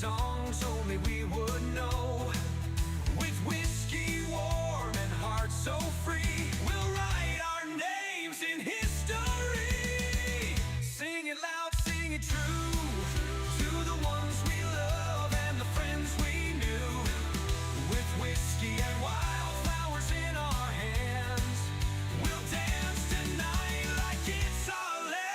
songs only we would know. With whiskey warm and hearts so free, we'll write our names in history. Sing it loud, sing it true, to the ones we love and the friends we knew. With whiskey and wildflowers in our hands, we'll dance tonight like it's our last.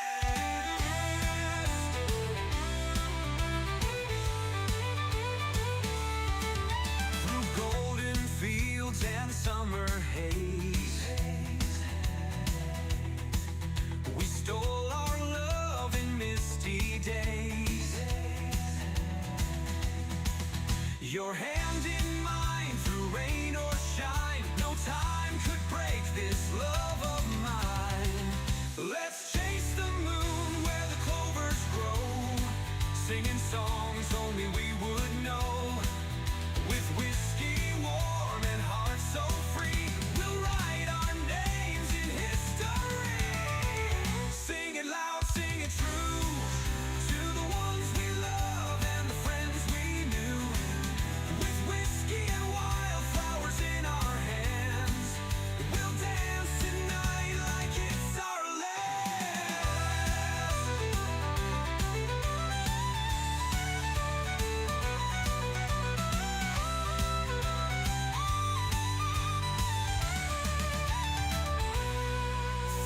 Through golden fields and summer haze, we stole our love in misty days. Your hand in mine through rain or shine, no time could break this love of mine. Let's chase the moon where the clovers grow, singing songs only we would know. With whiskey warm and hearts so free, we'll write our names in history. Sing it loud, sing it true, to the ones we love and the friends we knew. With whiskey and wildflowers in our hands, we'll dance tonight like it's our last.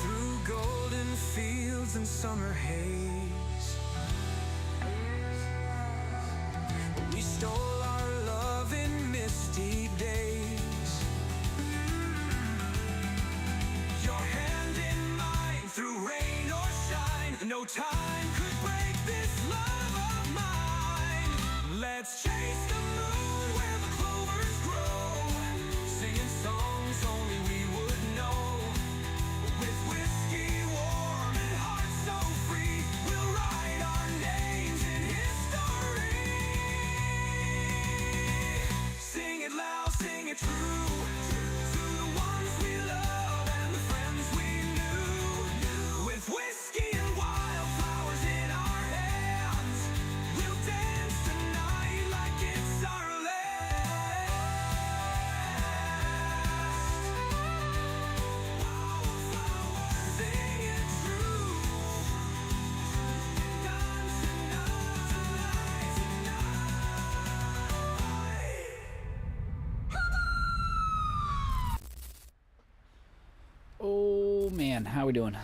Through golden fields and summer haze, we stole our love in misty days. Your hand in mine through rain or shine, no time could break this love of mine. Let's chase the moon where the clovers grow, singing songs only we would know. With whiskey warm and hearts so free, we'll write our names in history. Sing it loud, sing it true, to the ones we love and the friends we knew. With whiskey and wildflowers in our hands, we'll dance tonight like it's our last. Wildflowers, sing it true, dance tonight, tonight, tonight. Oh man, how we doing?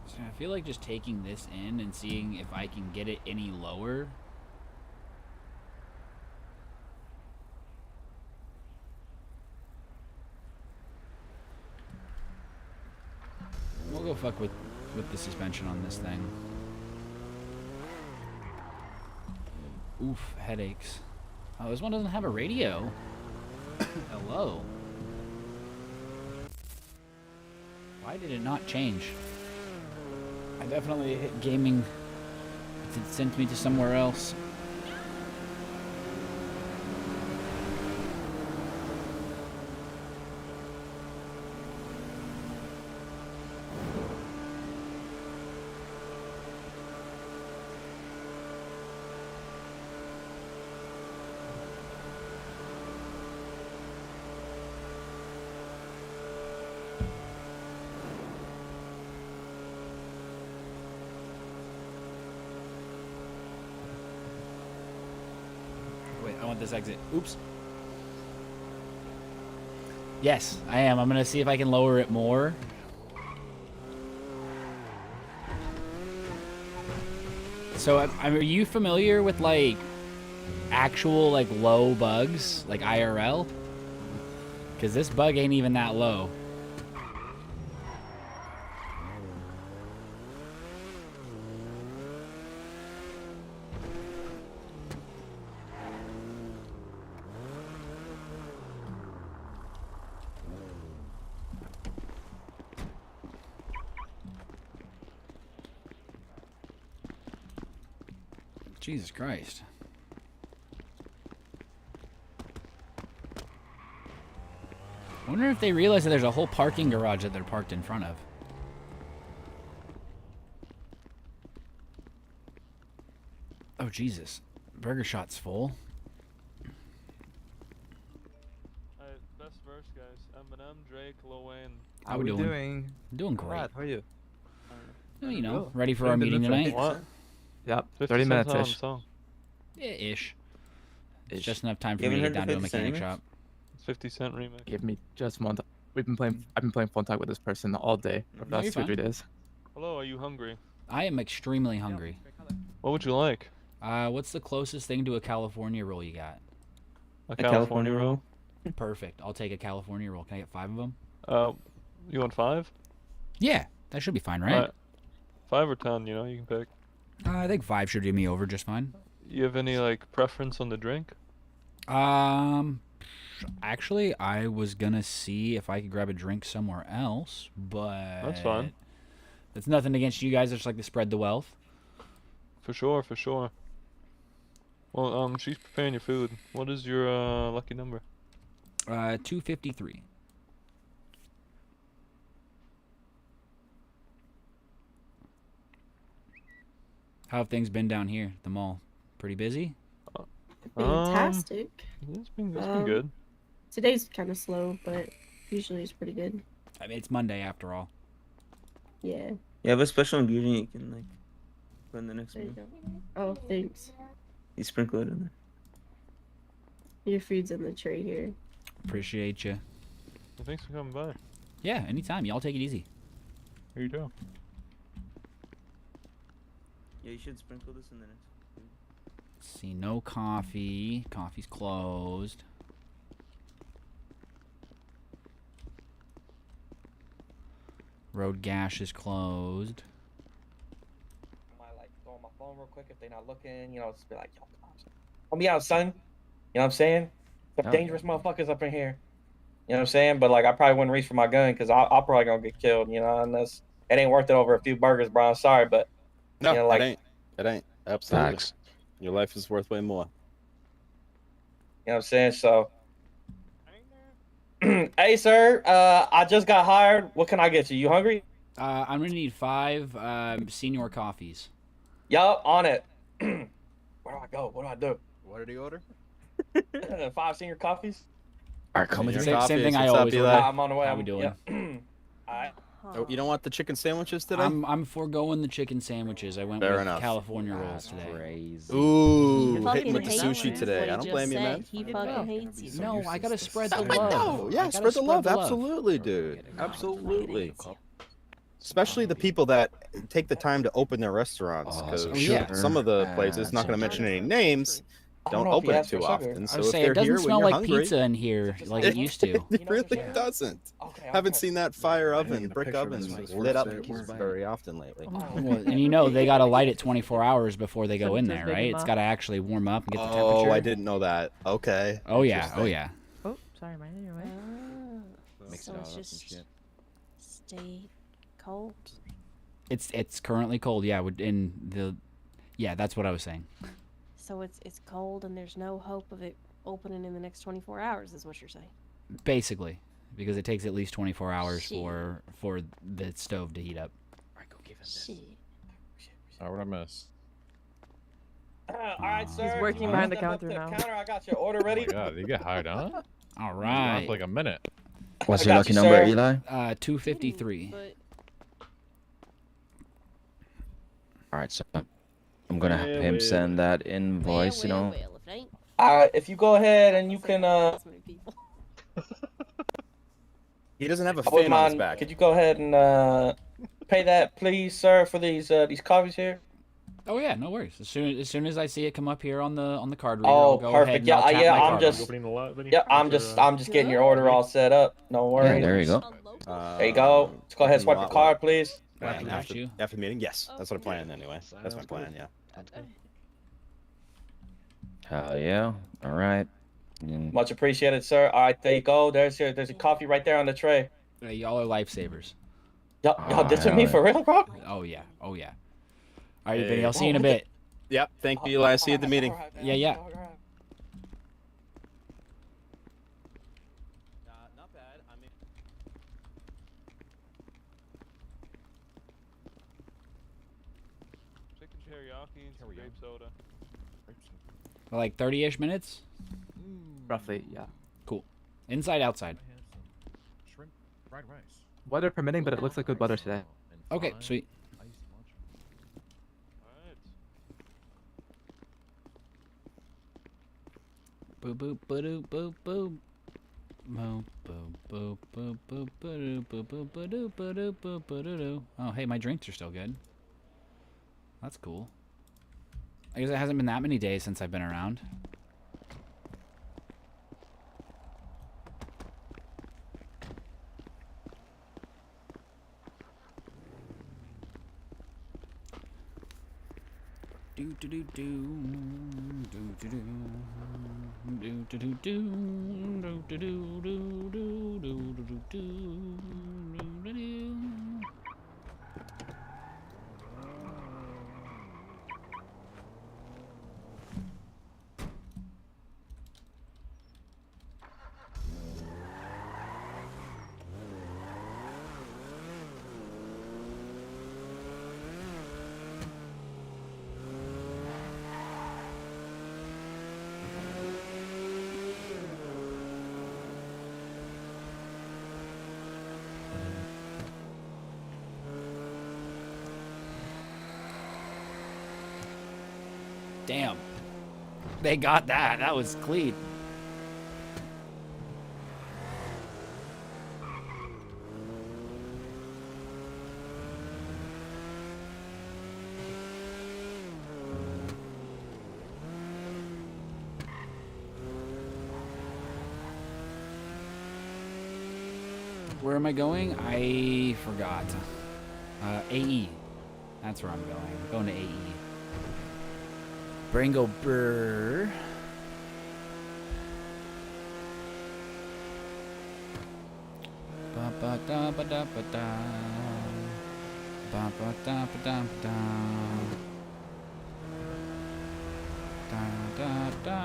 So I feel like just taking this in and seeing if I can get it any lower. We'll go fuck with the suspension on this thing. Oof, headaches. Oh, this one doesn't have a radio. Hello. Why did it not change? I definitely hit gaming. It sent me to somewhere else. Wait, I want this exit. Oops. Yes, I am. I'm going to see if I can lower it more. So, are you familiar with like actual like low bugs, like IRL? Because this bug ain't even that low. Jesus Christ. I wonder if they realize that there's a whole parking garage that they're parked in front of. Oh, Jesus. Burger Shot's full. Alright, best verse, guys. Eminem, Drake, Lil Wayne. How we doing? Doing great. Right, how are you? Well, you know, ready for our meeting tonight? What? Yep, 50 30 cents minutes on ish. song. Yeah, ish. It's Ish. just enough time for You me to haven't get down heard to a the 50 Cent mechanic remix? shop. 50 Cent remix. Give me just one. I've been playing phone tag with this person all day for the No, you're last 2 or 3 fine. days. Hello, are you hungry? I am extremely hungry. What would you like? What's the closest thing to a California roll you got? A California roll? Perfect. I'll take a California roll. Can I get 5 of them? You want 5? Yeah, that should be fine, right? Alright. 5 or 10, you know, you can pick. I think 5 should do me over just fine. You have any, like, preference on the drink? Actually, I was gonna see if I could grab a drink somewhere else, but That's fine. That's nothing against you guys. I just like to spread the wealth. For sure, for sure. Well, she's preparing your food. What is your, lucky number? 253. How have things been down here at the mall? Pretty busy? Fantastic. It's been good. Today's kind of slow, but usually it's pretty good. I mean, it's Monday after all. Yeah. You have a special ingredient you can like put in the next There you meal. go. Oh, thanks. You sprinkle it in there. Your food's in the tray here. Appreciate you. Well, thanks for coming by. Yeah, anytime. Y'all take it easy. Here you go. Yeah, you should sprinkle this in the next. See, no coffee. Coffee's closed. Road Gash is closed. I might like go on my phone real quick if they're not looking, you know, just be like, yo, help me out, son. You know what I'm saying? Some Oh. dangerous motherfuckers up in here. You know what I'm saying? But like, I probably wouldn't reach for my gun because I'll probably gonna get killed. You know, unless it ain't worth it over a few burgers, bro. I'm sorry, but No, you know, like, it ain't. It ain't. Absolutely. Facts. Your life is worth way more. you know what I'm saying? So, hey, sir, I just got hired. What can I get you? You hungry? I'm gonna need 5 senior coffees. Yup, on it. Where do I go? What do What did he order? I do? 5 senior coffees. All right, come with Senior your Same coffee, thing I what's up, always Eli? order. I'm on the way. How we doing? Yeah. All right. Oh, you don't want the chicken sandwiches today? I'm foregoing the chicken sandwiches. I went Fair with enough. California rolls today. Crazy. Ooh, He hitting with the hates sushi you. today. I What don't he blame just you, man. said. He fucking hates you. No, I gotta spread the I know. love. Yeah, I gotta spread the love. love. Absolutely, dude. Absolutely. Especially the people that take the time to open their restaurants, because Oh, yeah. some of the places, not going to mention any names, don't know if he open it asked for too sugar. often. I So was if saying, it they're doesn't here when smell you're like hungry, pizza in here like it used to. it really doesn't. Okay. Haven't seen that fire I need oven, a brick picture of oven this lit up first. very often lately. Well, and you know they gotta light it 24 hours before they go in there, right? It's gotta actually warm up and get the temperature. Oh, I didn't know that. Okay. Oh yeah, oh Interesting. yeah. Oh, sorry, man. You're right. Mix So it it's all up and just shit. stay cold. It's currently cold. Yeah, in the yeah, that's what I was saying. So it's cold and there's no hope of it opening in the next 24 hours, is what you're saying. Basically, because it takes at least 24 hours Shit. for the stove to heat up. Alright, go give him this. Shit. What I miss? All right, sir. He's working You behind the step up counter to now. Counter. I got your order ready. God, you get hired on? All right. Like a minute. What's I your got lucky you, number, sir. Eli? 253. But All right, so I'm gonna have him send that invoice, you know. well, if it ain't If you go ahead and you can, this many people. He doesn't have a I wouldn't fan on his mind. back. Could you go ahead and pay that, please, sir, for these coffees here? Oh yeah, no worries. As soon as I see it come up here on the card reader, I'll Oh, go ahead perfect. and Yeah, I'll tap yeah. my I'm card on just. it. Opening the lot, Vinny? Yeah, I'm What's just. your, I'm just getting your order all set up. No Yeah, worries. there you go. There you go. Let's go ahead and opening swipe your lot card, please. Yeah, I After got after, you. after the meeting? Yes, that's what I plan anyway. That's my Sounds plan, good. yeah. Sounds good. Hell yeah. All right. And Much appreciated, sir. All right, there you go. There's a coffee right there on the tray. Hey, y'all are lifesavers. Y'all Oh, dissing hell me yeah. for real, bro? Oh yeah. Oh yeah. All right, Vinny. Hey. I'll see you in a what the- bit. Yep, thank you, Eli. See you at the meeting. All right, man. Yeah, yeah. All right. Not bad. I mean, Chicken teriyaki and some grape soda. Like 30-ish minutes. Roughly, yeah. Cool. Inside, outside. Shrimp, fried rice. Weather permitting, but it looks like good weather today. Okay, sweet. Alright. Boop boop boop boop boop. Boop boop boop boop boop boop boop boop boop boop boop boop. Oh, hey, my drinks are still good. That's cool. I guess it hasn't been that many days since I've been around. Do do do do do do do do do do do do do do do do do do do. Damn. They got that. That was clean. Where am I going? I forgot. AE. That's where I'm going. I'm going to AE. Bringo Burr. Ba ba da ba da ba da. Ba ba da ba da ba da. Da da da.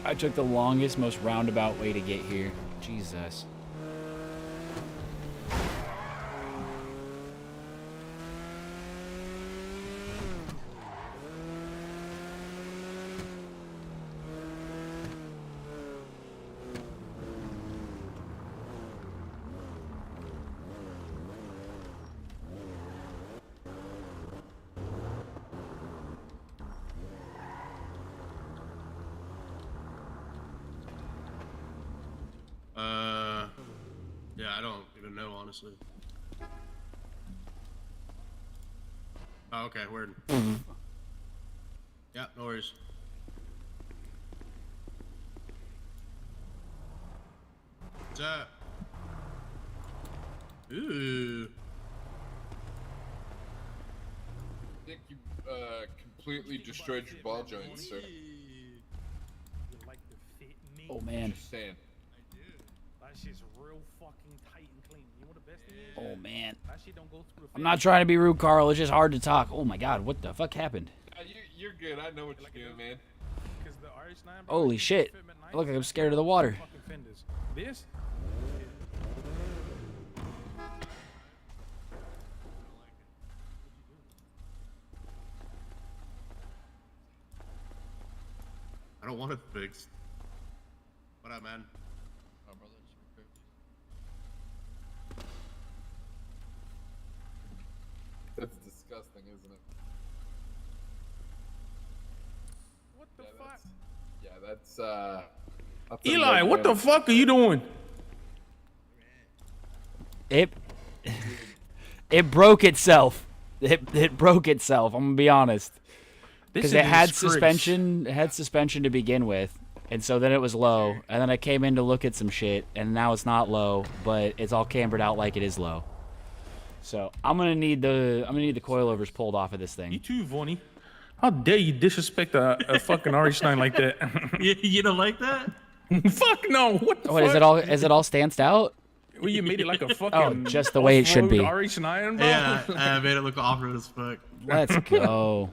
I took the longest, most roundabout way to get here. Jesus. Yeah, I don't even know, honestly. Oh, okay, word. Yeah, no worries. What's that? Ooh. I think you completely destroyed your ball joints, sir. Oh man. Just saying. That shit's real fucking tight and clean. You know what the best thing is? Oh man. That shit don't go through the I'm not trying to be rude, Carl. It's just hard to talk. Oh my god, what the fuck happened? You're good. I know what you're doing, man. Because the RH9, bro, Holy you shit. fit 'em at night, I look like I'm scared of the water. fucking fenders. This? I don't want it fixed. What up, man? Oh, brother, just real quick. disgusting, isn't it? What the Yeah, fuck? that's that's a Eli, no what the bueno. fuck are you doing? It broke itself. It broke itself. I'm gonna be honest. This Because is it had disgrace. suspension. It had suspension to begin with, and so then it was low. And then I came in to look at some shit, and now it's not low, but it's all cambered out like it is low. So I'm gonna need the coilovers pulled off of this You thing. too, Vonnie. How dare you disrespect a fucking RH9 like that? You don't like that? Fuck no! What the What fuck? is it all stanced out? Well, you made it like a fucking just the way it should be. off-road RH9, bro. Yeah, I made it look off-road as fuck. Let's go.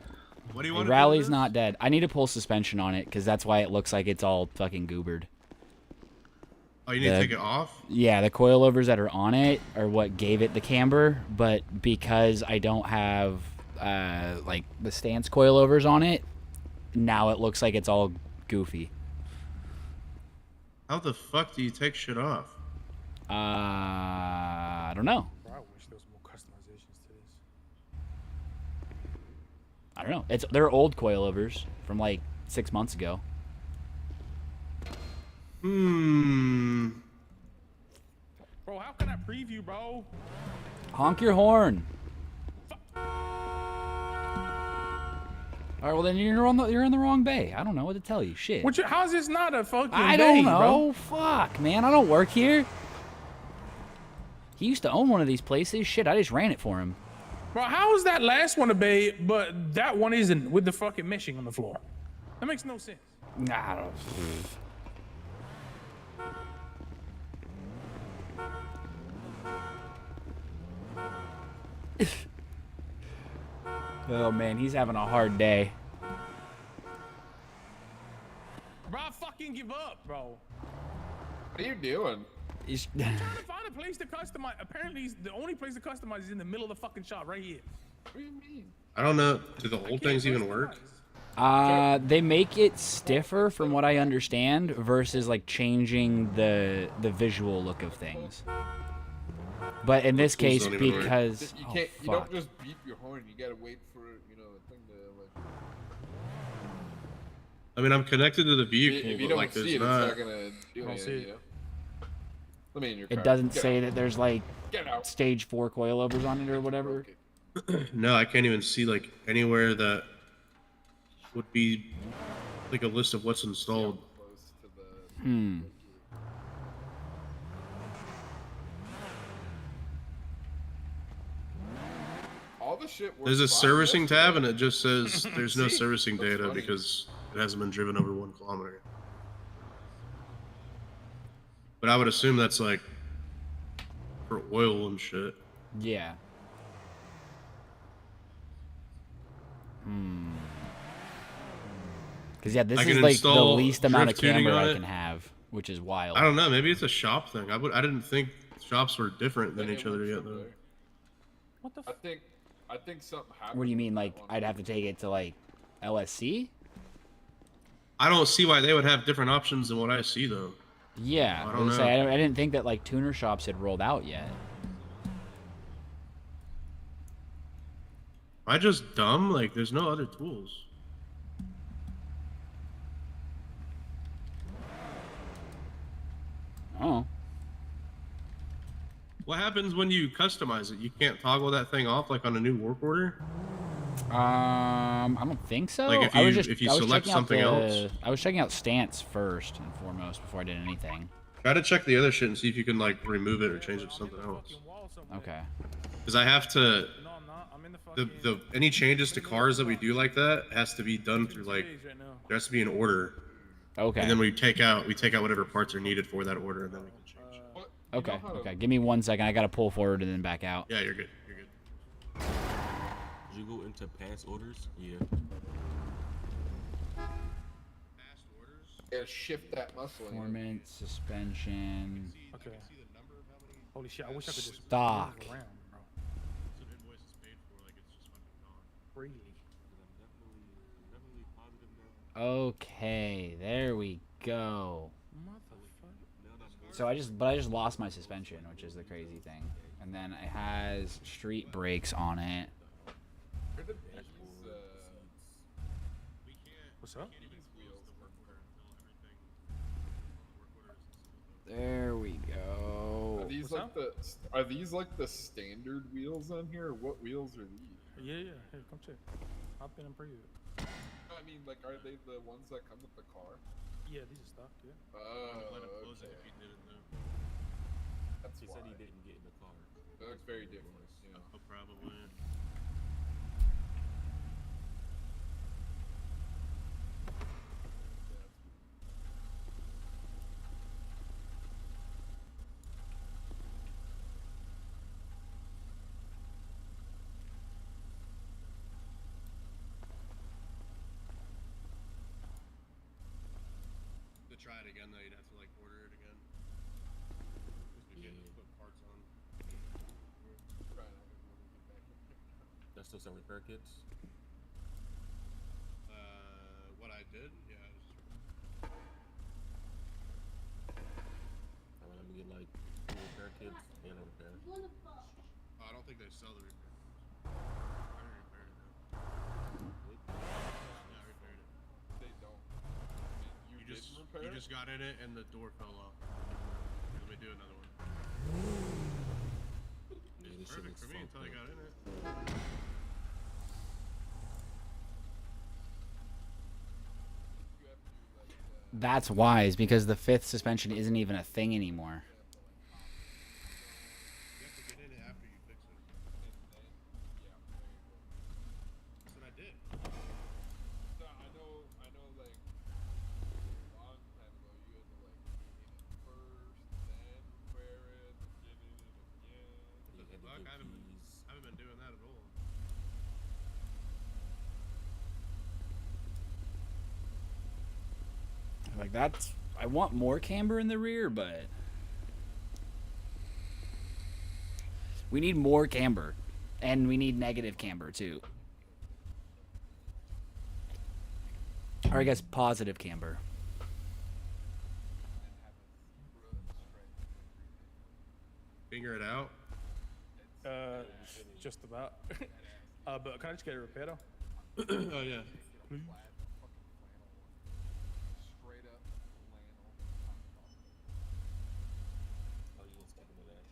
What do you The want? rally's not dead. I need to pull suspension on it because that's why it looks like it's all fucking goobered. Oh, you need to take it off? Yeah, the coilovers that are on it are what gave it the camber, but because I don't have like the stance coilovers on it, now it looks like it's all goofy. How the fuck do you take shit off? I don't know. Bro, I wish there was more customizations to this. I don't know. They're old coilovers from like 6 months ago. Bro, how can I preview, bro? Honk your horn. All right, well then you're in the wrong bay. I don't know what to tell you. Shit. How is this not a fucking I bay, don't know. bro? Fuck, man. I don't work here. He used to own one of these places. Shit, I just ran it for him. Bro, how is that last one a bay, but that one isn't with the fucking meshing on the floor? That makes no sense. I don't. Oh man, he's having a hard day. Bro, I fucking give up, bro. What are you doing? He's Trying to find a place to customize. Apparently, the only place to customize is in the middle of the fucking shop right here. What do you mean? I don't know. Do the old things even work? They make it stiffer from what I understand versus like changing the visual look of things. But in this case, don't even work. because You oh, can't. You fuck. don't just beep your horn. You gotta wait for the thing to like. I mean, I'm connected to the If vehicle, you but don't like, see there's it, not. it's not gonna do anything. You know. Let me in your car. It doesn't Get say out. that there's like Get out. stage 4 coilovers on it or whatever. No, I can't even see like anywhere that would be like a list of what's installed. Close to the. All the shit. works There's a fine. servicing That's tab, good. and it just says there's no See? servicing That's data funny. because it hasn't been driven over 1 kilometer. But I would assume that's like for oil and shit. Yeah. Because yeah, this I is can like the install least amount of drift tuning camber on I it. can have, which is wild. I don't know. Maybe it's a shop thing. I didn't think shops were different than Yeah, each it other works yet, from though. there. What the? I think something happened. What do you mean? with Like that one. I'd have to take it to like LSC? I don't see why they would have different options than what I see, though. Yeah, I I, don't was know. gonna say, I didn't think that like tuner shops had rolled out yet. Am I just dumb? Like, there's no other tools. Oh, What happens when you customize it? You can't toggle that thing off like on a new work order? I don't think so. Like, if I was you- just if you I was select checking out something else? I was checking out stance first and foremost before I did anything. Try to check the other shit and see if you can like remove it or change it to something else. Okay. Because I have to. No, I'm not. I'm in the fucking. The any changes to cars that we do like that has to be done through like Right now. there has to be an order, Okay. and then we take out whatever parts are needed for that order, and then we can change. What? You Okay. know how to- Okay. Give me 1 second. I gotta pull forward and then back out. Yeah, you're good. You're good. Did you go into past orders? Yeah. Past orders. Yeah, shift that muscle. in. Performance, suspension, Okay. Holy shit! I wish I could just stock. move around, bro. So the invoice is paid for, like it's just fucking gone. Freely. Definitely positive now. Okay, there we go. Motherfucker. So I just lost my suspension, which is the crazy thing. And then it has street brakes on it. What's up? There we go. Are these like the standard wheels on here? Or what wheels are these? Yeah. Here, come check. Hop in and preview it. I mean, like, are they the ones that come with the car? Yeah, these are stock. Yeah. Let him close it if he didn't know. That's He why. said he didn't get in the car. It looks very different. You know. Oh, probably. To try it again, though, you'd have to like order it again. Just to get put parts on. That's still some repair kits. What I did, yeah. Let me get like 2 repair kits and a repair. Oh, I don't think they sell the repair. I already repaired it though. Yeah, I repaired it. They don't. You just got in it and the door fell off. Let me do another one. Yeah, It's this shit perfect looks for me until I funky. got in it. That's wise because the 5th suspension isn't even a thing anymore. You have to get in it after you fix it. That's what I did. No, I know, like, a long time ago, you had to, like, get in it first, then repair it, then get in it again. You had to Fuck, get I haven't keys. been doing that at all. Like that's, I want more camber in the rear, but we need more camber, and we need negative camber too. Or I guess positive camber. Finger it out. Just about. But can I just get a repair though? Oh yeah. Please. Straight up flannel. Oh, you didn't skip into that.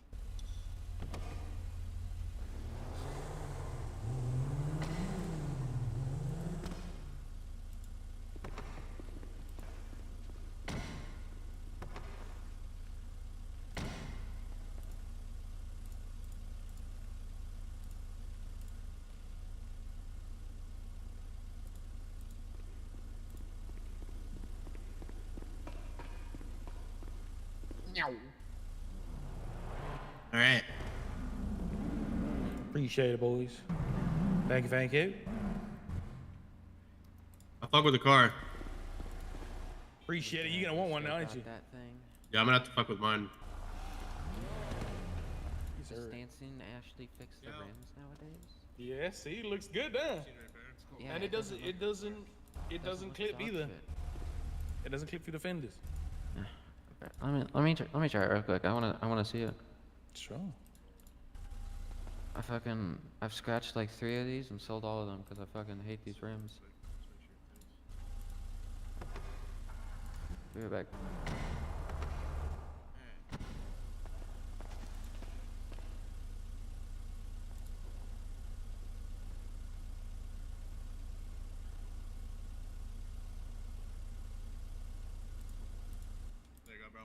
All right. Appreciate it, boys. Thank you. I fuck with the car. Appreciate it. You're gonna want one, aren't you? That thing. Yeah, I'm gonna have to fuck with mine. Yes, sir. Stanson actually fix the rims nowadays? Yeah, see, looks good, huh? Yeah, And it doesn't clip look either. good. It doesn't clip through the fenders. Let me try it real quick. I wanna see it. Sure. I've scratched like 3 of these and sold all of them because I fucking hate these rims. Be right back. There you go, bro.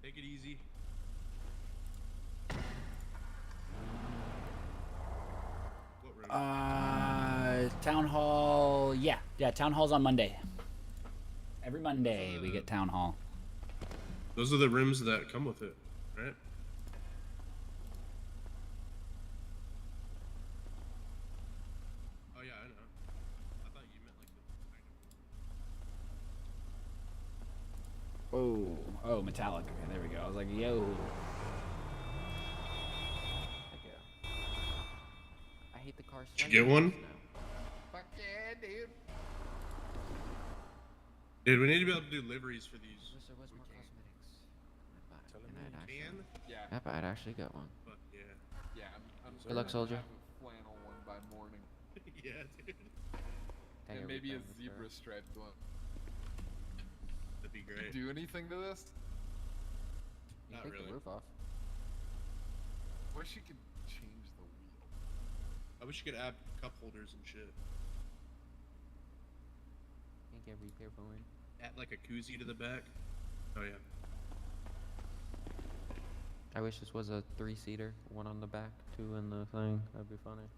Take it easy. What room? Town hall. Yeah, town hall's on Monday. Every Monday we get town hall. Those are the rims that come with it, right? Oh yeah, I know. I thought you meant like the Oh, metallic. Okay, there we go. I was like, yo. I hate the car. Did you get one? Fuck yeah, dude. Dude, we need to be able to do liveries for these. Wish there was more cosmetics. Can? Yep, I'd actually got one. Fuck yeah. Yeah, I'm Good luck, soldier. I have a morning. Yeah, dude. And maybe a zebra striped one. That'd be great. Do anything to this? You Not take really. the roof off. Wish you could change the wheel. I wish you could add cup holders and shit. Can't get repair going. Add like a koozie to the back. Oh yeah. I wish this was a 3-seater, one on the back, 2 in the thing. That'd be funny.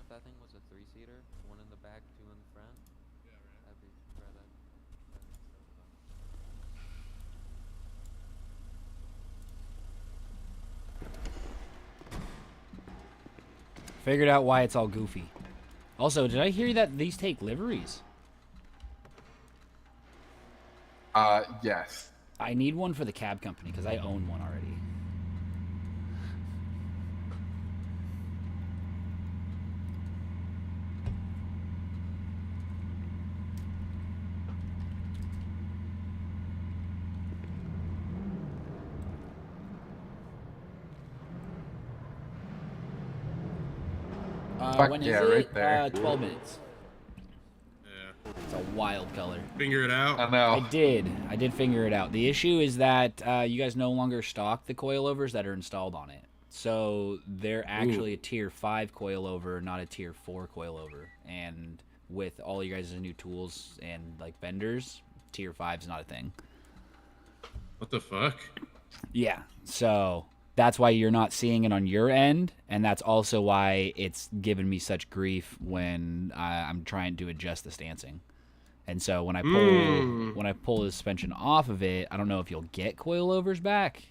If that thing was a 3-seater, 1 in the back, 2 in the front. Yeah, right. That'd be rather so fun. Figured out why it's all goofy. Also, did I hear that these take liveries? Yes. I need one for the cab company because I own one already. When is yeah, it? right there. 12 minutes. Yeah. It's a wild color. Figure it out. I know. I did figure it out. The issue is that you guys no longer stock the coilovers that are installed on it. So they're actually a tier 5 coilover, not a tier 4 coilover. And with all you guys' new tools and like vendors, tier 5 is not a thing. What the fuck? Yeah. So that's why you're not seeing it on your end, and that's also why it's given me such grief when I'm trying to adjust the stancing. And so when I pull the suspension off of it, I don't know if you'll get coilovers back,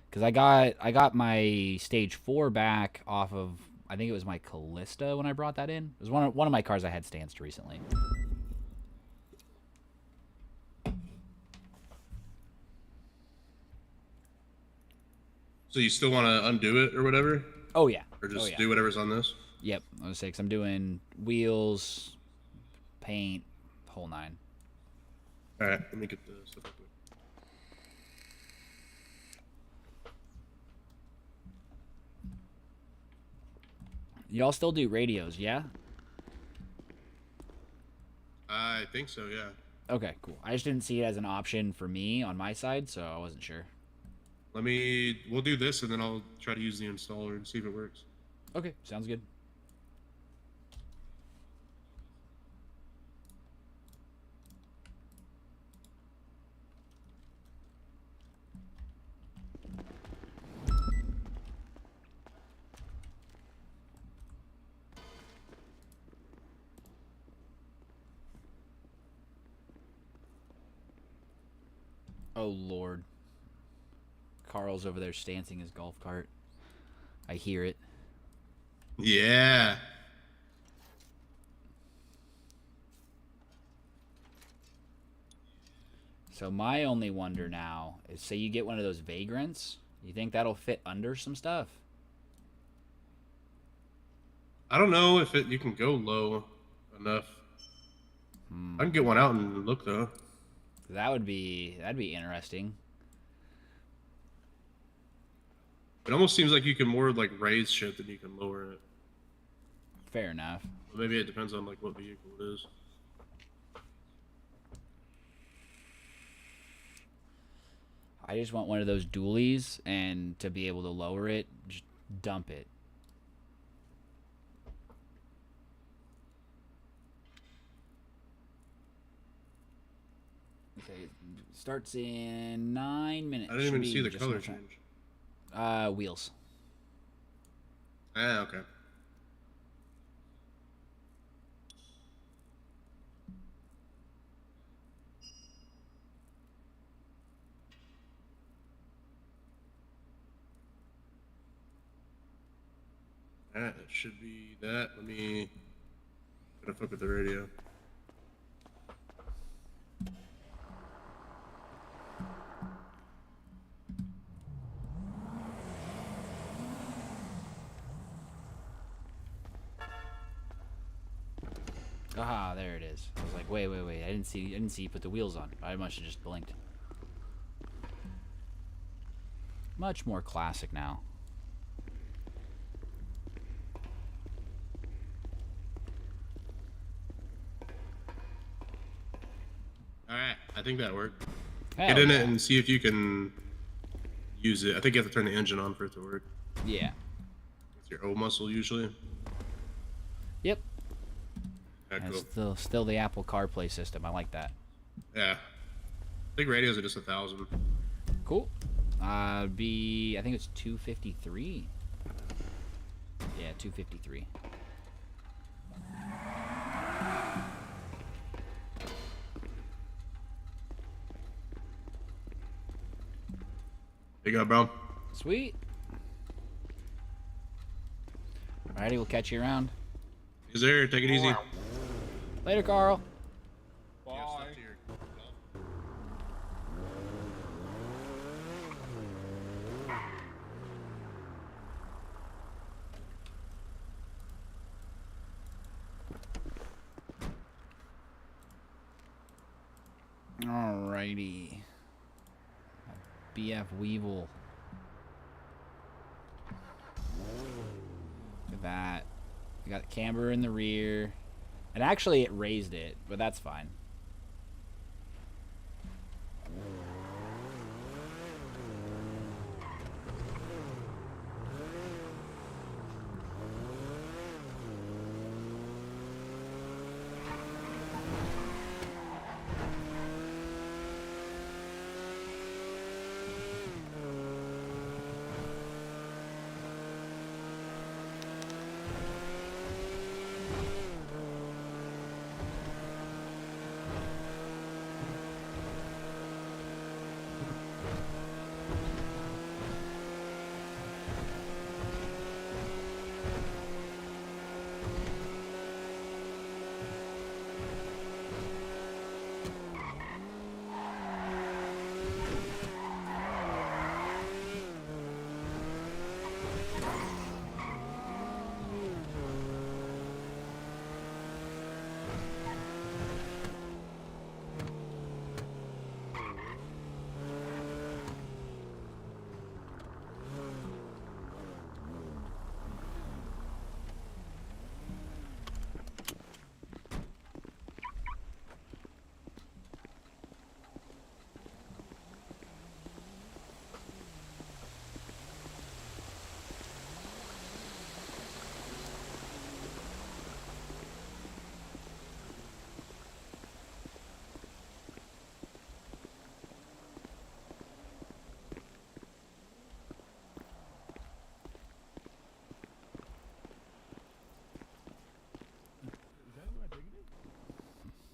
because I got my stage 4 back off of, I think it was my Callista when I brought that in. It was one of my cars I had stanced recently. So you still want to undo it or whatever? Oh yeah. Or just Oh, yeah. do whatever's on this? Yep. I was 6. I'm doing wheels, paint, whole 9. All right, let me get the stuff up there. Y'all still do radios, yeah? I think so, yeah. Okay, cool. I just didn't see it as an option for me on my side, so I wasn't sure. We'll do this and then I'll try to use the installer and see if it works. Okay, sounds good. Oh, Lord. Carl's over there stancing his golf cart. I hear it. Yeah. So my only wonder now is, say you get one of those Vagrants, you think that'll fit under some stuff? I don't know if you can go low enough. I can get one out and look though. That'd be interesting. It almost seems like you can more like raise shit than you can lower it. Fair enough. But maybe it depends on like what vehicle it is. I just want one of those dualies, and to be able to lower it, just dump it. Okay, starts in 9 minutes. I didn't Should even be see the just color enough time. change. Wheels. Ah, okay. That should be that. Let me gotta fuck with the radio. Aha, there it is. I was like, wait. I didn't see you put the wheels on. I must have just blinked. Much more classic now. I think that worked. Hell Get in yeah. it and see if you can use it. I think you have to turn the engine on for it to work. Yeah. It's your O muscle usually. Yep. Yeah, And cool. still the Apple CarPlay system. I like that. Yeah. I think radios are just 1,000. Cool. I think it's 253. Yeah, 253. There you go, bro. Sweet. Alrighty, we'll catch you around. Is there? Take it easy. Later, Carl. Alrighty. BF Weevil. Look at that. We got the camber in the rear. And actually it raised it, but that's fine.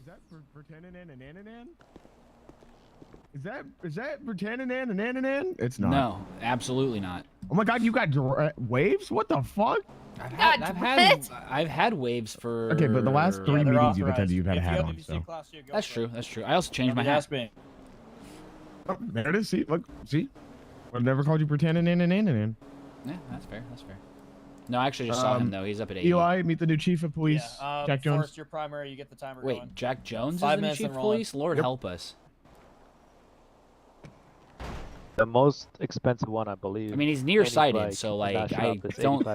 Is that for Tananan and Ananan? Is that for Tananan and Ananan? It's not. No, absolutely not. Oh my god, you got waves? What the fuck? I've had waves for. Okay, but the last three meetings you've attended, you've had a hat on. So. That's true. That's true. I also changed my hat. Oh, there it is. See, look, see. I've never called you for Tananan and Ananan. Yeah, that's fair. That's fair. No, I actually just saw him though. He's up at 80. Eli, meet the new chief of police, Jack Jones. Forrest, your primary, you get the timer Wait, going. Jack Jones is 5 the new minutes chief and of rolling. police? Lord help us. The most expensive one, I believe. I mean, he's nearsighted, so like I don't.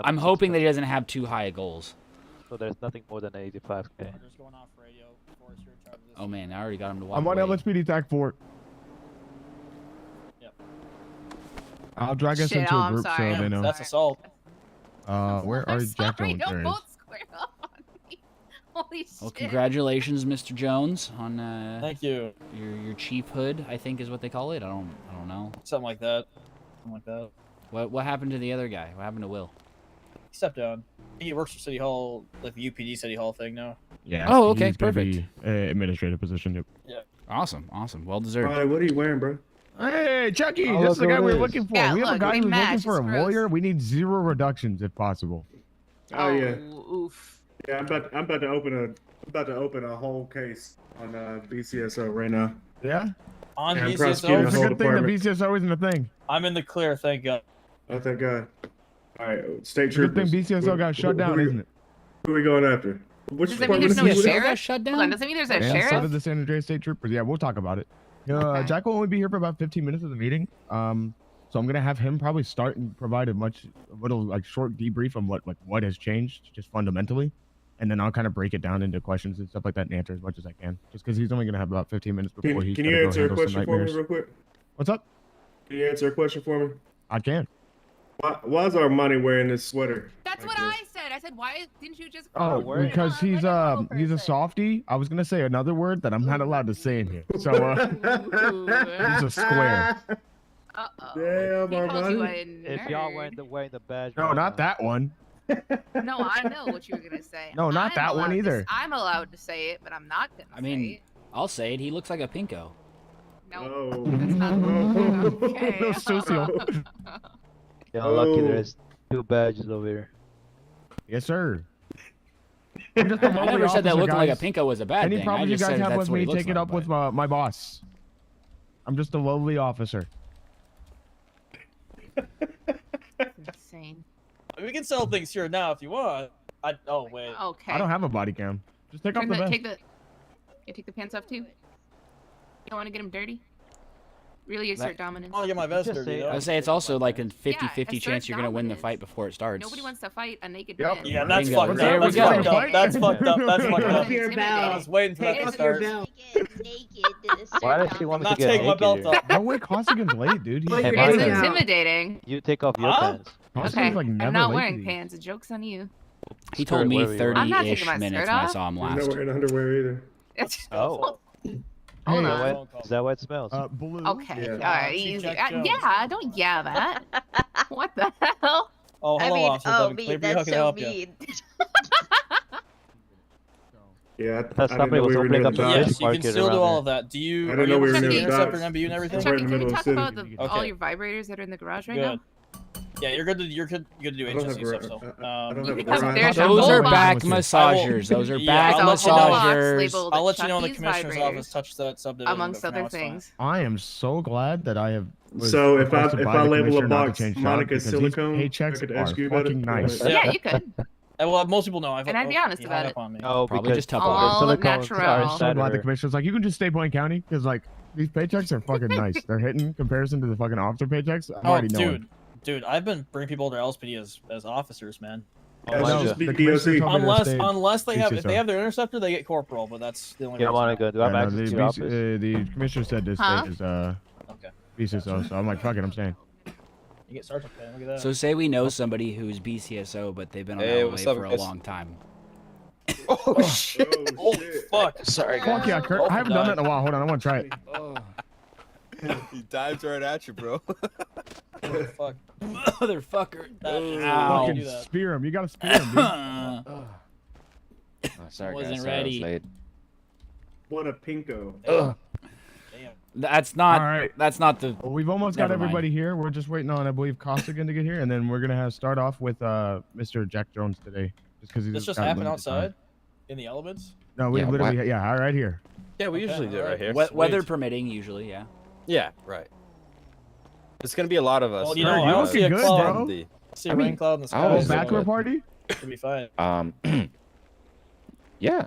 I'm hoping that he doesn't have too high of goals. So there's nothing more than 85k. Going off radio. Forrest, you're in charge of this. Oh man, I already got him to walk I'm on away. LSPD TAC 4. Yep. I'll drag us into a group so they know. That's assault. Where are Jack Jones? There he is. Square up on me. Holy Well, shit. congratulations, Mr. Jones, on Thank you. your chiefhood, I think is what they call it. I don't know. Something like that. Something like that. What happened to the other guy? What happened to Will? He stepped down. He works for City Hall, like the UPD City Hall thing now. Yeah. Oh, okay, he's gonna perfect. be, administrative position. Yep. Yeah. Awesome, well deserved. Alright, what are you wearing, bro? Hey, Chucky, Oh, this is the look guy who we it were is. looking for. Yeah, we have a look, guy they who's looking match, for a it's gross. lawyer. We need 0 reductions if possible. Oh yeah. Oof. Yeah, I'm about to open a whole case on BCSO right now. Yeah. On Yeah, I'm BCSO. prosecuting It's the a whole good thing the department. BCSO isn't a thing. I'm in the clear, thank God. Oh, thank God. All right, state It's a good thing troopers. BCSO got shut down, isn't it? Who are we going after? Which Does that mean there's no department is this? sheriff? shut Hold on, does that mean there's a And so sheriff? did the San Andreas State Troopers. Yeah, we'll talk about it. Okay. Jack will only be here for about 15 minutes of the meeting. So I'm gonna have him probably start and provide a little like short debrief on what has changed just fundamentally, and then I'll kind of break it down into questions and stuff like that and answer as much as I can. Just because he's only gonna have about 15 minutes before he's Can gotta you go answer a handle some question for me nightmares. real quick? What's up? Can you answer a question for me? I can. Why is Armani wearing this sweater? That's like what this? I said. I said, why didn't you just? Oh, because he's a softie. I was gonna say another word that I'm not allowed to say in here. So he's a square. Uh-oh. Damn, He called you a Armani. If y'all nerd. wearing the badge. No, right not now. that one. No, I know what you were gonna say. No, not I'm that one allowed to either. I'm allowed to say it, but I'm not gonna I mean, say it. I'll say it. He looks like a pinko. No, Oh. that's not okay. No, socio. Y'all lucky Oh. there's 2 badges over here. Yes, sir. I'm just a I lovely never said that officer, looking like a guys. pinko was a bad Any thing. I problems you just guys said have that's with what he me, looks take it like, up with but- my boss. I'm just a lowly officer. Insane. We can sell things here now if you want. Oh wait. Okay. I don't have a body cam. Just take off Turn the vest. take the. You take the pants off too. You don't want to get them dirty. Really assert dominance. I want to get my vest Just dirty. say- though. I would say it's also like a 50-50 assert chance you're gonna win the dominance. fight before it starts. Nobody wants to fight a naked Yep. man. Yeah, that's Bingo. fucked There up. we That's go. fucked up. That's fucked up. That's fucked That's up. intimidating. I was waiting for that to start. Why does she want me to Not get taking my naked belt here? off. No way, Costigan's late, dude. He's Hey, It's Martha. late. intimidating. You take off your Huh? pants. Costigan's Okay, like never I'm not late wearing to these. pants. The joke's on you. He told me Whatever you want. I'm not 30-ish taking my minutes skirt when I off. saw him He's not last. wearing underwear either. Oh. Hold Hey, on. Is that what it smells? Blue. Okay. Yeah. All right. Chief Easy. Jack Jones. Yeah. Don't yeah that. What the hell? Oh, I hello, mean, Officer oh, Devin me, Claver. How that's can I so help you? mean. Yeah, I That didn't somebody know was we were opening near up the the docks. Yes, fish you can market still do around all there. of that. Do you? I Are didn't you know we able were to near see the Interceptor docks. and MBU and everything? It's right in Chucky, the can we middle of talk the about city. all Okay. your vibrators that are in the garage right Good. now? Yeah, you're good to do I don't have HSC gar- stuff still. I don't You have can a come garage. upstairs. Those Full are box. back I will- massagers. Those are Yeah, back I'll let you know. massagers. Labeled I'll let you know when the Chucky's commissioner's vibrators, office touches that subdivision. amongst but for now other it's fine. things. I am so glad that I have. was So if I requested if by I the label a commissioner not to box change jobs Monica because these silicone, I paychecks could are ask you about fucking it. nice. Yeah, you could. Well, most people know. And I'd be honest he about hung it. up on me. Oh, Probably because just Tupperware. All silicones natural. are I'm So glad the inside her. commissioner's like, you can just stay Blaine County because like these paychecks are fucking nice. They're hitting in comparison to the fucking officer paychecks. I'm Oh, already knowing. dude, I've been bringing people to LSPD as officers, man. Oh, That's my just God. be The commissioner DOC. told me to Unless stay unless they have if BCSO. they have their interceptor, they get corporal, but that's the only. You don't reason want to why. go. Do I have Yeah, no, access to the, your BC office? the commissioner said this Huh? state is Okay. BCSO, so I'm like, fuck it, I'm staying. You get sergeant pay. Look at that. So say we know somebody who's BCSO, but they've been on Hey, LOA what's up, for a guys? long time. Oh shit! Oh, Holy fuck! Sorry, Fuck yeah, Kurt. I haven't done that in a while. Hold on, I want to try it. Oh, He dives right at you, bro. Holy fuck! motherfucker. That is- Ow. do Fucking that. spear him. You gotta spear him, dude. Oh, Sorry, Wasn't guys. Sorry I was ready. late. What a pinko. Ugh. Damn. That's not. All right. That's not the. Well, we've almost got Never mind. everybody here. We're just waiting on, I believe, Costigan to get here, and then we're gonna have start off with Mr. Jack Jones today, just because he's This just got happened limited time. outside, in the elements. No, we Yeah, literally, yeah, right here. Yeah, we Okay, usually do it alright. right here. Weather permitting, usually, yeah. Yeah, right. It's gonna be a lot of us. Well, you Sir, know, you're I don't see a looking good, cloud. bro. The- See a I mean, rain cloud in the sky. Oh, Oh, so- bachelor party? Should be fine. Yeah.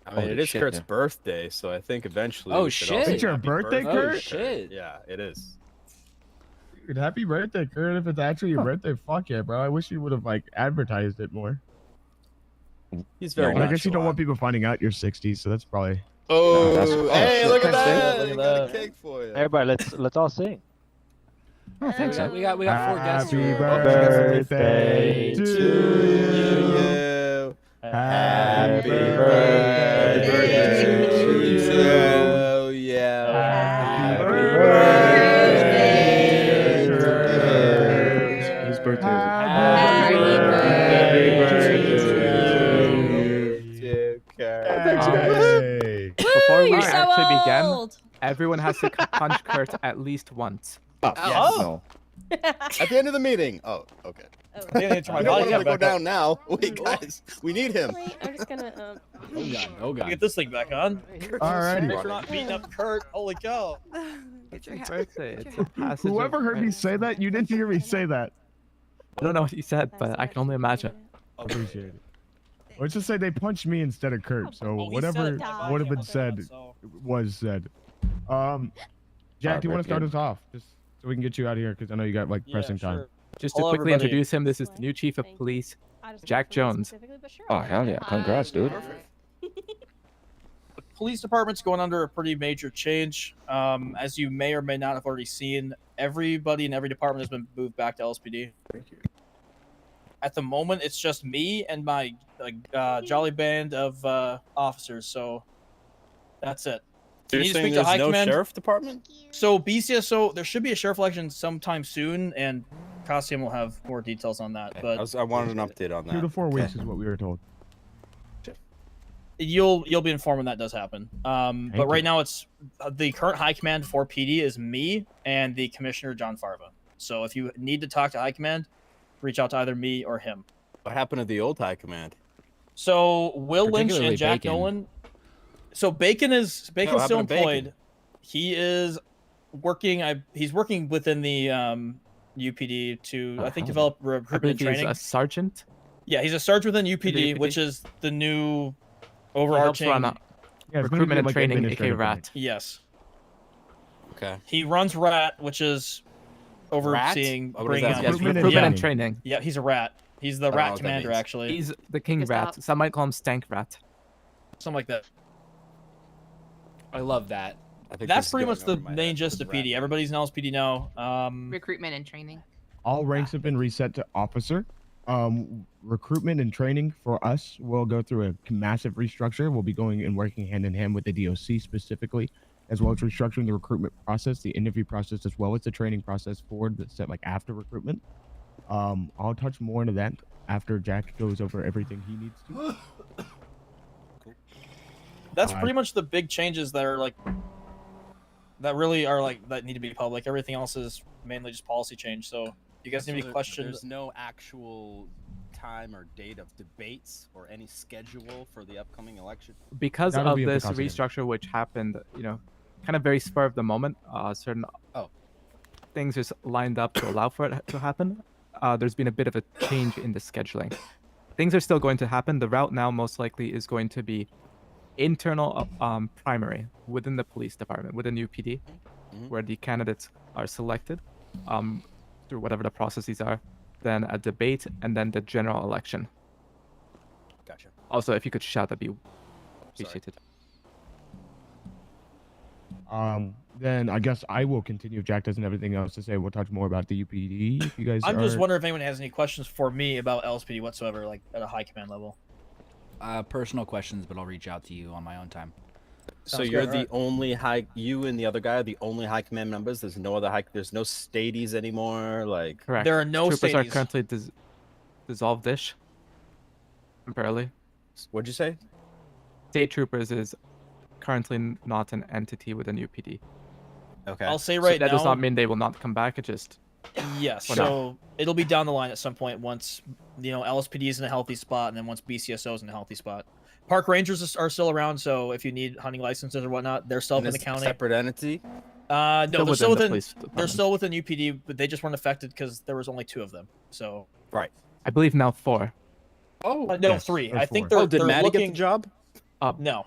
I mean, Holy it is shit, Kurt's yeah. birthday, so I think eventually. Oh, we should shit. all say It's your happy birthday, to Kurt? Shit. Yeah, it is. Dude, happy birthday, Kurt. If it's actually your birthday, fuck yeah, bro. I wish you would have like advertised it more. He's very. But I guess you don't nonchalant. want people finding out you're 60, so that's probably. Oh, that's- hey, shit, look at thanks, that! Look at We got a that. cake for you. Everybody, let's all sing. Oh, thanks. We got 4 guests Happy here. birthday to you. Happy birthday to you. Yeah. Happy birthday, birthday. His birthday. Happy birthday. Before we you're so actually begin, old. everyone has to punch Kurt at least once. Oh. At the end of the meeting. Oh, okay. I didn't turn my I don't body want him cam to go back down up. now. Wait, guys, we need him. Wait, I'm just gonna. Oh god. Oh god. Get this thing back on. Alrighty. Thanks for not beating up Kurt. Holy cow. It's your birthday. It's a passage. Whoever of heard me time. say that, you didn't hear me say that. I don't know what you said, but I can only imagine. Appreciate it. Let's just say they punched me instead of Kurt, so Oh, he whatever said it. would have been Okay, said so- was said. Jack, do you want to start Good. us off, just so we can get you out of here? Because I know you got like Yeah, pressing time. sure. Just to Hello, quickly everybody. introduce him, this is the new chief of police, Jack Jones. Oh, hell yeah. Congrats, dude. The police department's going under a pretty major change. As you may or may not have already seen, everybody in every department has been moved back to LSPD. Thank you. At the moment, it's just me and my jolly band of officers. So that's it. So You you're need to saying speak to there's High no Command. sheriff department? So BCSO, there should be a sheriff election sometime soon, and Costume will have more details on that. But I wanted an update on that. 2 to 4 weeks is what we were told. you'll be informed when that does happen. But right now, it's the current High Command for PD is me and the Commissioner John Farva. So if you need to talk to High Command, reach out to either me or him. What happened to the old high command? So Will Lynch and Particularly Jack Bacon. Nolan. So Bacon's What happened still to Bacon? employed. He is working. He's working within the UPD to I think develop I recruitment believe and he's training. a sergeant. Yeah, he's a sergeant within UPD, UPD. which is the new He helps overarching. run Yeah, it's gonna recruitment be and like training, aka administrative RAT. Yes, Okay. he runs RAT, which is overseeing Oh, what is bringing that? on. Yes, Recruitment and recruitment and training. training. Yeah, he's a RAT. He's the don't know RAT what that commander, means. actually. He's the king Good rat. stop. Some might call him stank rat. Something like that. I love that. I think That's this is pretty going much the over my main head. gist of This rat. PD. Everybody's an LSPD now. Recruitment and training. All ranks have been reset to officer. Recruitment and training for us will go through a massive restructure. We'll be going and working hand in hand with the DOC specifically, as well as restructuring the recruitment process, the interview process, as well as the training process for the set like after recruitment. I'll touch more into that after Jack goes over everything he needs to. That's pretty much the big changes that are like that really are like that need to be public. Everything else is mainly just policy change. So you guys need any questions? There's no actual time or date of debates or any schedule for the upcoming election. Because That'll of be at the this Costume. restructure, which happened, kind of very spur of the moment, certain things just lined up to allow for it to happen. There's been a bit of a change in the scheduling. Things are still going to happen. The route now most likely is going to be internal primary within the police department, within UPD, where the candidates are selected through whatever the processes are, then a debate, and then the general election. Gotcha. Also, if you could shout, that'd be appreciated. Then I guess I will continue. If Jack doesn't have anything else to say, we'll touch more about the UPD. If you guys I'm are... just wondering if anyone has any questions for me about LSPD whatsoever, like at a high command level. Personal questions, but I'll reach out to you on my own time. So Sounds you're good, the alright. only high. You and the other guy are the only high command members. There's no other high. There's no stadies anymore. Like Correct. There are no Troopers are stadies. currently dissolved-ish. Temporarily. What'd you say? State Troopers is currently not an entity within UPD. Okay. I'll say So right that now. does not mean they will not come back. It just Yes. For So it'll be down the line at some point once LSPD is in a healthy spot, and then once BCSO is in a healthy spot. Park Rangers are still around, so if you need hunting licenses or whatnot, they're still up And in the it's a county. separate entity. No, Still they're still within the within. police They're department. still within UPD, but they just weren't affected because there was only 2 of them. So Right. I believe now 4. no, Yes, 3. there's I think 4. they're. Did they're Maddie looking... get the job? No.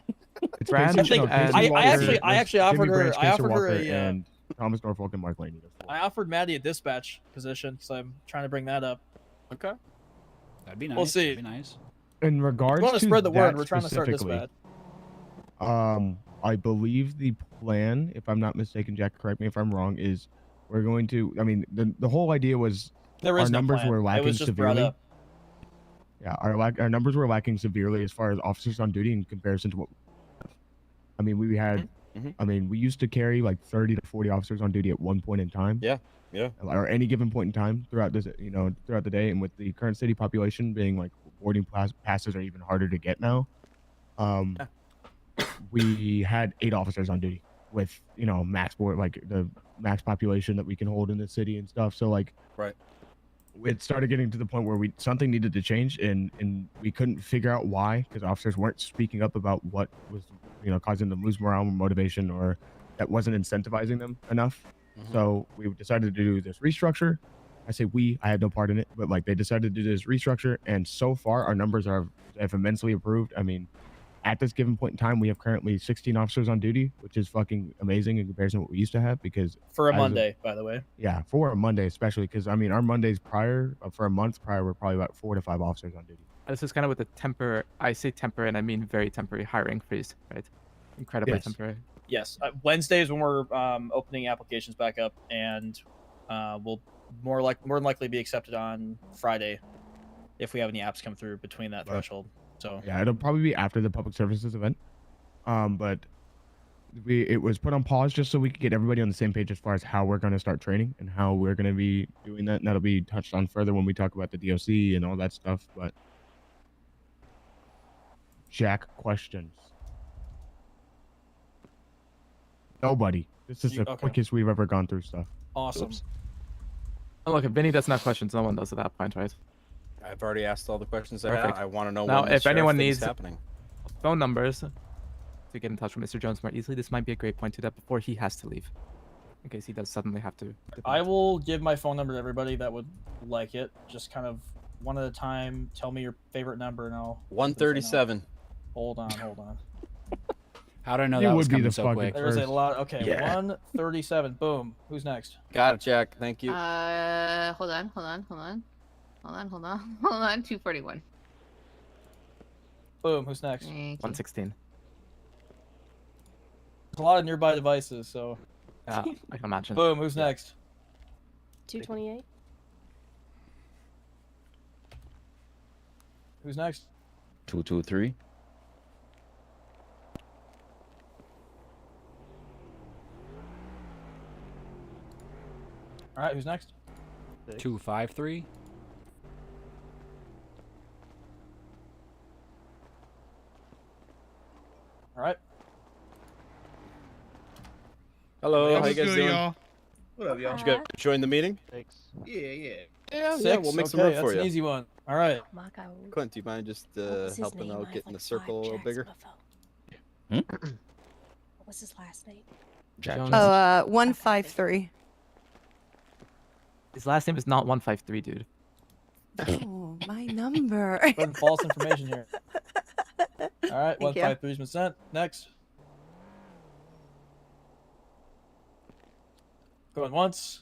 It's Brand Casey- and- no, Casey I Walker, I actually Jimmy offered her. Branch, I Casey offered her Walker, a. and Thomas Norfolk and Mark Laney. I offered Maddie a dispatch position, so I'm trying to bring that up. Okay. That'd be nice. We'll see. That'd be nice. In regards We want to to spread the that word. We're trying to start specifically, dispatch. I believe the plan, if I'm not mistaken, Jack, correct me if I'm wrong, is we're going to. I mean, the whole idea was There is our no numbers plan. were It lacking was just brought severely. up. Yeah, our numbers were lacking severely as far as officers on duty in comparison to what. I mean, we had. Mhm. I mean, we used to carry like 30 to 40 officers on duty at one point in time. Yeah. Yeah. Or any given point in time throughout this, throughout the day. And with the current city population being like boarding passes are even harder to get now. We had 8 officers on duty with, max board, like the max population that we can hold in the city and stuff. So like, Right. it started getting to the point where something needed to change and we couldn't figure out why, because officers weren't speaking up about what was, causing them to lose morale or motivation, or that wasn't incentivizing them enough. So we decided to do this restructure. I say I had no part in it, but like they decided to do this restructure, and so far our numbers have immensely improved. I mean, at this given point in time, we have currently 16 officers on duty, which is fucking amazing in comparison to what we used to have. Because For a as of- Monday, by the way. yeah, for a Monday especially, because I mean our Mondays prior for a month prior were probably about 4 to 5 officers on duty. This is kind of with the I say temporary, and I mean very temporary hiring freeze, right? Incredibly Yes. temporary. Yes, Wednesdays when we're opening applications back up, and we'll more than likely be accepted on Friday if we have any apps come through between that threshold. So Yeah, it'll probably be after the public services event. But it was put on pause just so we could get everybody on the same page as far as how we're going to start training and how we're going to be doing that. And that'll be touched on further when we talk about the DOC and all that stuff. But Jack, questions? Nobody. This is the quickest we've ever gone through stuff. awesome. Oh, look, if Vinny doesn't have questions, no one does at that point, right? I've already asked all the questions I Perfect. have. I want to know Now, when the if anyone sheriff thing's needs happening. phone numbers to get in touch with Mr. Jones more easily, this might be a great point to do that before he has to leave, in case he does suddenly have to. I will give my phone number to everybody that would like it. Just kind of one at a time. Tell me your favorite number, and I'll. 137. Hold on. How did I know It that was would be coming the so fucking quick? There's a lot. Okay, Yeah. 137. Boom. Who's next? Got it, Jack. Thank you. Hold on. 241. Boom. Who's next? Thank you. 116. There's a lot of nearby devices, so. Yeah, I can imagine. Boom. Who's next? 228. Who's next? 223. All right. Who's next? 253. All right. Hello, how What's you guys good, doing? y'all? What up, y'all? Did you guys join the meeting? Thanks. Yeah. Yeah, we'll make some room that's for an you. easy one. All right. Clint, do you mind just helping out getting the circle a little bigger? What was his last name? Jack. Jones. Jones. 153. His last name is not 153, dude. Oh, my number. Putting false information here. All right. Thank you. 153's been sent. Next. Going once.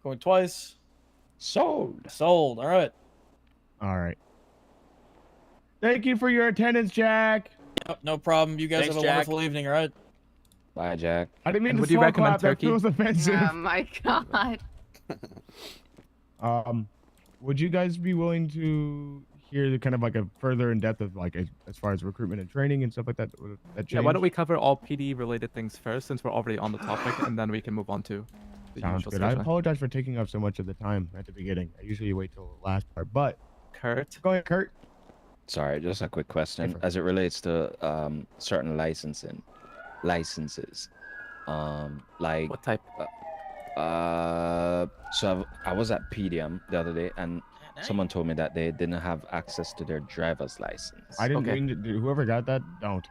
Going twice. Sold. Sold. All right. All right. Thank you for your attendance, Jack. Yep, no problem. You guys Thanks, have a Jack. wonderful evening. All right. Bye, Jack. I didn't mean And to would you slow recommend clap. That turkey? feels offensive. Oh my god. Would you guys be willing to hear the kind of like a further in depth of like as far as recruitment and training and stuff like that? Yeah, why don't we cover all PD related things first, since we're already on the topic, and then we can move on to the Sounds usual good. I scheduling. apologize for taking up so much of the time at the beginning. I usually wait till the last part, but Kurt. Go ahead, Kurt. Sorry, just a quick question. Different. As it relates to certain licenses, like What type? so I was at PDM the other day, and someone told me that they didn't have access to their driver's license. I didn't Okay. mean to. Whoever got that, don't.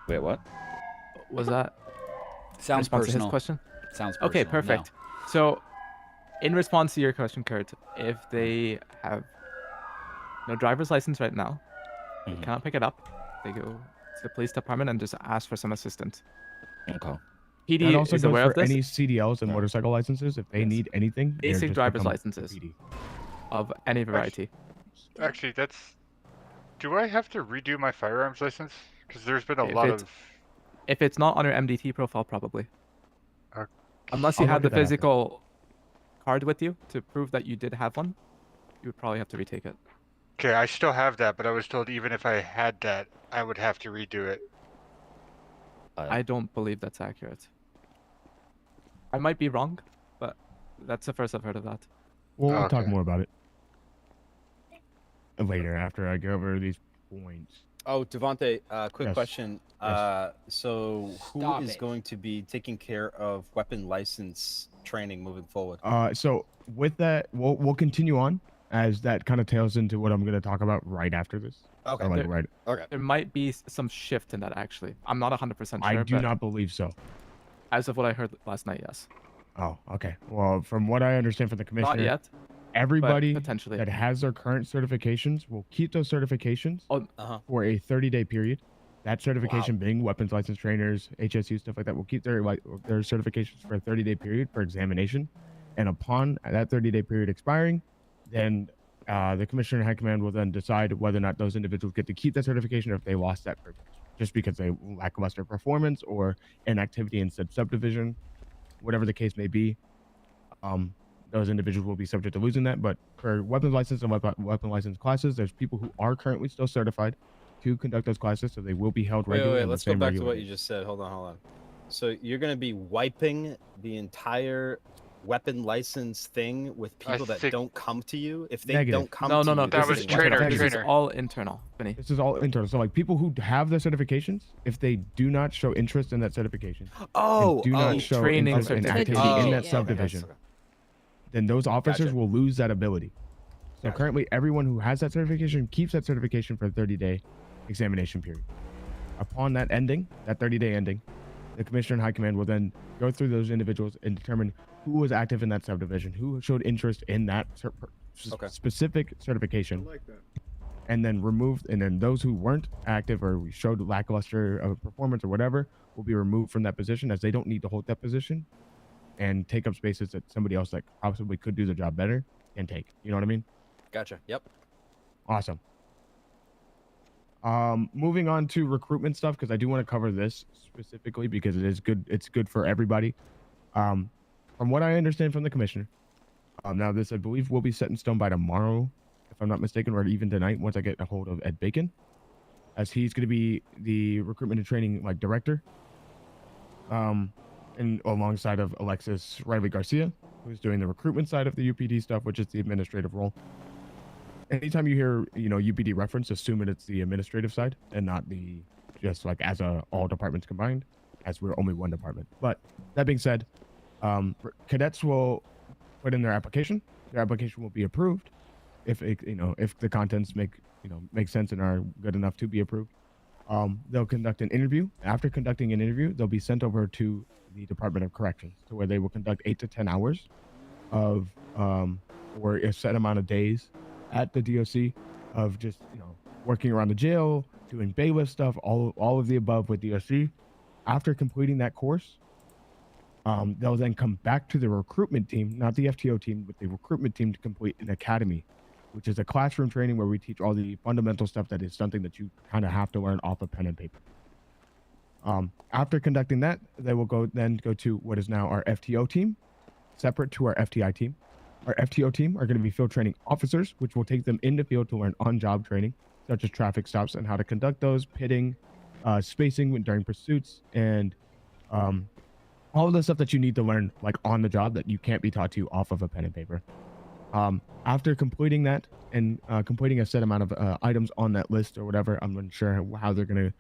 Wait, what? Was that Sounds response to personal. his question? Sounds personal. Okay, no. perfect. So, in response to your question, Kurt, if they have no driver's license right now, they Mhm. cannot pick it up. They go to the police department and just ask for some assistance. Okay. PD That also is goes aware for of this. any CDLs and motorcycle licenses. If they Yes. need anything, they're Basic just to driver's come to licenses PD. of any variety. Actually, that's. Do I have to redo my firearms license? Because there's been a If lot it- of. If it's not on your MDT profile, probably. Okay. Unless you I'll have look the at that after. physical card with you to prove that you did have one, you would probably have to retake it. Okay, I still have that, but I was told even if I had that, I would have to redo it. I don't believe that's accurate. I might be wrong, but that's the first I've heard of that. We'll talk Okay. more about it later after I go over these points. Oh, Devontae, quick Yes. question. Yes. So who Stop is it. going to be taking care of weapon license training moving forward? So with that, we'll continue on as that kind of tails into what I'm going to talk about right after this. Okay. Or like There- right. Okay. There might be some shift in that, actually. I'm not 100% sure, I do but not believe so. as of what I heard last night, yes. Oh, okay. Well, from what I understand from the commissioner, Not yet. everybody potentially. that has their current certifications will keep those certifications for a 30-day period. That certification being weapons license trainers, HSU, stuff like that, will keep their certifications for a 30-day period for examination. And upon that 30-day period expiring, then the commissioner and high command will then decide whether or not those individuals get to keep that certification or if they lost that privilege just because they lackluster performance or inactivity in said subdivision, whatever the case may be. Those individuals will be subject to losing that. But for weapons license and weapon license classes, there's people who are currently still certified to conduct those classes, so they will be held regularly. Wait, on the let's go same back to regular what days. you just said. Hold on. So you're going to be wiping the entire weapon license thing with people that don't come to you? If they Negative. don't come No, to no, no. you, This this is is wiping This is all internal, Vinny. This is all internal. So like people who have their certifications, if they do not show interest in that certification, and do not show training interest in certificate. activity in Oh, that okay. subdivision, then those officers Gotcha. will lose that ability. So currently, everyone who has that certification keeps that certification for a 30-day examination period. Upon that ending, that 30-day ending, the commissioner and high command will then go through those individuals and determine who was active in that subdivision, who showed interest in that specific certification, and then those who weren't active or showed lackluster of performance or whatever will be removed from that position, as they don't need to hold that position and take up spaces that somebody else that possibly could do the job better can take. You know what I mean? Gotcha. Yep. Awesome. Moving on to recruitment stuff, because I do want to cover this specifically because it is good. It's good for everybody. From what I understand from the commissioner, now this I believe will be set in stone by tomorrow, if I'm not mistaken, or even tonight once I get a hold of Ed Bacon, as he's going to be the recruitment and training director, and alongside of Alexis Riley Garcia, who's doing the recruitment side of the UPD stuff, which is the administrative role. Anytime you hear, UPD reference, assume it's the administrative side and not the just as all departments combined, as we're only one department. But that being said, cadets will put in their application. Their application will be approved if the contents make sense and are good enough to be approved. They'll conduct an interview. After conducting an interview, they'll be sent over to the Department of Corrections, to where they will conduct 8 to 10 hours of or a set amount of days at the DOC of just working around the jail, doing bailiff stuff, all of the above with DOC. After completing that course, they'll then come back to the recruitment team, not the FTO team, but the recruitment team, to complete an academy, which is a classroom training where we teach all the fundamental stuff that is something that you kind of have to learn off of pen and paper. After conducting that, they will go to what is now our FTO team, separate to our FTI team. Our FTO team are going to be field training officers, which will take them in the field to learn on-job training, such as traffic stops and how to conduct those, pitting, spacing during pursuits, and all of the stuff that you need to learn on the job that you can't be taught to you off of a pen and paper. After completing that and completing a set amount of items on that list or whatever, I'm unsure how they're going to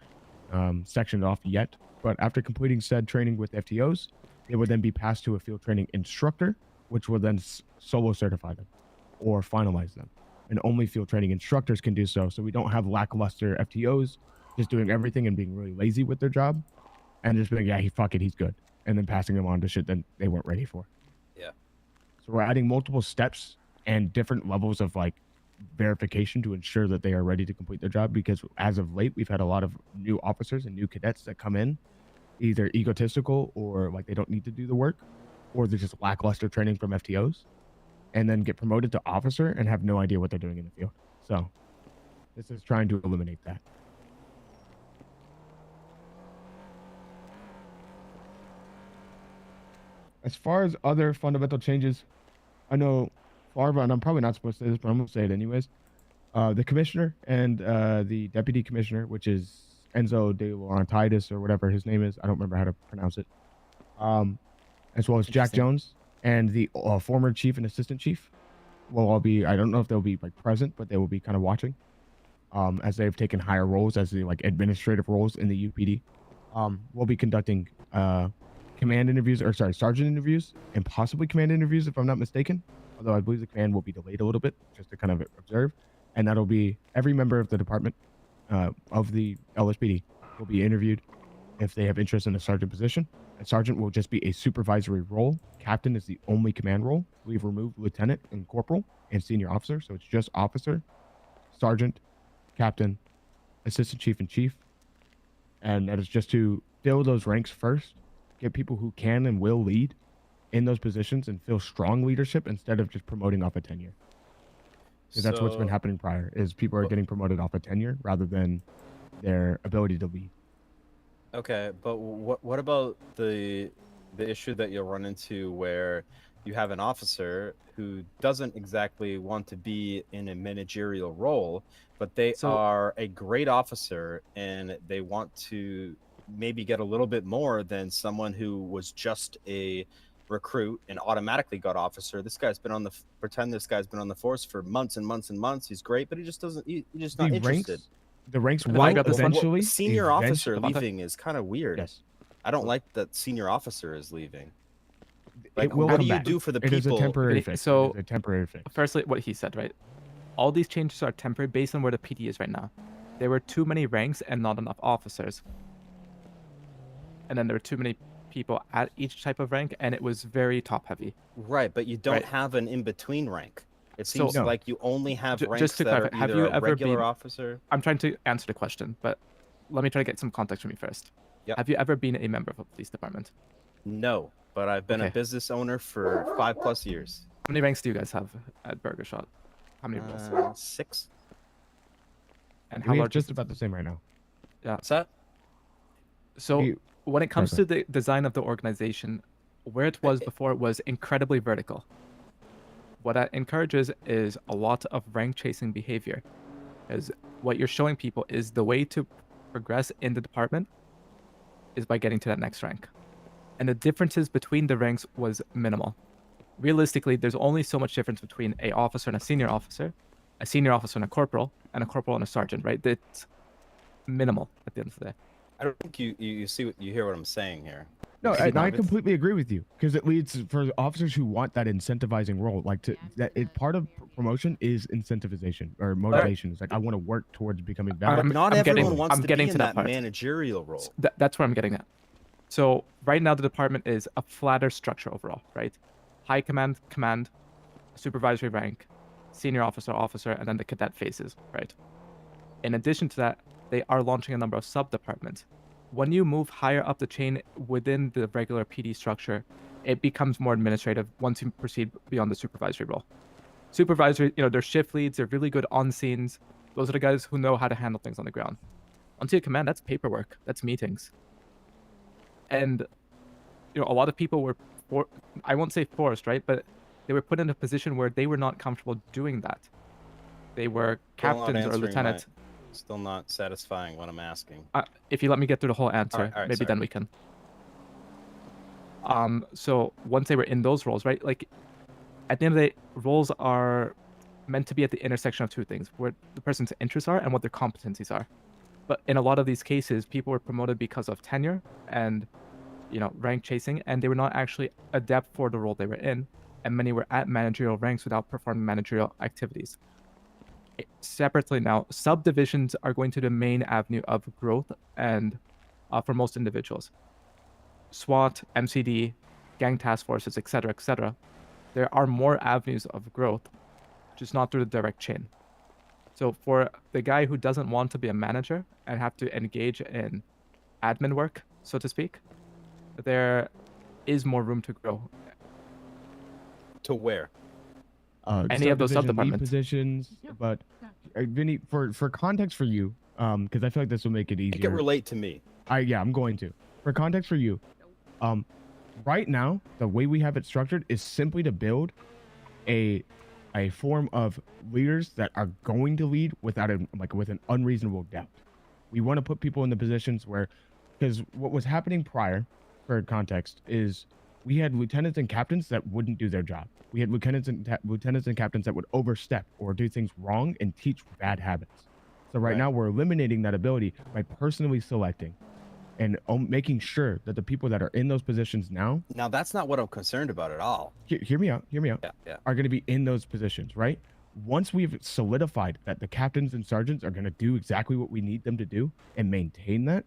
section it off yet. But after completing said training with FTOs, it would then be passed to a field training instructor, which will then solo certify them or finalize them. And only field training instructors can do so. So we don't have lackluster FTOs just doing everything and being really lazy with their job and just being, he's good. And then passing them on to shit that they weren't ready for. Yeah. So we're adding multiple steps and different levels of verification to ensure that they are ready to complete their job, because as of late, we've had a lot of new officers and new cadets that come in either egotistical or they don't need to do the work, or they're just lackluster training from FTOs and then get promoted to officer and have no idea what they're doing in the field. So this is trying to eliminate that. As far as other fundamental changes, I know Farva, and I'm probably not supposed to say this, but I'm going to say it anyways. The commissioner and the deputy commissioner, which is Enzo de Laurentides or whatever his name is, I don't remember how to pronounce it, as well as Jack Jones and the former chief and assistant chief will all be, I don't know if they'll be present, but they will be kind of watching as they've taken higher roles as the administrative roles in the UPD. We'll be conducting sergeant interviews and possibly command interviews, if I'm not mistaken, although I believe the command will be delayed a little bit just to kind of observe. And that'll be every member of the department of the LSPD will be interviewed if they have interest in a sergeant position, A sergeant will just be a supervisory role. Captain is the only command role. We've removed lieutenant and corporal and senior officer, so it's just officer, sergeant, captain, assistant chief, and chief. And that is just to fill those ranks first, get people who can and will lead in those positions and feel strong leadership instead of just promoting off a tenure. Because that's what's been So- happening prior, is people are getting promoted off a tenure rather than their ability to lead. Okay, but what about the issue that you'll run into where you have an officer who doesn't exactly want to be in a managerial role, but they are a great officer and they want to maybe get a little bit more than someone who was just a recruit and automatically got officer. This guy's been on the pretend this guy's been on the force for months and months and months. He's great, but he just doesn't. He's just not interested. The ranks will Why eventually. senior officer leaving is kind of weird. Yes. I don't like that senior officer is leaving. Like, It will what come do you back. do for the It is a people? temporary fix. So, it is a temporary fix. Firstly, what he said, right? All these changes are temporary based on where the PD is right now. There were too many ranks and not enough officers. And then there were too many people at each type of rank, and it was very top heavy. Right, but you don't Right. have an in between rank. It So- seems like you only have ranks Just to that clarify, are have either you a ever regular been? officer. I'm trying to answer the question, but let me try to get some context from you first. Yep. Have you ever been a member of a police department? No, but I've been a Okay. business owner for 5+ years. How many ranks do you guys have at Burger Shot? How many roles? 6. And how We have large? just about the same right now. Yeah. What's that? So We- when it comes sorry. to the design of the organization, where it was before was incredibly vertical. What that encourages is a lot of rank chasing behavior. Is what you're showing people is the way to progress in the department is by getting to that next rank. And the differences between the ranks was minimal. Realistically, there's only so much difference between a officer and a senior officer and a corporal and a sergeant, right? It's minimal at the end of the day. I don't think you see what you hear what I'm saying here. No, You see I that- completely agree with you because it leads for officers who want that incentivizing role. Like part of promotion is incentivization or motivation. It's like I want to work towards becoming But better. not I'm everyone getting- wants I'm to getting be to in that that part. managerial role. That's where I'm getting at. So right now the department is a flatter structure overall, right? High command, supervisory rank, senior officer, and then the cadet phases, right? In addition to that, they are launching a number of sub-departments. When you move higher up the chain within the regular PD structure, it becomes more administrative once you proceed beyond the supervisory role. Supervisory, they're shift leads, they're really good on scenes. Those are the guys who know how to handle things on the ground. Onto your command, that's paperwork, that's meetings. And a lot of people were I won't say forced, right? But they were put in a position where they were not comfortable doing that. They were Still not captains or answering lieutenants. Still not satisfying what I'm asking. If you let me get through the whole answer, all right, maybe sorry. then we can. So once they were in those roles, right? Like at the end of the day, roles are meant to be at the intersection of two things: where the person's interests are and what their competencies are. But in a lot of these cases, people were promoted because of tenure and rank chasing, and they were not actually adept for the role they were in, and many were at managerial ranks without performing managerial activities. Separately now, subdivisions are going to be the main avenue of growth and for most individuals. SWAT, MCD, gang task forces, etc., there are more avenues of growth, just not through the direct chain. So for the guy who doesn't want to be a manager and have to engage in admin work, so to speak, there is more room to grow. To where? Any of those subdivision lead sub-departments. positions, but Vinny, for context for you, because I feel like this will make it easier. Make it relate to me. I'm going to. For context for you, right now the way we have it structured is simply to build a form of leaders that are going to lead without with an unreasonable doubt. We want to put people in the positions where, because what was happening prior, for context, is we had lieutenants and captains that wouldn't do their job. We had lieutenants and captains that would overstep or do things wrong and teach bad habits. So right now we're eliminating that ability by personally selecting and making sure that the people that are in those positions now, Now that's not what I'm concerned about at all. hear me out, Yeah. are going to be in those positions, right? Once we've solidified that the captains and sergeants are going to do exactly what we need them to do and maintain that,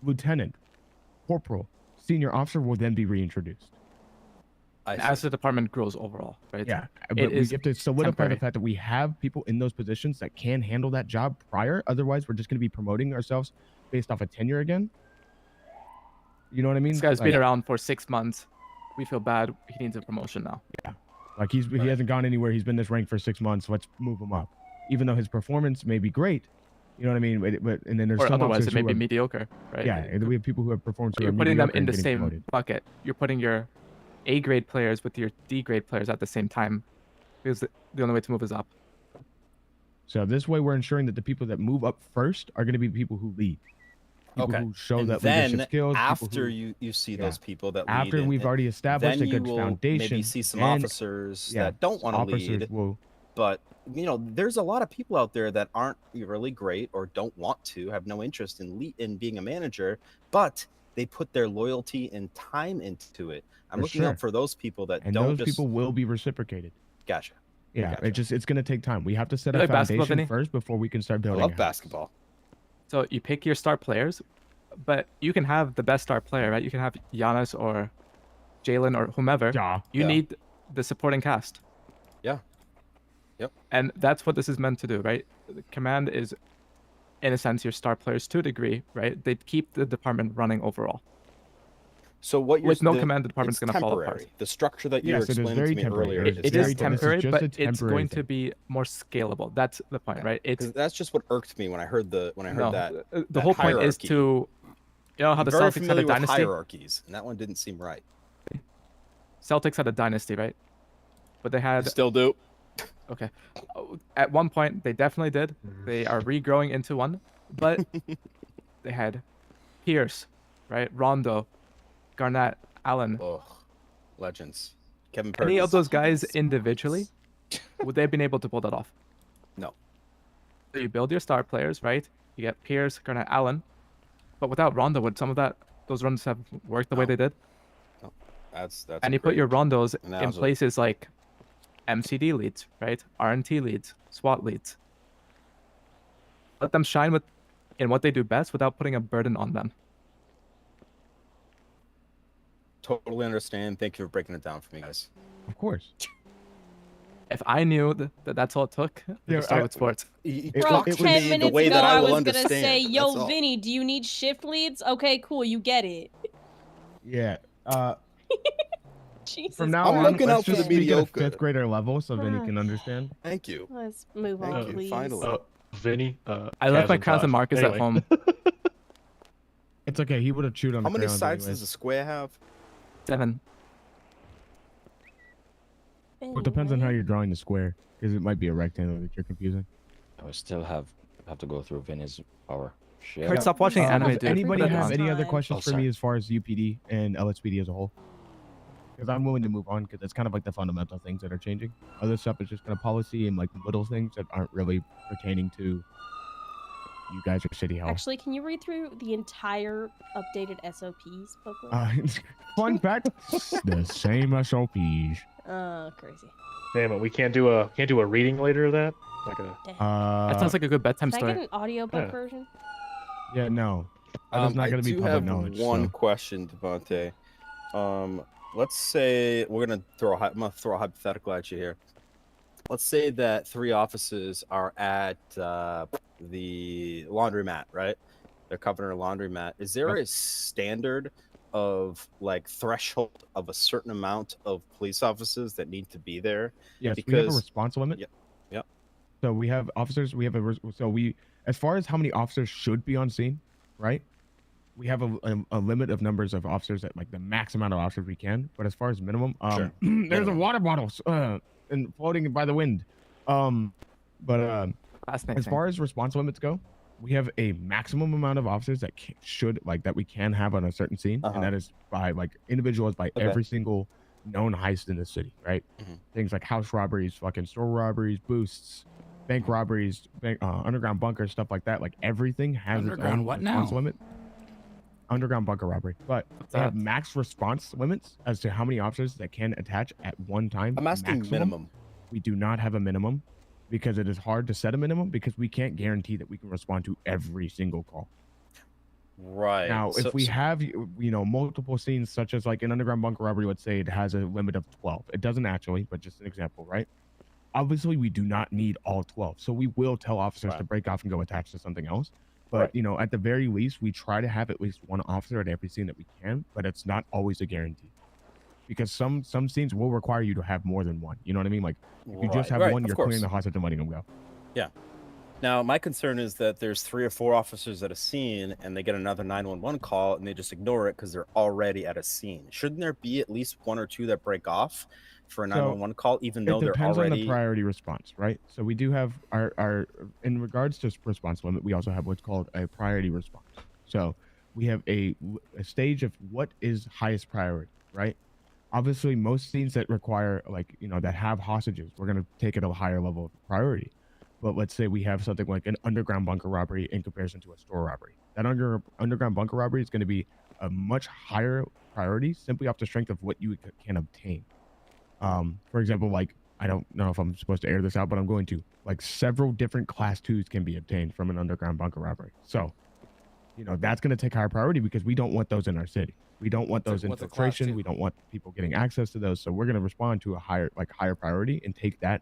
lieutenant corporal, senior officer will then be reintroduced. As the department grows overall, right? Yeah, It but we is have to solidify temporary. the fact that we have people in those positions that can handle that job prior. Otherwise, we're just going to be promoting ourselves based off of tenure again. You know what I mean? This guy's Like, been around for 6 months. We feel bad. He needs a promotion now. Yeah, like he hasn't gone anywhere. He's been this rank for 6 months. Let's move him up, even though his performance may be great. You know what I mean? But and then there's Or some otherwise, officers it may who be are, mediocre, right? Yeah, and we have people who have performed who You're are putting them mediocre in and the getting same promoted. bucket. You're putting your A grade players with your D grade players at the same time, because the only way to move is up. So this way, we're ensuring that the people that move up first are going to be people who lead, people Okay. who show And that then leadership skills. people after who, you see yeah. those people that after lead and- we've already established then a you good will foundation, maybe see some then- officers yeah, that don't want to officers lead. will- But there's a lot of people out there that aren't really great or don't want to, have no interest in being a manager, but they put their loyalty and time into it. I'm For looking sure. out for those people that and don't those just people will be reciprocated. Gotcha. Yeah, it's going to take time. We have to set You a like basketball, foundation Vinny? first before we can start I building. love a house. basketball. So you pick your star players, but you can have the best star player, right? You can have Giannis or Jalen or whomever. Yeah. You Yeah. need the supporting cast. Yeah. Yep. And that's what this is meant to do, right? The command is, in a sense, your star players to a degree, right? They keep the department running overall. So what you're With no command, the department's it's going to fall temporary. apart. The structure that you were Yes, it is explaining very to me temporary. earlier It- It is This is temporary, just but a it's temporary going to thing. be more scalable. That's the point, right? It's 'Cause that's just what irked me when I heard that. the that whole point is hierarchy. to, how I'm the very Celtics had a familiar with dynasty. hierarchies, and that one didn't seem right. Celtics had a dynasty, right? But they had Still do. Okay. At one point, they definitely did. They are regrowing into one, but they had Pierce, right? Rondo, Garnett, Allen. Ugh, legends. Kevin Purdy. Any of those guys individually, would they have been able to pull that off? No. So you build your star players, right? You get Pierce, Garnett, Allen, but without Rondo, would some of those runs have worked the way they did? That's And a you put great your Rondos in analogy. places like MCD leads, right? R&T leads, SWAT leads. Let them shine in what they do best without putting a burden on them. Totally understand. Thank you for breaking it down for me, guys. Of course. If I knew that that's all it took, Yeah, to start with sports. Bro, 10 minutes ago I was gonna say, yo, That's all. Vinny, do you need shift leads? Okay, cool, you get it. Yeah. Jesus. From now I'm on, looking let's out for just the speak at a mediocre. fifth grader level so Vinny can understand. Thank you. Let's move Thank on, you. please. Finally. Vinny, I left my Kaz crowns and Tosh. markers at home. It's okay. He would have chewed on How the many crayons sides anyways. does a square have? 7. Well, it depends on how you're drawing the square, because it might be a rectangle that you're confusing. I still have to go through Vinny's power. Shit. Kurt, stop watching anime, Does dude. anybody Put it have on. any other Time. questions Oh, for sorry. me as far as UPD and LSPD as a whole? Because I'm willing to move on, because it's kind of like the fundamental things that are changing. Other stuff is just kind of policy and like little things that aren't really pertaining to you guys or City Hall. Actually, can you read through the entire updated SOPs booklet? Fun fact: the same SOPs. Oh, crazy. Damn it, we can't do a reading later of that? Like a That sounds like a good bedtime Can I get story. an audiobook Yeah. version? Yeah, no. That is not going to be I do public have knowledge. one so. question, Devontae. Let's say I'm gonna throw a hypothetical at you here. Let's say that 3 officers are at the laundromat, right? They're covering a laundromat. Is there a standard of like threshold of a certain amount of police officers that need to be there? Yes, we have a Because response limit. Yep. So we have officers. We have as far as how many officers should be on scene, right? We have a limit of numbers of officers at like the max amount of officers we can. But as far as minimum, Sure. there's a water bottle and floating by the wind. But as far as response limits go, we have a maximum amount of officers that that we can have on a certain scene, and that is by like individuals by Okay. every single known heist in the city, right? Things like house robberies, fucking store robberies, boosts, bank robberies, underground bunkers, stuff like that. Like everything has its Underground own what response now? limit. Underground bunker robbery, but they have that? max response limits as to how many officers that can attach at one time. I'm asking maximum. minimum. We do not have a minimum because it is hard to set a minimum because we can't guarantee that we can respond to every single call. Right. Now, So, if we so- have multiple scenes, such as like an underground bunker robbery, let's say it has a limit of 12. It doesn't actually, but just an example, right? Obviously, we do not need all 12, so we will tell officers to break off and go attach to something else. But at the very least, we try to have at least one officer at every scene that we can, but it's not always a guarantee. Because some scenes will require you to have more than one. You know what I mean? Like if you just have one, of you're course. clearing the hostage and letting them go. Yeah. Now, my concern is that there's 3 or 4 officers at a scene and they get another 911 call and they just ignore it because they're already at a scene. Shouldn't there be at least 1 or 2 that break off for a 911 call, even though It they're depends already... on the priority response, right? So we do have our in regards to response limit, we also have what's called a priority response. So we have a stage of what is highest priority, right? Obviously, most scenes that require that have hostages, we're going to take it a higher level of priority. But let's say we have something like an underground bunker robbery in comparison to a store robbery. That underground bunker robbery is going to be a much higher priority simply off the strength of what you can obtain. For example, like, I don't know if I'm supposed to air this out, but I'm going to. Like, several different class 2s can be obtained from an underground bunker robbery. So, that's going to take higher priority because we don't want those in our city. We don't want those What's a class infiltration. 2? We don't want people getting access to those. So we're going to respond to a higher priority and take that.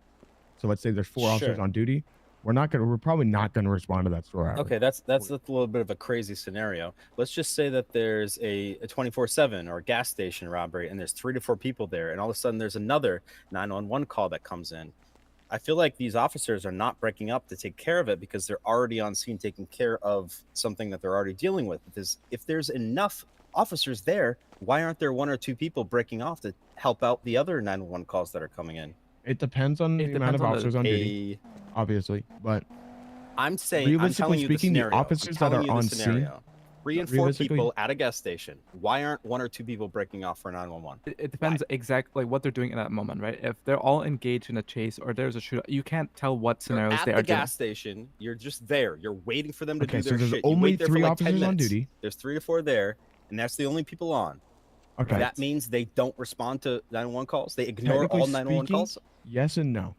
So let's say there's 4 officers on duty. We're probably not going to respond to that store robbery. Okay, that's a little bit of a crazy scenario. Let's just say that there's a 24/7 or a gas station robbery and there's 3 to 4 people there, and all of a sudden there's another 911 call that comes in. I feel like these officers are not breaking up to take care of it because they're already on scene taking care of something that they're already dealing with. Because if there's enough officers there, why aren't there 1 or 2 people breaking off to help out the other 911 calls that are coming in? It depends on the amount of officers on duty, obviously. But I'm saying, I'm realistically telling you the speaking, the scenario. officers that are on scene, 3 and 4 realistically- people at a gas station. Why aren't 1 or 2 people breaking off for 911? It depends exactly what they're doing in that moment, right? If they're all engaged in a chase or there's a shootout, you can't tell what scenarios At they the are doing. gas station, you're just there. You're waiting for them to Okay, do so their there's shit. You only wait there 3 for like 10 officers on minutes. duty. There's 3 to 4 there, and that's the only people on. Okay. That means they don't respond to 911 calls. They ignore all 911 speaking, calls. Yes and no,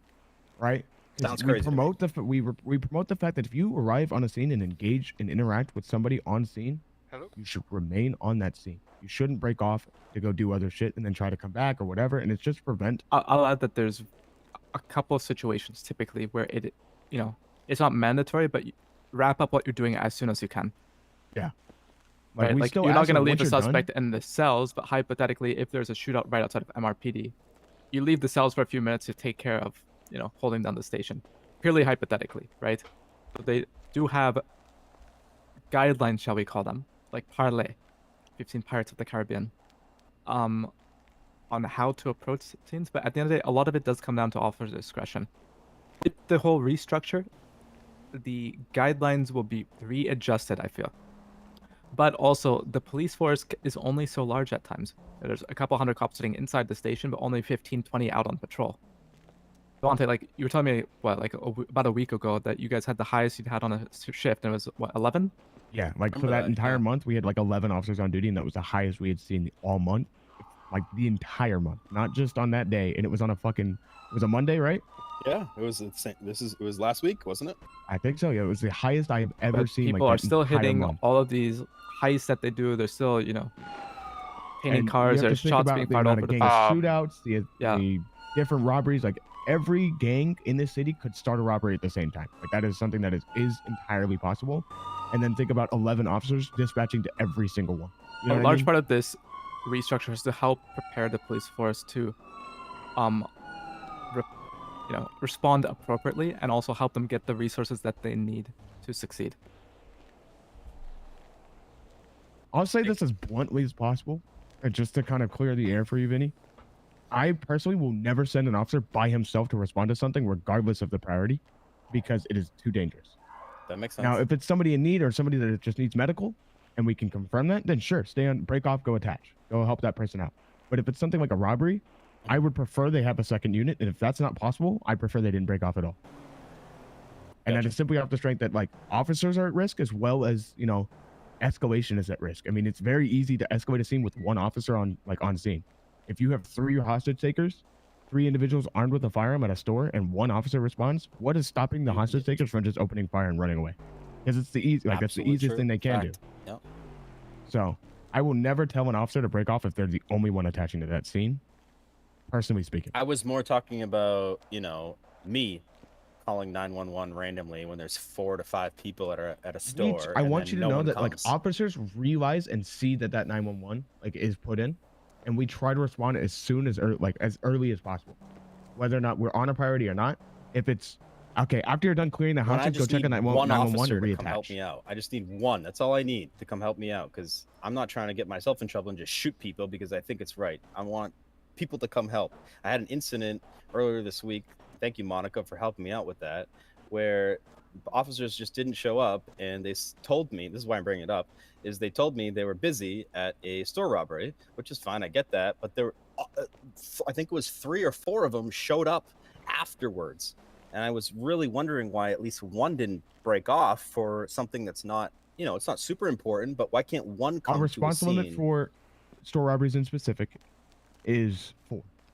right? 'Cause Sounds we crazy to me. promote we promote the fact that if you arrive on a scene and engage and interact with somebody on scene, you should remain on that scene. You shouldn't break off to go do other shit and then try to come back or whatever. And it's just to prevent. I'll add that there's a couple of situations typically where it's not mandatory, but you wrap up what you're doing as soon as you can. Yeah. Right? we Like still you're not ask going to them, leave the "Once you're done-" suspect in the cells, but hypothetically, if there's a shootout right outside of MRPD, you leave the cells for a few minutes to take care of, holding down the station. Purely hypothetically, right? So they do have guidelines, shall we call them, like parlay. If you've seen Pirates of the Caribbean, on how to approach scenes, but at the end of the day, a lot of it does come down to officer discretion. With the whole restructure, the guidelines will be readjusted, I feel. But also, the police force is only so large at times. There's a couple hundred cops sitting inside the station, but only 15, 20 out on patrol. Devontae, like, you were telling me, about a week ago that you guys had the highest you'd had on a shift, and it was, 11? Yeah, like for that entire month, we had like 11 officers on duty, and that was the highest we had seen all month. Like the entire month, not just on that day. And it was on it was a Monday, right? Yeah, it was the same. It was last week, wasn't it? I think so. Yeah, it was the highest I have ever But seen. people like, are that still entire hitting month. all of these heists that they do. They're still, painting And cars. you have to There's think shots about being the fired amount over of the gang place. shootouts, the different robberies. Like every gang in this city could start a robbery at the same time. Like that is something that is entirely possible. And then think about 11 officers dispatching to every single one. You know A what I large mean? part of this restructure is to help prepare the police force to, respond appropriately and also help them get the resources that they need to succeed. I'll say this as bluntly as possible, and just to kind of clear the air for you, Vinny. I personally will never send an officer by himself to respond to something, regardless of the priority, because it is too dangerous. That makes sense. Now, if it's somebody in need or somebody that just needs medical, and we can confirm that, then sure, stay on, break off, go attach, go help that person out. But if it's something like a robbery, I would prefer they have a second unit, and if that's not possible, I prefer they didn't break off at all. And that is simply off the strength that like officers are at risk as well as escalation is at risk. I mean, it's very easy to escalate a scene with one officer on scene. If you have 3 hostage takers, 3 individuals armed with a firearm at a store, and 1 officer responds, what is stopping the hostage takers from just opening fire and running away? Because it's the that's the Absolutely easiest true. thing they can Fact. do. Yep. So I will never tell an officer to break off if they're the only one attaching to that scene. Personally speaking. I was more talking about, you know, me calling 911 randomly when there's 4 to 5 people at a store. I and want then you to no know one that like comes. officers realize and see that 911 like is put in, and we try to respond as soon as as early as possible, whether or not we're on a priority or not. If it's okay after you're done clearing the When house, I go just check need on one 911 officer and to come help reattach. me out. I just need one. That's all I need to come help me out, because I'm not trying to get myself in trouble and just shoot people because I think it's right. I want people to come help. I had an incident earlier this week. Thank you, Monica, for helping me out with that, where officers just didn't show up, and they told me, this is why I'm bringing it up, is they told me they were busy at a store robbery, which is fine. I get that. But there were, I think it was 3 or 4 of them showed up afterwards. And I was really wondering why at least one didn't break off for something that's not, you know, it's not super important, but why can't one come Our response to a scene? limit for store robberies in specific is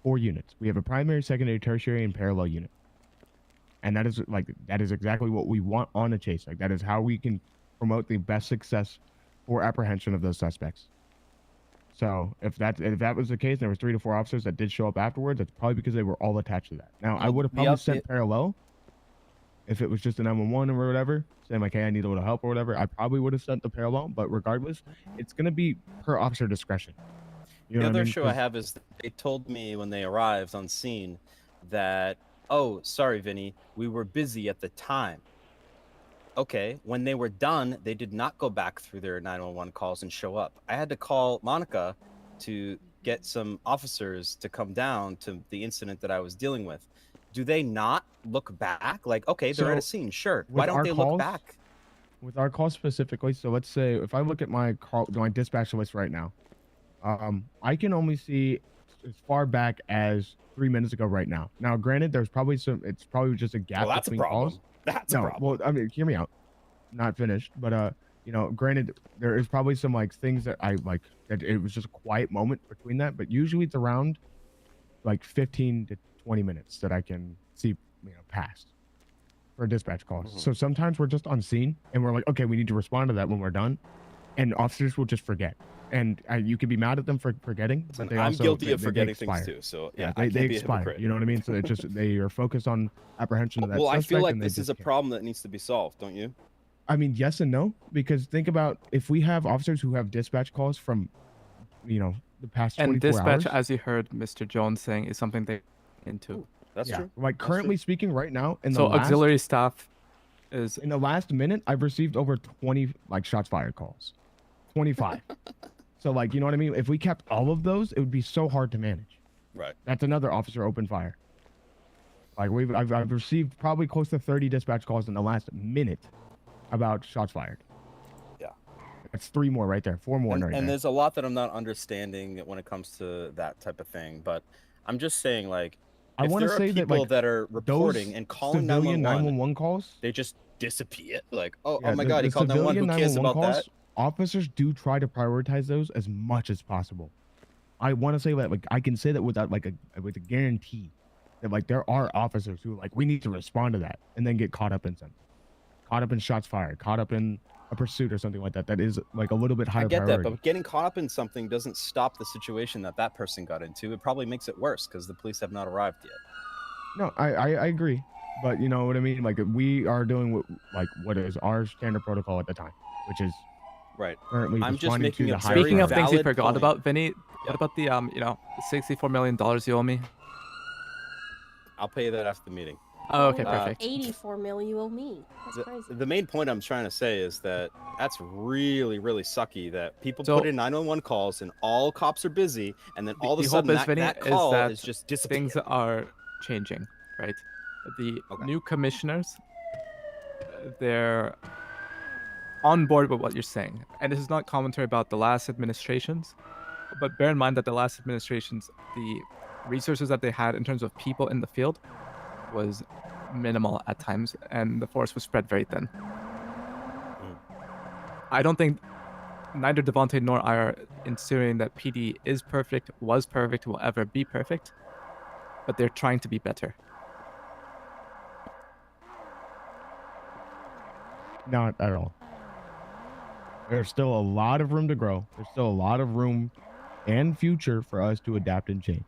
4 units. We have a primary, secondary, tertiary, and parallel unit. And that is exactly what we want on a chase. Like that is how we can promote the best success for apprehension of those suspects. So if that was the case, and there was 3 to 4 officers that did show up afterwards, that's probably because they were all attached to that. Now I would have probably sent parallel if it was just a 911 or whatever, saying like, hey, I need a little help or whatever. I probably would have sent the parallel, but regardless, it's gonna be per officer discretion. You know The what other I mean? issue I have is they told me when they arrived on scene that, oh, sorry, Vinny, we were busy at the time. Okay, when they were done, they did not go back through their 911 calls and show up. I had to call Monica to get some officers to come down to the incident that I was dealing with. Do they not look back? Like, okay, they're at a So, scene, sure. with Why don't our they calls- look back? With our call specifically, so let's say if I look at my dispatch list right now, I can only see as far back as 3 minutes ago right now. Now, granted, there's probably it's probably just a gap Well, that's a between problem. calls. That's a problem. Well, I mean, hear me out. Not finished, but you know, granted, there is probably some like things that I like that it was just a quiet moment between that, but usually it's around like 15 to 20 minutes that I can see, you know, past for dispatch calls. So sometimes we're just on scene and we're like, okay, we need to respond to that when we're done, and officers will just forget. And you can be mad at them for forgetting, but they I'm also guilty of they forgetting things expire. too, so yeah, they I can't be a expire. hypocrite. You know what I mean? So it just they are focused on apprehension of that Well, I suspect. feel like and they this just is a can't. problem that needs to be solved, don't you? I mean, yes and no, because think about if we have officers who have dispatch calls from, you know, the past 24 And dispatch, hours. as you heard Mr. Jones saying, is something they into. That's Yeah. true. Like currently speaking right now in the So last, auxiliary staff is in the last minute, I've received over 20 like shots fired calls. 25. So like, you know what I mean? If we kept all of those, it would be so hard to manage. Right. That's another officer open fire. Like I've received probably close to 30 dispatch calls in the last minute about shots fired. Yeah. That's 3 more right there. 4 more And, right and there. there's a lot that I'm not understanding when it comes to that type of thing. But I'm just saying, like, I if want to there are say that people like that are reporting those and calling civilian 911, 911 calls, they just disappear. Like, oh, yeah, oh my the- God, he the called 911. Who cares civilian about that? officers do try to prioritize those as much as possible. I want to say that like I can say that without like with a guarantee that like there are officers who like we need to respond to that and then get caught up in something, caught up in shots fired, caught up in a pursuit or something like that. That is like a little bit higher I get priority. that, but getting caught up in something doesn't stop the situation that that person got into. It probably makes it worse because the police have not arrived yet. No, I agree, but you know what I mean. Like we are doing what is our standard protocol at the time, which is right. currently I'm just responding making to a the high Speaking of priority. things you valid forgot point. about, Vinny, what about the you know, the $64 million you owe me? I'll pay you that after the meeting. Oh, okay, Only perfect. 84 mil you owe me. That's crazy. The main point I'm trying to say is that that's really, really sucky that people So- put in 911 calls and all cops are busy, and then all of a The sudden hope is, that, Vinny, that call that is just disappearing. things are changing, right? The new commissioners, they're on board with what you're saying. And this is not commentary about the last administrations, but bear in mind that the last administrations, the resources that they had in terms of people in the field was minimal at times, and the force was spread very thin. I don't think neither Devontae nor I are insinuating that PD is perfect, was perfect, will ever be perfect, but they're trying to be better. Not at all. There's still a lot of room to grow. There's still a lot of room and future for us to adapt and change.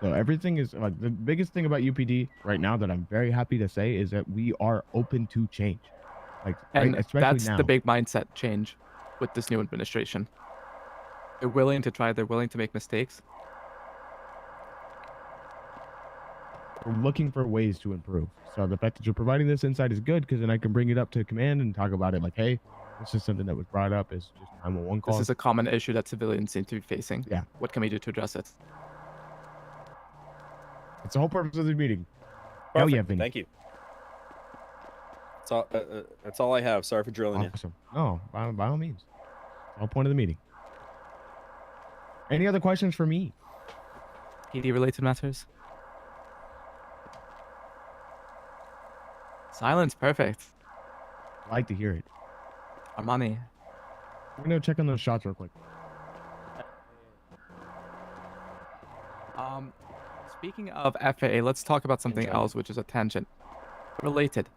So everything is like the biggest thing about UPD right now that I'm very happy to say is that we are open to change. Like, And right, especially that's now. the big mindset change with this new administration. They're willing to try. They're willing to make mistakes. We're looking for ways to improve. So the fact that you're providing this insight is good because then I can bring it up to command and talk about it like, hey, this is something that was brought up as just 911 calls. This is a common issue that civilians seem to be facing. Yeah. What can we do to address it? It's the whole purpose of the meeting. Hell yeah, Vinny. Thank you. That's all I have. Sorry for drilling Awesome. No, by all means. All point of the meeting. Any other questions for me? PD related matters. Silence, perfect. I like to hear it. Armani. I'm gonna check on those shots real quick. Speaking of FAA, let's talk about something else, which is a tangent. Related.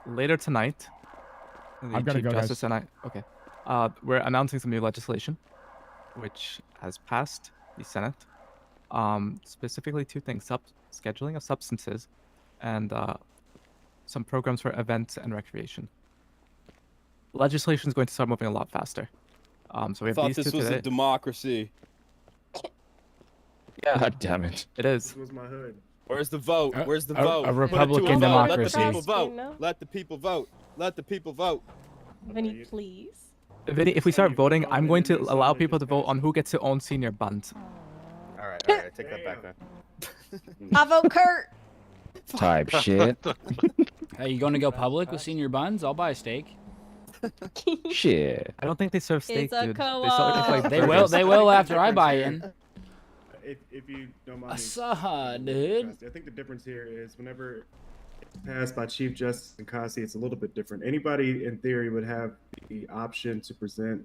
Later tonight, the I've gotta Chief go, Justice guys. and I. Okay. We're announcing some new legislation, which has passed the Senate. Specifically two things: scheduling of substances, and some programs for events and recreation. Legislation is going to start moving a lot faster. So we have thought these this two was today. a democracy. Yeah. God damn it. It is. This was my hood. Where's the vote? Where's the vote? a Put it to Republican vote. democracy. Let the people vote. Screen now. Let the people vote. Let the people vote. Vinny, please. Vinny, if we start voting, I'm going to allow people to vote on who gets to own senior buns. All right, take that back then. I vote Kurt. Type shit. Hey, you going to go public with senior buns? I'll buy a steak. Shit. I don't think they serve steak, It's a dude. co-op. They They will. They will after I buy in. If you don't mind me, Asa, dude. I think the difference here is whenever it's passed by Chief Justice and Kasi, it's a little bit different. Anybody in theory would have the option to present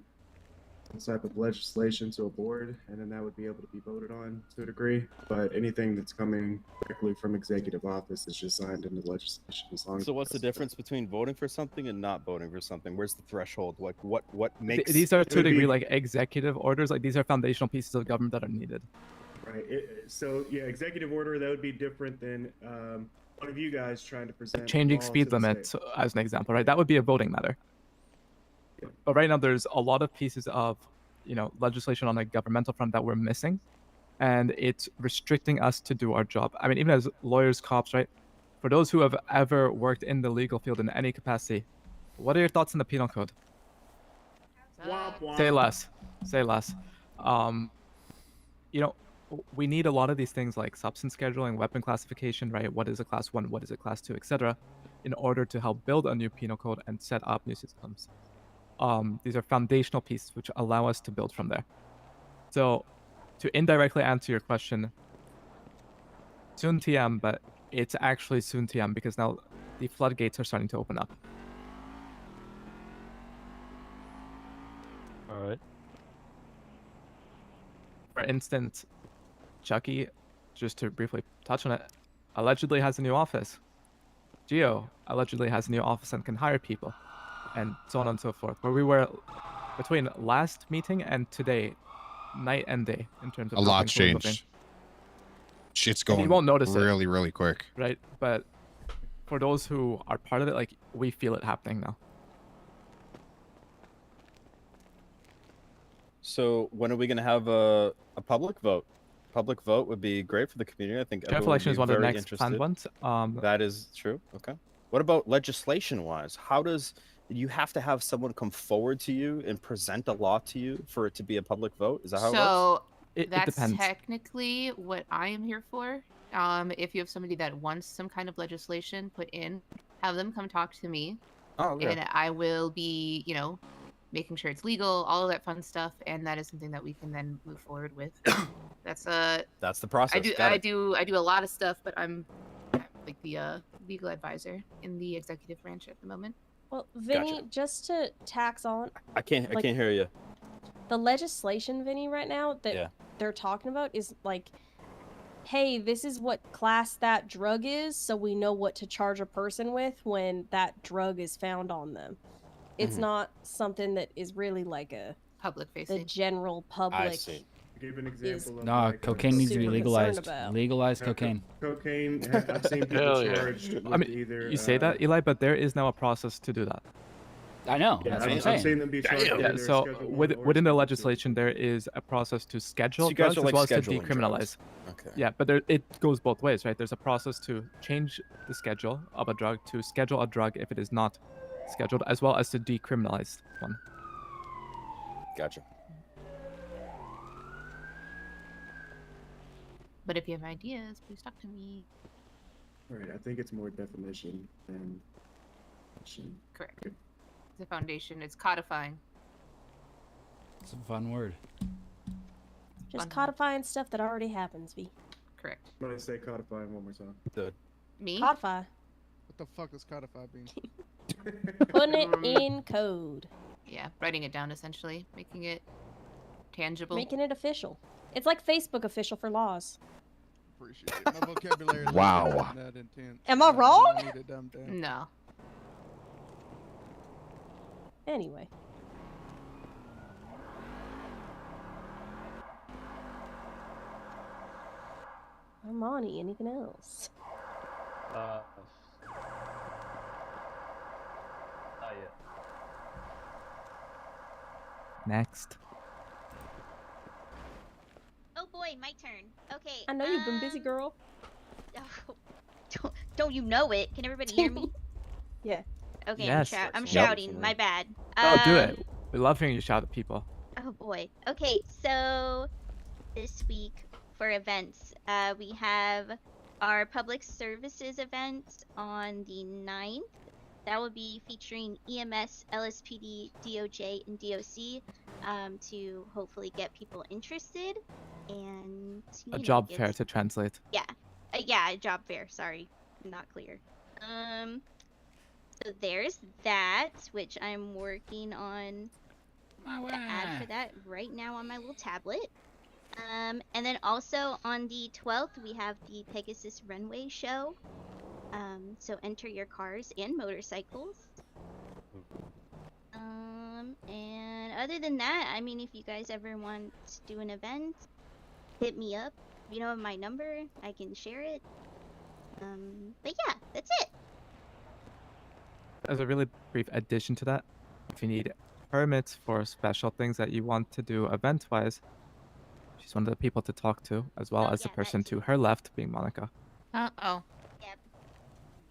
some type of legislation to a board, and then that would be able to be voted on to a degree. But anything that's coming directly from executive office is just signed into legislation as long as. So what's the difference between voting for something and not voting for something? Where's the threshold? Like what makes These are to a It'd be- degree like executive orders. Like these are foundational pieces of government that are needed. Right. So yeah, executive order that would be different than one of you guys trying to present. Changing law speed to the limit, state. as an example, right? That would be a voting matter. But right now, there's a lot of pieces of, legislation on a governmental front that we're missing, and it's restricting us to do our job. I mean, even as lawyers, cops, right? For those who have ever worked in the legal field in any capacity, what are your thoughts on the penal code? Say less. Say less. We need a lot of these things like substance scheduling, weapon classification, right? What is a class 1, what is a class 2, etc., in order to help build a new penal code and set up new systems. These are foundational pieces which allow us to build from there. So, to indirectly answer your question, soon TM, but it's actually soon TM because now the floodgates are starting to open up. All right. For instance, Chucky, just to briefly touch on it, allegedly has a new office. Gio allegedly has a new office and can hire people, and so on and so forth. Where we were between last meeting and today, night and day in terms of A lot's moving, moving. changed. Shit's And going you won't notice it, really, really quick. right? But for those who are part of it, like we feel it happening now. So when are we going to have a public vote? Public vote would be great for the community. I think Sheriff everyone would election be is one of the very next interested. planned ones. That is true. Okay. What about legislation-wise? How does you have to have someone come forward to you and present a law to you for it to be a public vote? Is that how it works? So It that's depends. technically what I am here for. If you have somebody that wants some kind of legislation put in, have them come talk to me. Oh, okay. And I will be, making sure it's legal, all of that fun stuff, and that is something that we can then move forward with. That's the process. I do a lot of stuff, but I'm like the legal advisor in the executive branch at the moment. Well, Vinny, Gotcha. just to tax on I can't hear you. the legislation, Vinny, right now that Yeah. they're talking about is like, hey, this is what class that drug is, so we know what to charge a person with when that drug is found on them. It's not something that is really like a public the facing. general public. I gave an is example of Nah, like, cocaine needs to be super concerned legalized. about. Legalize co- cocaine. cocaine. I've seen people Hell yeah. charged with I mean, either. you say that, Eli, but there is now a process to do that. I know. Yeah, That's what I'm I've saying. seen them be charged with Yeah, either so Schedule 1 with, or within the Schedule 2. legislation, there is a process to schedule you guys drugs are, as like, well as to scheduling decriminalize. drugs. Okay. Yeah, but there, it goes both ways, right? There's a process to change the schedule of a drug to schedule a drug if it is not scheduled, as well as to decriminalize one. Gotcha. But if you have ideas, please talk to me. All right, I think it's more definition than action. Correct. It's a foundation. It's codifying. It's a fun word. Just codifying stuff that already happens, V. Correct. I'm gonna say codifying one more time. Me? Codify. What the fuck does codify mean? Putting it in code. Yeah, writing it down essentially, making it tangible. Making it official. It's like Facebook official for laws. Appreciate it. My vocabulary is Wow. not that intense. Am I wrong? need it dumbed down. No. Anyway. Armani, anything else? Not yet. Next. Oh boy, my turn. Okay. I know you've been busy, girl. Don't you know it? Can everybody hear me? Yeah. Okay, Yes. I'm Yep. shouting. My bad. Oh, do it. We love hearing you shout at people. Oh boy. Okay, so this week for events, we have our public services event on the 9th. That will be featuring EMS, LSPD, DOJ, and DOC to hopefully get people interested and A you know, job get fair to translate. yeah, a job fair. Sorry, not clear. So there's that, which I'm working on the ad for that right now on my little tablet. And then also on the 12th, we have the Pegasus Runway Show. So enter your cars and motorcycles. And other than that, I mean, if you guys ever want to do an event, hit me up. You know my number, I can share it. But yeah, that's it. As a really brief addition to that, if you need permits for special things that you want to do event-wise, she's one of the people to talk to, as well as the person to her left, being Monica. Uh-oh.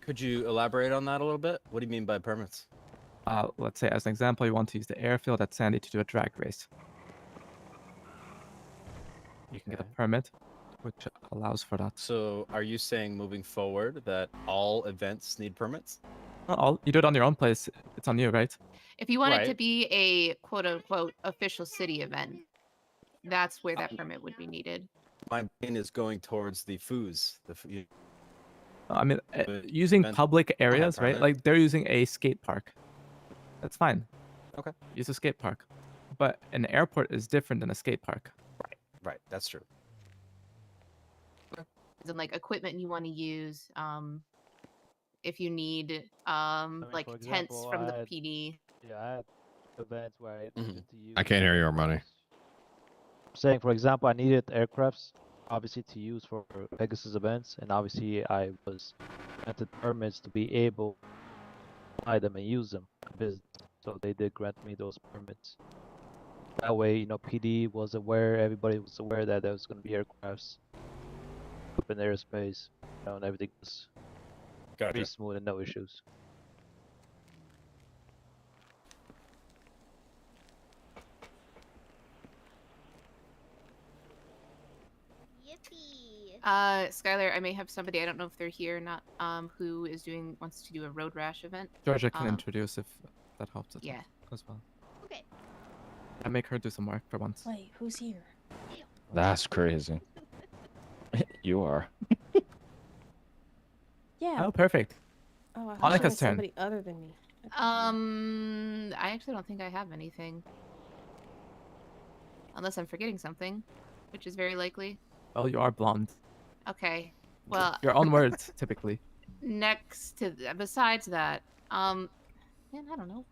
Could you elaborate on that a little bit? What do you mean by permits? Let's say, as an example, you want to use the airfield at Sandy to do a drag race. You can get a permit, which allows for that. So, are you saying moving forward that all events need permits? Not all. You do it on your own place. It's on you, right? If you want it to Right. be a quote-unquote official city event, that's where that permit would be needed. My brain is going towards the foos. I mean, But using then public I have areas, right? permit. Like they're using a skate park. That's fine. Okay. Use a skate park. But an airport is different than a skate park. Right, that's true. As in, like, equipment you want to use, if you need, like, for tents example, from I the had- PD. Yeah, I had events where I needed to use. I can't hear your money. I'm saying, for example, I needed aircrafts, obviously to use for Pegasus events, and obviously I was granted permits to be able to buy them and use them for business. So they did grant me those permits. That way, you know, PD was aware, everybody was aware that there was going to be aircrafts up in airspace, you know, and everything was pretty smooth and no issues. Skylar, I may have somebody, I don't know if they're here or not, who wants to do a road rash event. Georgia can introduce if that helps us Yeah. as well. Okay. I make her do some work for once. Wait, who's here? That's crazy. You are. Yeah. Oh, perfect. Oh, I thought Monica's it was turn. somebody other than me. I actually don't think I have anything. Unless I'm forgetting something, which is very likely. Well, you are blonde. Okay. Well, Your own words, typically. besides that, man, I don't know.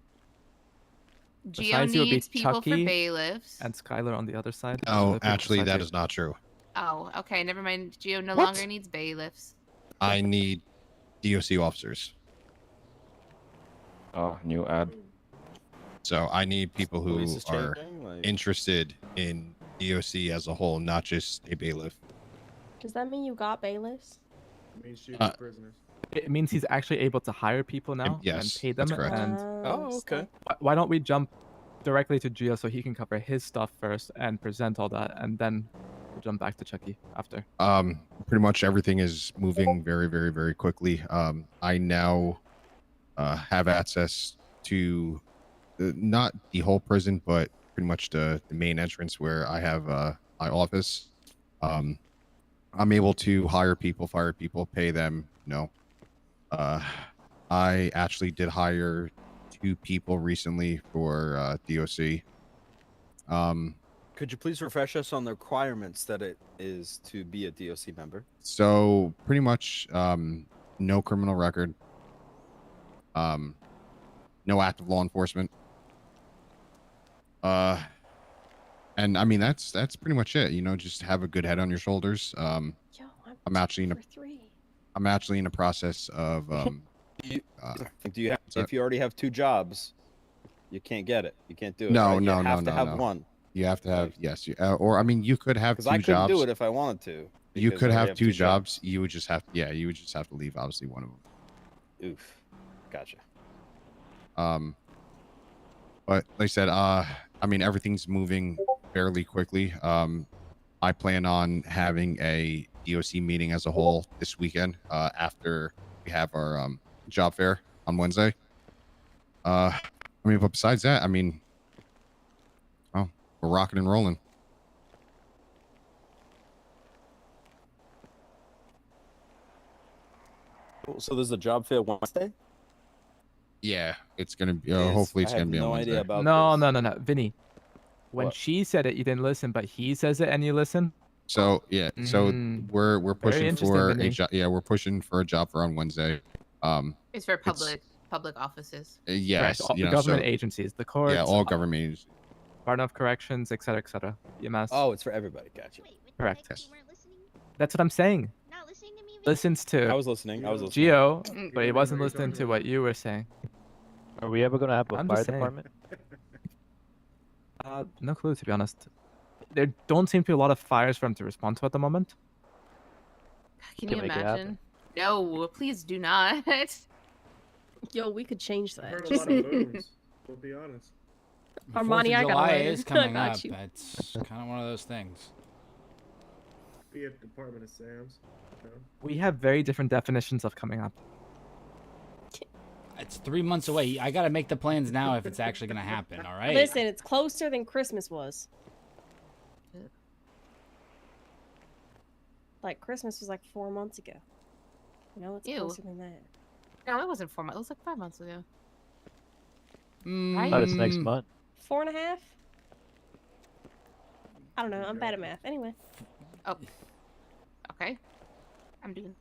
Geo Besides you would be needs people Chucky for bailiffs. and Skylar on the other side. Oh, actually, that is not true. Oh, okay. Never mind. Geo no What? longer needs bailiffs. I need DOC officers. Oh, new ad. So I need people who Police is are changing, like- interested in DOC as a whole, not just a bailiff. Does that mean you got bailiffs? I mean, shooting Uh, prisoners. It means he's actually able to hire people now yes, and pay that's them. correct. And Oh, okay. why don't we jump directly to Gio so he can cover his stuff first and present all that, and then we'll jump back to Chucky after. Pretty much everything is moving very, very, very quickly. I now have access to not the whole prison, but pretty much the main entrance where I have my office. I'm able to hire people, fire people, pay them. I actually did hire 2 people recently for DOC. Could you please refresh us on the requirements that it is to be a DOC member? So pretty much no criminal record, no active law enforcement, and I mean that's pretty much it. Just have a good head on your shoulders. I'm actually in a process of Do you have, if you already have 2 jobs, you can't get it. You can't do it. No, right? no, you no, have to no, have no. one. You have to have or I mean you could have 2 Because I couldn't jobs. do it if I wanted to. You because could I already have 2 jobs. jobs. You would just have to leave obviously one of them. Oof. Gotcha. But like I said, I mean everything's moving fairly quickly. I plan on having a DOC meeting as a whole this weekend after we have our job fair on Wednesday. I mean, but besides that, I mean, oh, we're rocking and rolling. So there's a job fair Wednesday? Yeah, it's gonna be. Yes, Hopefully, it's I gonna have be on no Wednesday. idea about No, Vinny. When What? she said it, you didn't listen, but he says it and you listen. So yeah, so we're Very pushing interesting, for a Vinny. job. Yeah, we're pushing for a job for on Wednesday. It's for public offices. Yes, Correct. All government agencies, the courts. Yeah, all government agencies. Department of Corrections, etc., etc. EMS. Oh, it's for everybody. Gotcha. Correct. Yes. That's what I'm saying. Listens to. I was listening. I was listening. Geo, but he wasn't listening to what you were saying. Are we ever gonna have a I'm fire just saying. department? No clue, to be honest. There don't seem to be a lot of fires for him to respond to at the moment. Can Can you make it happen. imagine? No, please do not. Yo, we could change that. Heard a lot of booms. We'll be honest. Armani, I got July a is coming got up. you. It's kind of one of those things. Be at Department of Sam's. We have very different definitions of coming up. It's 3 months away. I gotta make the plans now if it's actually gonna happen. All right. Listen, it's closer than Christmas was. Like Christmas was like 4 months ago. You know, it's Ew. closer than that. No, it wasn't 4 months. It was like 5 months ago. Right? Thought it's next month. 4.5. I don't know. I'm bad at math. Anyway. Oh. Okay. I'm doing.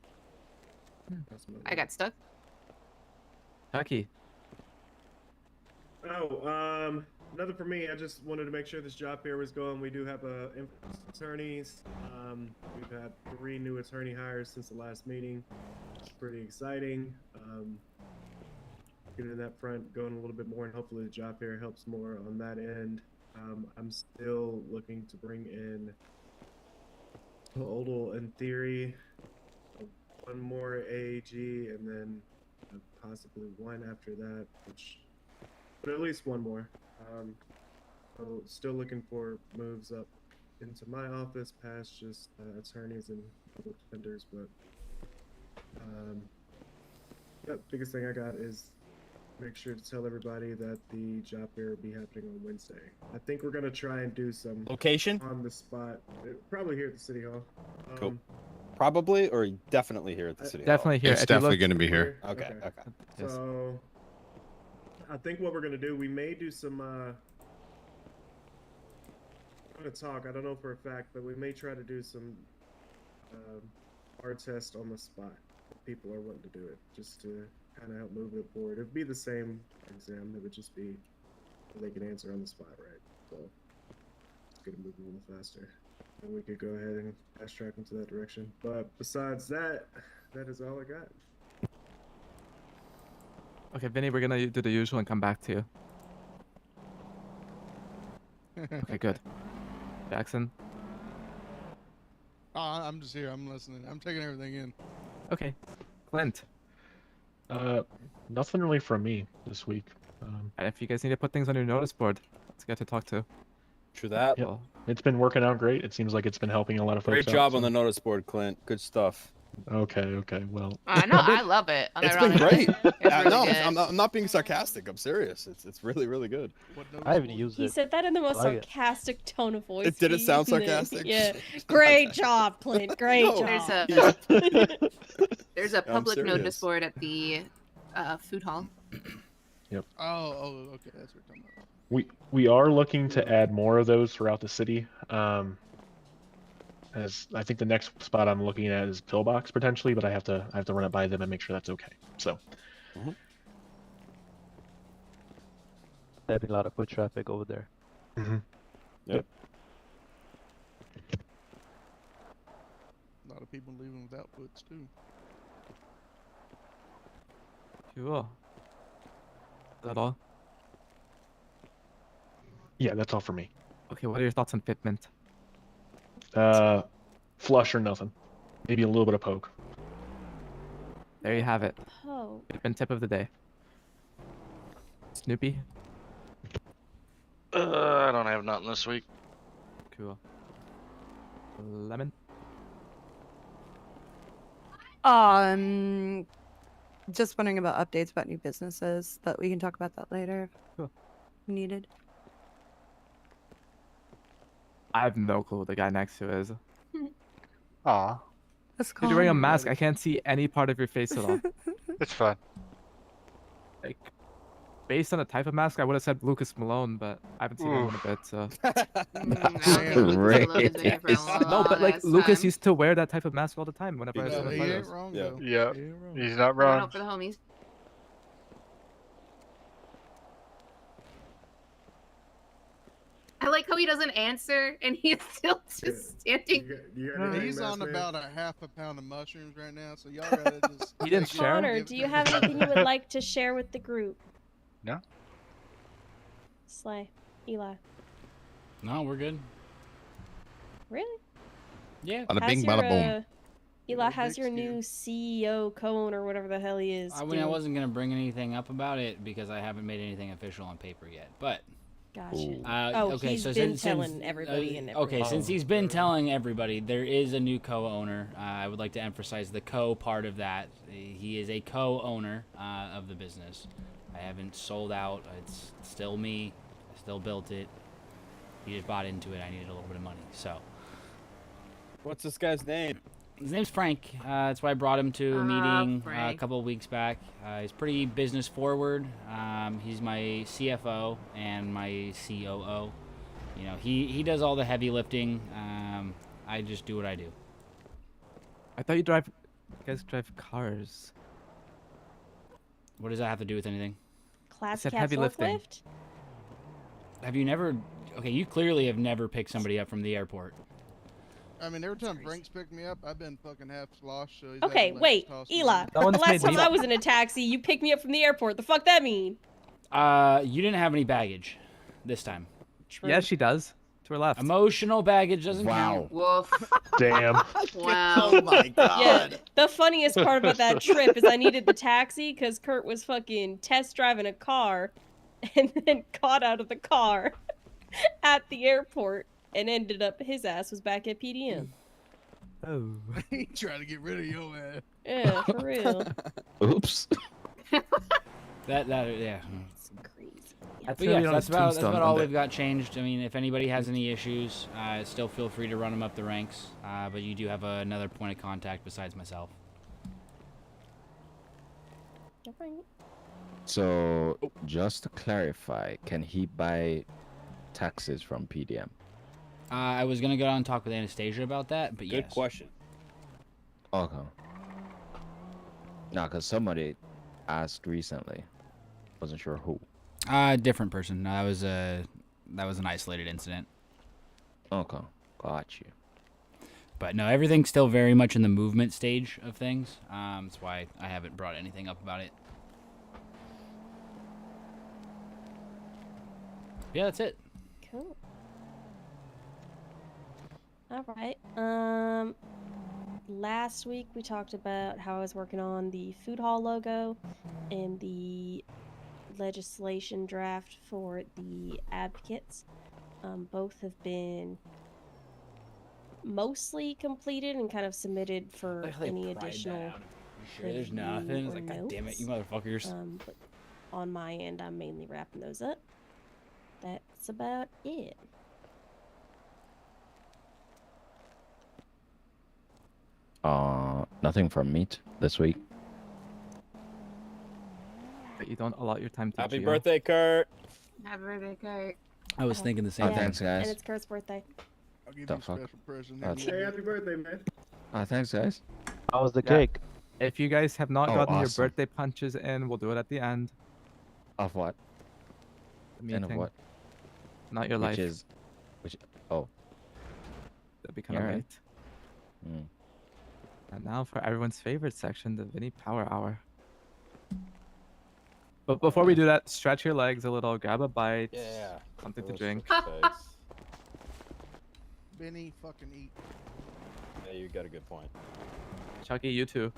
I got stuck. Chucky. Oh, nothing for me. I just wanted to make sure this job fair was going. We do have attorneys. We've had 3 new attorney hires since the last meeting. It's pretty exciting. Getting in that front, going a little bit more, and hopefully the job fair helps more on that end. I'm still looking to bring in Odal in theory, 1 more AAG, and then possibly 1 after that, but at least 1 more. So still looking for moves up into my office past just attorneys and public defenders, but biggest thing I got is make sure to tell everybody that the job fair will be happening on Wednesday. I think we're gonna try and do some Location? on the spot, probably here at the city hall. Cool. Probably or definitely here at the city. Definitely here. It's If you definitely look- going to be here. Okay. Yes. So I think what we're gonna do, we may do some I'm gonna talk, I don't know for a fact, but we may try to do some art test on the spot if people are wanting to do it, just to kind of help move it forward. It'd be the same exam, it would just be they can answer on the spot, right? So it's gonna move a little faster. And we could go ahead and fast track into that direction. But besides that, that is all I got. Okay, Vinny, we're gonna do the usual and come back to you. Okay, good. Jackson. Oh, I'm just here. I'm listening. I'm taking everything in. Okay. Clint. Nothing really from me this week. And if you guys need to put things on your notice board, let's get to talk to. True that. Yep. It's been working out great. It seems like it's been helping a lot of folks. Great job on the notice board, Clint. Good stuff. Okay. Well. No, I love it. It's been great. It's really No, good. I'm not being sarcastic. I'm serious. It's really good. I haven't used He it. said that in the most I like it. sarcastic tone of voice. It didn't sound you know? sarcastic? Yeah. Great job, Clint. Great No. job. There's a I'm public serious. notice board at the food hall. Yep. Oh, okay. That's what you're talking about. We are looking to add more of those throughout the city. As I think the next spot I'm looking at is Pillbox potentially, but I have to run it by them and make sure that's okay. So. There've been a lot of foot traffic over there. Yep. A lot of people leaving without foots too. Cool. Is that all? Yeah, that's all for me. Okay, what are your thoughts on fitment? Flush or nothing. Maybe a little bit of poke. There you have it. Oh. Fitment tip of the day. Snoopy? I don't have nothing this week. Cool. Lemon? Just wondering about updates about new businesses, but we can talk about that later Cool. if needed. I have no clue who the guy next to is. Aw. That's Dude, you're wearing a mask. I can't see any part of your face at all. It's fine. Like, based on the type of mask, I would have said Lucas Malone, but I haven't seen him in a bit, so. No, but like Lucas used to wear that type of mask all the time whenever I saw He him. ain't wrong though. Yeah. He ain't wrong. He's not Going wrong. out for the homies. I like how he doesn't answer and he's still just standing. He's on about a half a pound of mushrooms right now, so y'all gotta just. He didn't share? Connor, do you have anything you would like to share with the group? No. Slay. Eli. No, we're good. Really? Yeah. Bada bing, bada boom. Eli, how's your new CEO, co-owner, whatever the hell he is? I mean, I doing? wasn't gonna bring anything up about it because I haven't made anything official on paper yet. But Gotcha. okay, he's so been since telling everybody and okay, everything. since he's been telling everybody, there is a new co-owner. I would like to emphasize the co part of that. He is a co-owner of the business. I haven't sold out. It's still me. I still built it. He just bought into it. I needed a little bit of money, so. What's this guy's name? His name's Frank. That's why I brought him to a meeting a Frank. couple of weeks back. He's pretty business forward. He's my CFO and my COO. You know, he does all the heavy lifting. I just do what I do. I thought you guys drive cars. What does that have to do with anything? Class said cat heavy lifting. forklift? Have you never? Okay, you clearly have never picked somebody up from the airport. I mean, every time Frank's picked me up, I've been fucking half sloshed. So he's Okay, having, like, wait, toss me Eli. in. The last time I was in a taxi, you picked me up from the airport. The fuck that mean? You didn't have any baggage this time. Yeah, she does. To her left. Emotional baggage doesn't count. Woof. Damn. Wow. Oh my god. Yeah, the funniest part about that trip is I needed the taxi because Kurt was fucking test driving a car and then got out of the car at the airport and ended up his ass was back at PDM. Oh. He trying to get rid of your ass. Yeah, for real. Oops. Yeah. That's But really yeah, on that's his about tombstone, all isn't it? we've got changed. I mean, if anybody has any issues, still feel free to run them up the ranks. But you do have another point of contact besides myself. So, just to clarify, can he buy taxes from PDM? I was gonna go out and talk with Anastasia about that, but Good yes. question. Okay. No, because somebody asked recently. Wasn't sure who. Different person. That was an isolated incident. Okay, got you. But no, everything's still very much in the movement stage of things. That's why I haven't brought anything up about it. Yeah, that's it. Cool. All right. Last week we talked about how I was working on the food hall logo and the legislation draft for the advocates. Both have been mostly completed and kind of submitted for any additional Sure, there's nothing. review It's or like, God damn it, you notes. motherfuckers. But on my end, I'm mainly wrapping those up. That's about it. Nothing from meat this week. But you don't allot your time to Happy Gio. birthday, Kurt. Happy birthday, Kurt. I was thinking the same Yeah, thing. Thanks, guys. And it's Kurt's birthday. I'll give The you a fuck? special present. That's- here. Hey, happy birthday, man. Thanks, guys. How was the Yeah. cake? If you guys have not Oh, gotten your awesome. birthday punches in, we'll do it at the end. Of what? The And of meeting. what? Not your Which life. is, oh. That'd be kind of Yeah. right. Hmm. And now for everyone's favorite section, the Vinny Power Hour. But before we do that, stretch your legs a little, grab a bite, Yeah. something to Little drink. stretch legs. Benny, fucking eat. Yeah, you got a good point. Chucky, you too.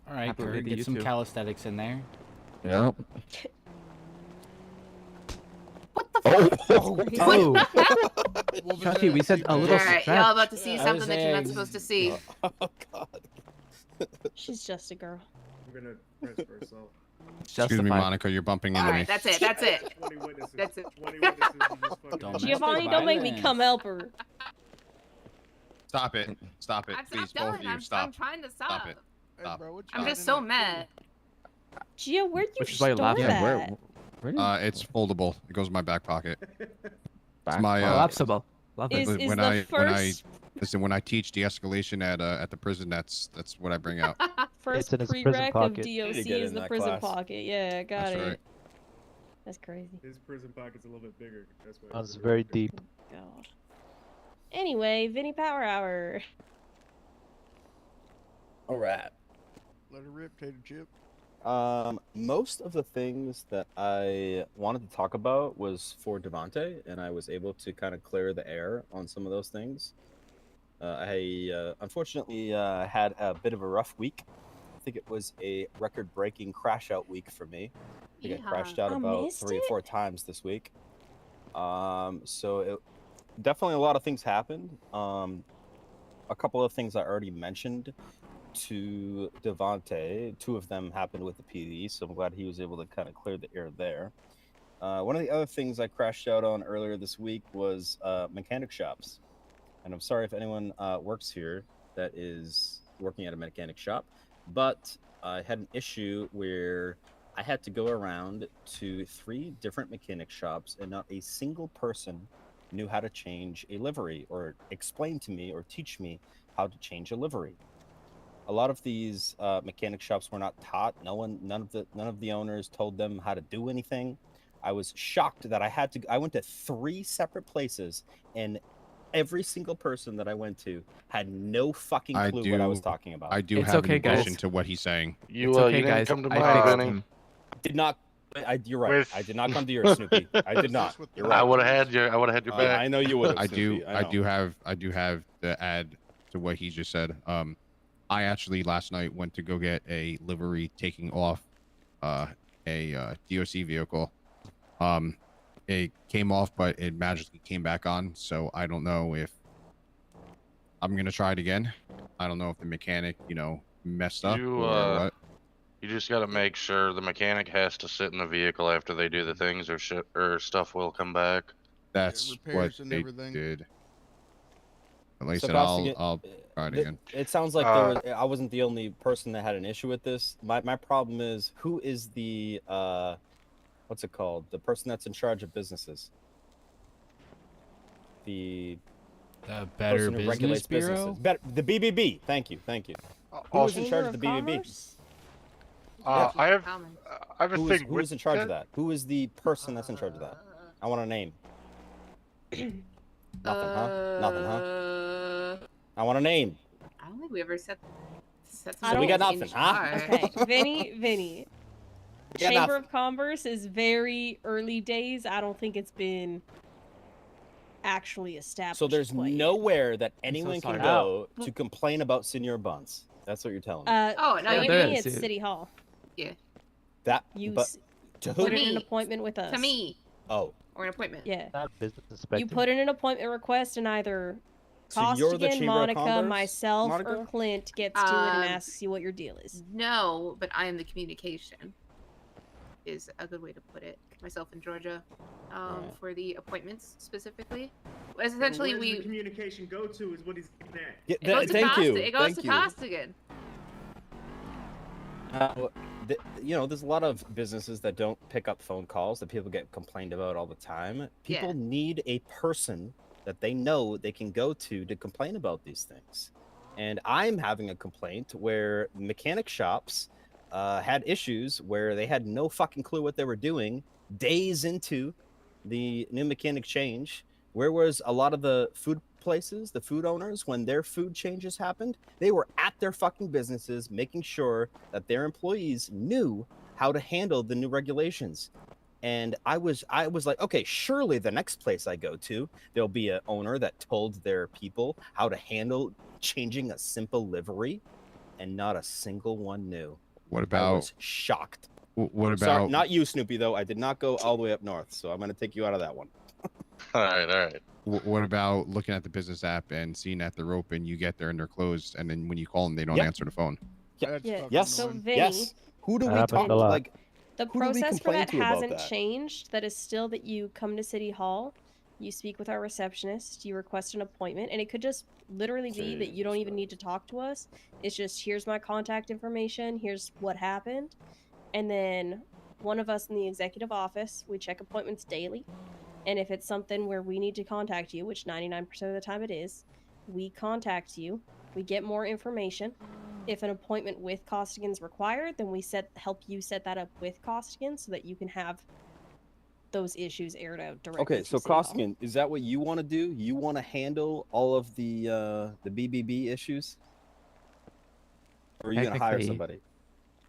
All right, Happy Kurt, birthday, get you some too. calisthenics in there. Yep. Oh, Chucky, we said a little Alright, stretch. y'all about to see I was something that you're not saying- supposed to see. Oh God. She's just a girl. We're gonna transfer ourselves. Excuse me, Justified. Monica, you're bumping into me. Alright, that's it, that's it. 20 witnesses. That's it. 20 witnesses. You just fucking Don't mess Giovanni, with don't make me violence. come help her. Stop it. Stop it. I'm Please, not both done. of you, I'm stop. trying to Stop stop. it. Hey, Stop. bro, what you I'm got just in so that mad. Gio, where'd you Which is why you're store laughing. that? Where did It's foldable. It goes in my back pocket. back my, pocket? Collapsible. Love it. Is when the I first listen, when I teach de-escalation at the prison, that's what I bring out. first It's in his prison prereq of pocket. DOC Need to get is in the that prison class. pocket. Yeah, got That's it. right. That's crazy. His prison pocket's a little bit bigger. That's why. That's very deep. God. Anyway, Vinny Power Hour. All right. Let her rip, tater chip. Most of the things that I wanted to talk about was for Devonte, and I was able to kind of clear the air on some of those things. I unfortunately had a bit of a rough week. I think it was a record-breaking crash-out week for me. I think I crashed out I about missed 3 or it. 4 times this week. So it definitely a lot of things happened. A couple of things I already mentioned to Devonte. 2 of them happened with the PD, so I'm glad he was able to kind of clear the air there. One of the other things I crashed out on earlier this week was mechanic shops. And I'm sorry if anyone works here that is working at a mechanic shop, but I had an issue where I had to go around to 3 different mechanic shops, and not a single person knew how to change a livery or explain to me or teach me how to change a livery. A lot of these mechanic shops were not taught. None of the owners told them how to do anything. I was shocked that I went to 3 separate places, and every single person that I went to had no fucking clue what I was talking about. I do It's have okay, an addition guys. to what he's saying. You It's okay, you didn't guys. come to I mine, fixed Benny. him. Did not. You're right. I did not come to yours, Snoopy. I did not. You're right. I would have had your back. I know you would have. I do have to add to what he just said. I actually last night went to go get a livery taking off a DOC vehicle. It came off, but it magically came back on. So I don't know if I'm gonna try it again. I don't know if the mechanic, messed up You, or what. You just got to make sure the mechanic has to sit in the vehicle after they do the things, or stuff will come back. That's what repairs and they everything. did. But like I So said, Costigan, I'll try it th- again. It sounds like I wasn't the only person that had an issue with this. My problem is, who is the what's it called? The person that's in charge of businesses. The Better person who Business regulates Bureau. businesses. The BBB. Thank you. Who was in Also, charge of the BBB? I have a Who thing. who is in charge of that? Who is the person that's in charge of that? I want a name. Nothing, huh? Nothing, huh? I want a name. I don't think we ever set So somebody we got in nothing, huh? charge. Okay, Vinny. We got Chamber nothing. of Commerce is very early days. I don't think it's been actually established. So there's quite yet. nowhere that anyone sorry. can go to complain about Senor Buns. That's what you're telling me. Oh, no, for you me, mean it's City Hall. Yeah. That, You but s- to who? put in an appointment with us. To me. Oh. Or an appointment. Yeah. Not business You inspector. put in an appointment request, and either So you're the Costigan, Chamber of Monica, Commerce, myself, or Monica? Clint gets to it and asks you what your deal is. No, but I am the communication. Is a good way to put it. Myself and Georgia, Right. for the appointments specifically. Essentially, Where's we the communication go to is what he's getting at. it goes to thank you. It goes Thank to you. Costigan. You know, there's a lot of businesses that don't pick up phone calls that people get complained about all the time. People Yeah. need a person that they know they can go to complain about these things. And I'm having a complaint where mechanic shops had issues where they had no fucking clue what they were doing days into the new mechanic change. Where was a lot of the food places, the food owners, when their food changes happened? They were at their fucking businesses making sure that their employees knew how to handle the new regulations. And I was like, okay, surely the next place I go to, there'll be an owner that told their people how to handle changing a simple livery, and not a single one knew. What I about was shocked. what Sorry, about not you, Snoopy, though. I did not go all the way up north, so I'm going to take you out of that one. All right. what about looking at the business app and seeing that they're open, you get there and they're closed, and then when you call them, they don't Yep. answer the phone? Yeah. Yeah. Yes. So Vinny, Yes. Who do we That talk happens a lot. like? the who do we process for complain that to about hasn't that? changed. That is still that you come to City Hall, you speak with our receptionist, you request an appointment, and it could just literally be that you don't even need to talk to us. It's just, here's my contact information, here's what happened, and then one of us in the executive office, we check appointments daily, and if it's something where we need to contact you, which 99% of the time it is, we contact you, we get more information. If an appointment with Costigan is required, then we help you set that up with Costigan so that you can have those issues aired out directly. Okay, to so City Hall. Koskian, is that what you want to do? You want to handle all of the BBB issues, or are you gonna hire Technically, somebody?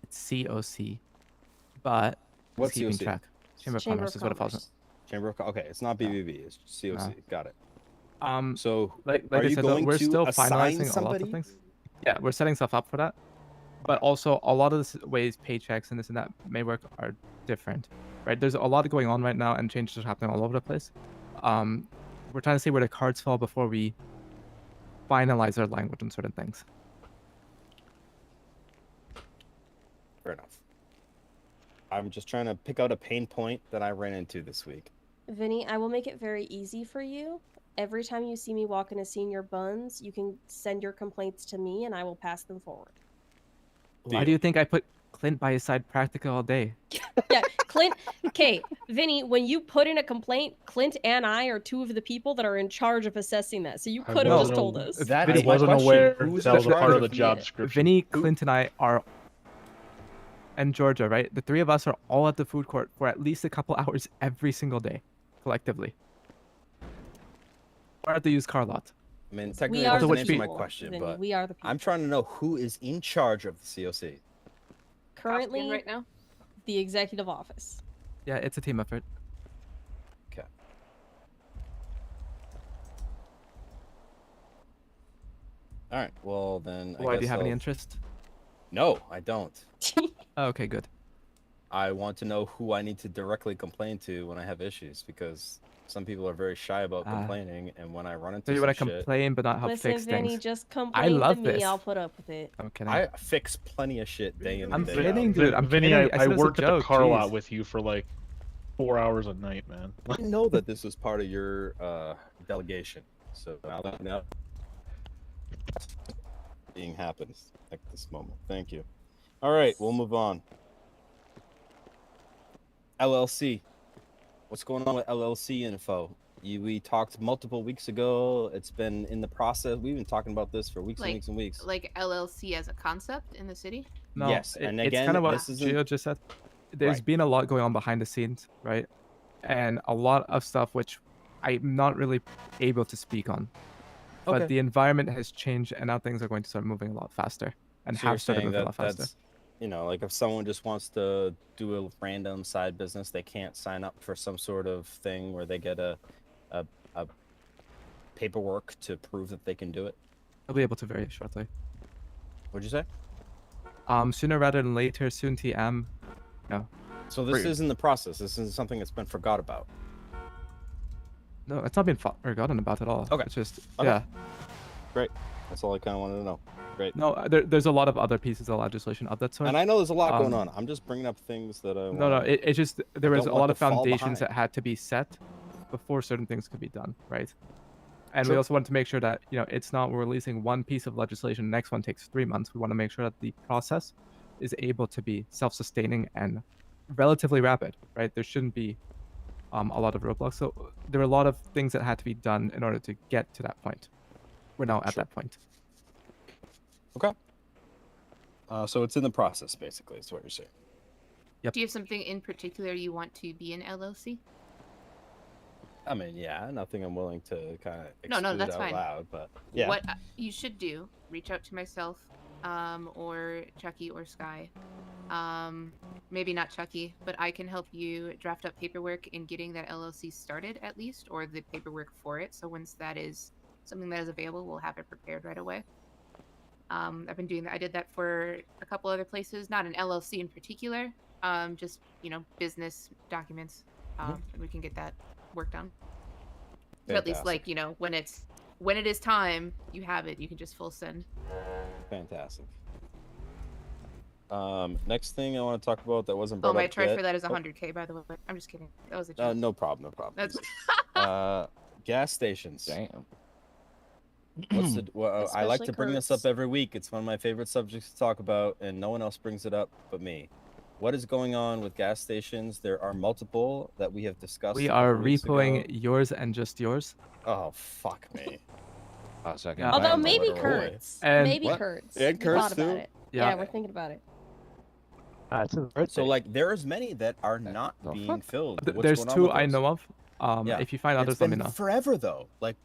It's COC, but What's it's keeping COC? track. Chamber of Commerce is what it falls in. Chamber of Okay, it's not BBB. It's COC. No. Got it. So like I are you said, going we're to still assign finalizing a lot somebody? of things. Yeah, we're setting stuff up for that. But also, a lot of the ways paychecks and this and that may work are different, right? There's a lot going on right now, and changes are happening all over the place. We're trying to see where the cards fall before we finalize our language on certain things. Fair enough. I'm just trying to pick out a pain point that I ran into this week. Vinny, I will make it very easy for you. Every time you see me walk into Senior Buns, you can send your complaints to me, and I will pass them forward. Why do you think I put Clint by his side practically all day? Yeah, Clint. Okay, Vinny, when you put in a complaint, Clint and I are two of the people that are in charge of assessing that. So you could have just told us. That Vinny, is my wasn't question. aware Who's that in was a charge part of of the job description. Vinny, Clint, and I are, and Georgia, right? The three of us are all at the food court for at least a couple hours every single day, collectively. Or at the used car lot. I mean, technically, are that doesn't the answer my people, question, Vinny. but We are the I'm trying to know who is in charge of the COC. Currently, right now, the executive office. Yeah, it's a team effort. Okay. All right. Well, then. Why, do you guess have any I'll- interest? No, I don't. Oh, okay, good. I want to know who I need to directly complain to when I have issues, because some people are very shy about Ah. complaining, and when I run into So you want to some shit, complain but not help Listen, fix Vinny, things. just I complain love to me. this. I'll put up with it. I'm kidding. I fix plenty of shit day in I'm and day kidding, out. dude. I'm Vinny, kidding. I said it was a worked at the joke, car lot jeez. with you for like 4 hours a night, man. I didn't know that this was part of your delegation, so now that now being happens at this moment. Thank you. All right, we'll move on. LLC. What's going on with LLC info? We talked multiple weeks ago. It's been in the process. We've been talking about this for weeks and Like, weeks and weeks. like LLC as a concept in the city. No, Yes, it- and it's again, kind of what this isn't Gio just said. There's Right. been a lot going on behind the scenes, right? And a lot of stuff which I'm not really able to speak on. But Okay. the environment has changed, and now things are going to start moving a lot faster, and So you're have started saying moving a that lot faster. that's, like if someone just wants to do a random side business, they can't sign up for some sort of thing where they get a paperwork to prove that they can do it. I'll be able to very shortly. What'd you say? Sooner rather than later, soon TM. No. So this isn't the process. This isn't something that's been forgot about. No, it's not been forgotten about at all. Okay. It's just, Okay. yeah. Great. That's all I kind of wanted to know. Great. No, there's a lot of other pieces of legislation of that sort. And I know there's a lot going on. I'm just bringing up things that I No, it's just there was a don't want lot to of fall foundations behind. that had to be set before certain things could be done, right? And we Sure. also want to make sure that it's not we're releasing one piece of legislation, the next one takes 3 months. We want to make sure that the process is able to be self-sustaining and relatively rapid, right? There shouldn't be a lot of roadblocks. So there are a lot of things that had to be done in order to get to that point. We're now at that point. Okay. So it's in the process, basically, is what you're saying. Yep. Do you have something in particular you want to be an LLC? I mean, yeah, nothing I'm willing to kind of No, exclude that's out fine. loud, but yeah. What you should do, reach out to myself, or Chucky or Sky. Maybe not Chucky, but I can help you draft up paperwork in getting that LLC started at least, or the paperwork for it. So once that is something that is available, we'll have it prepared right away. I've been doing that. I did that for a couple other places, not an LLC in particular, just business documents, and we can get that worked on. So at least, Fantastic. when it is time, you have it. You can just full send. Fantastic. Next thing I want to talk about that wasn't brought Oh, my up charge yet. for that is Oh, 100K, by the way. I'm just kidding. That was a joke. no problem, no problem. That's Gas stations. Damn. What's the? Well, I like Especially to bring this Kurt's. up every week. It's one of my favorite subjects to talk about, and no one else brings it up but me. What is going on with gas stations? There are multiple that we have discussed. We a are couple weeks repoing ago. yours and just yours. Oh fuck me. Oh, so I can Yeah. buy Although them maybe right away. Kurt's. And Maybe What? Kurt's. And We Kurt's thought about too? it. Yeah. Yeah, we're thinking about it. It's a birthday. So like, there's many that are not the being fuck? filled. What's There's going on 2 with I those? know of. Yeah. If you find It's others, let me been know. forever though. Like,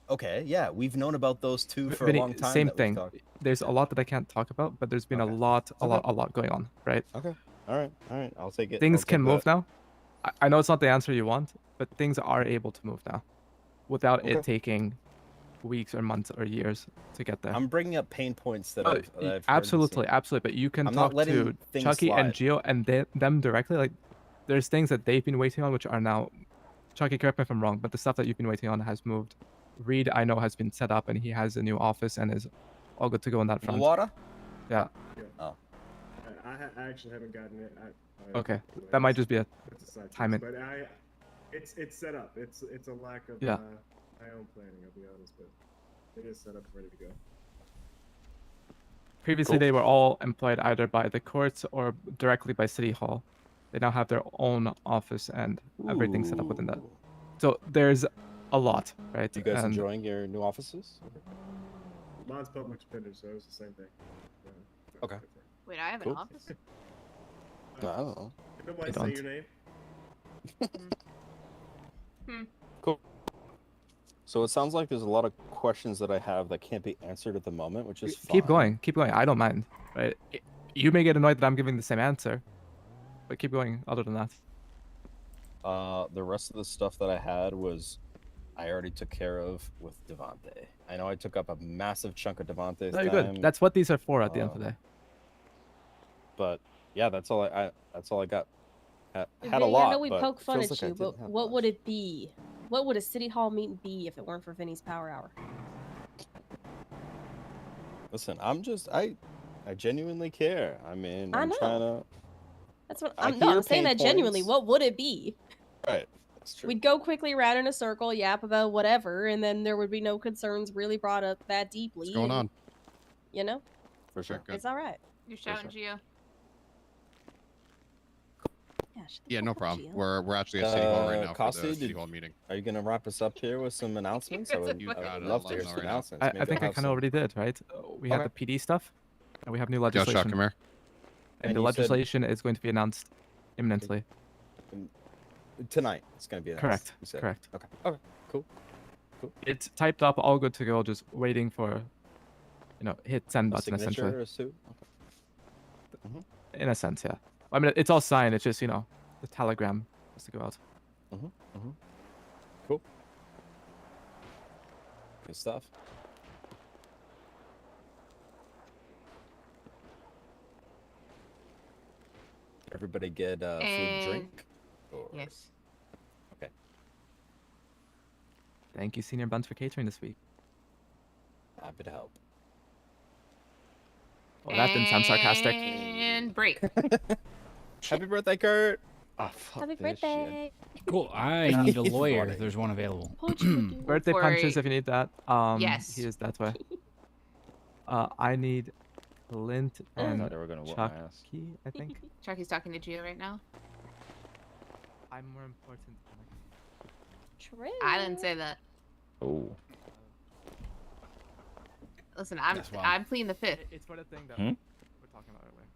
okay, yeah, we've known about those two for Vinny, a long time. same that we've thing. talked. There's a lot that I can't talk about, but there's been Okay. a lot going on, right? Okay. All right. I'll take it. Things I'll can take move that. now. I know it's not the answer you want, but things are able to move now, without Okay. it taking weeks or months or years to get there. I'm bringing up pain points that Oh, I've heard and absolutely, seen. absolutely. But you can I'm not talk letting to things Chucky and slide. Gio and them directly. Like, there's things that they've been waiting on, which are now. Chucky, correct me if I'm wrong, but the stuff that you've been waiting on has moved. Reed, I know, has been set up, and he has a new office and is all good to go on that front. Water? Yeah. Oh. I actually haven't gotten it. Okay. That might just be a It's a side timing. piece, but it's set up. It's a lack of Yeah. my own planning. I'll be honest, but it is set up, ready to go. Previously, they were all employed either by the courts or directly by City Hall. They now have their own office and everything set up within that. So there's a lot, right? You guys And enjoying your new offices? Mine's public defender, so it was the same thing. Okay. Wait, I have Cool. an office? I don't know. Did nobody They say don't. your name? Cool. So it sounds like there's a lot of questions that I have that can't be answered at the moment, which is fine. keep going, keep going. I don't mind, right? You may get annoyed that I'm giving the same answer, but keep going. Other than that, The rest of the stuff that I had was I already took care of with Devante. I know I took up a massive chunk of Devante's no, you're time. good. That's what these are for at the end of the day. But yeah, that's all I got. Had a Vinny, lot. I know we but poke fun feels at like I you, but didn't have what much. would it be? What would a city hall meeting be if it weren't for Vinny's power hour? Listen, I genuinely care. I mean, I I'm know. trying to. That's what I I'm. No, hear I'm saying pain that genuinely. points. What would it be? Right. That's true. We'd go quickly around in a circle, yap about whatever, and then there would be no concerns really brought up that deeply. What's going and, on? You know, For sure. it's all right. You're shouting, Gio. Yeah. Yeah, no problem. We're actually at City Hall right now for Costi, the City Hall meeting. Are you gonna wrap us up here with some announcements? I would, You I got would it. love I'll to hear let some them know right now. announcements. I Maybe think they'll I have kind of some- already did, right? We have the PD stuff, and we have new Yo, legislation. Chuck, come here. And And the you said- legislation is going to be announced imminently. Tonight, it's gonna be announced. Correct. You said. Correct. Okay. Okay. Cool. It's typed up, all good to go, just waiting for, hit send A button signature essentially. or two? Okay. In a sense, yeah. I mean, it's all signed. It's just, the telegram has to go out. Cool. Good stuff. Everybody get food and drink? Or... Yes. Okay. Thank you, Senior Buns, for catering this week. Happy to help. Well, that didn't sound sarcastic. And break. Happy birthday, Kurt! Oh, fuck Happy this birthday. Cool. I need a lawyer if there's one available. Birthday For- punches if you need that. Yes. He is that way. I need Clint I and thought they were gonna whoop my ass. Chucky, I think. Chucky's talking to Gio right now. I'm more important. True. I didn't say that. Oh. Listen, That's wild. I'm pleading the fifth. It's for the thing that Hmm? we're talking about earlier.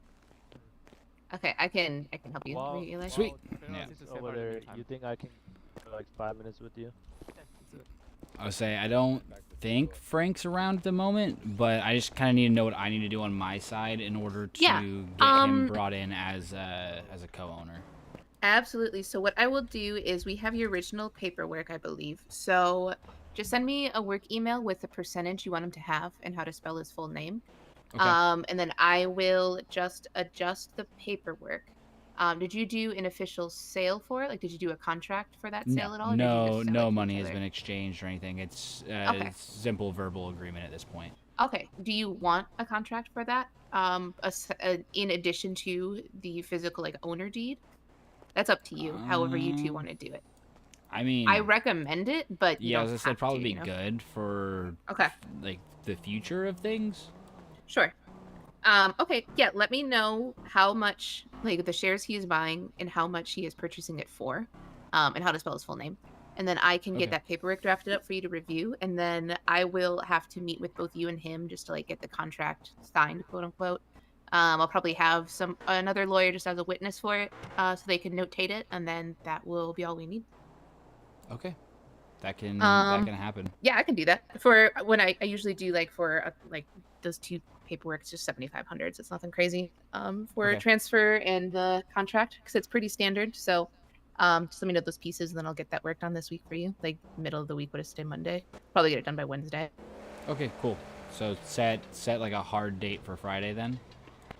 Okay, I can help you. Well, Eli. Sweet. Fairness Yeah. is to say Over about it there, anytime. you think I can for like 5 minutes with you? I would say I don't think Frank's around at the moment, but I just kind of need to know what I need to do on my side in order to Yeah, get him brought in as a co-owner. Absolutely. So what I will do is we have your original paperwork, I believe. So just send me a work email with the percentage you want him to have and how to spell his full name. Okay. And then I will just adjust the paperwork. Did you do an official sale for it? Like, did you do a contract for that sale at all? Or did you No, just sell it no to money each has other? been exchanged or anything. It's Okay. simple verbal agreement at this point. Okay. Do you want a contract for that? In addition to the physical like owner deed? That's up to you. However you two want to do it. I mean, I recommend it, but you yeah, don't as I said, have probably to, be you know? good for Okay. like the future of things. Sure. Okay, yeah, let me know how much, like, the shares he is buying and how much he is purchasing it for, and how to spell his full name. And then I can get Okay. that paperwork drafted up for you to review, and then I will have to meet with both you and him just to, like, get the contract signed, quote unquote. I'll probably have another lawyer just as a witness for it, so they can notate it, and then that will be all we need. Okay, that can happen. Yeah, I can do that. For when I usually do like for like those two paperwork, it's just 7,500. So it's nothing crazy. For Okay. transfer and the contract, because it's pretty standard. So just let me know those pieces, and then I'll get that worked on this week for you. Like middle of the week would have stayed Monday. Probably get it done by Wednesday. Okay, cool. So set like a hard date for Friday then.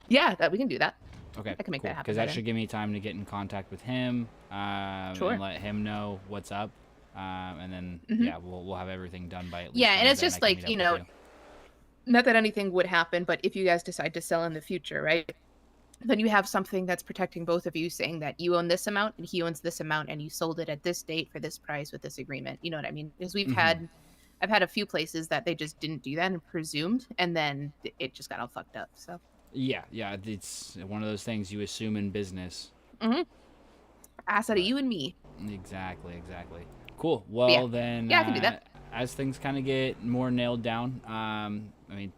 Yeah, that we can do that. Okay, I can make that happen because by that then. should give me time to get in contact with him, Sure. and let him know what's up, and then Mhm. yeah, we'll have everything done by at least. Yeah, and it's Wednesday, just I can like, meet you up know, with not that anything would happen, but if you guys decide to sell in the future, right? Then you have something that's protecting both of you, saying that you own this amount and he owns this amount, and you sold it at this date for this price with this agreement. You know what I mean? Because Mhm. I've had a few places that they just didn't do that and presumed, and then it just got all fucked up. So. Yeah, it's one of those things you assume in business. Mm-hmm. Ass out of you and me. Exactly. Cool. But Well yeah. then, Yeah, I can do that. As things kind of get more nailed down, I mean,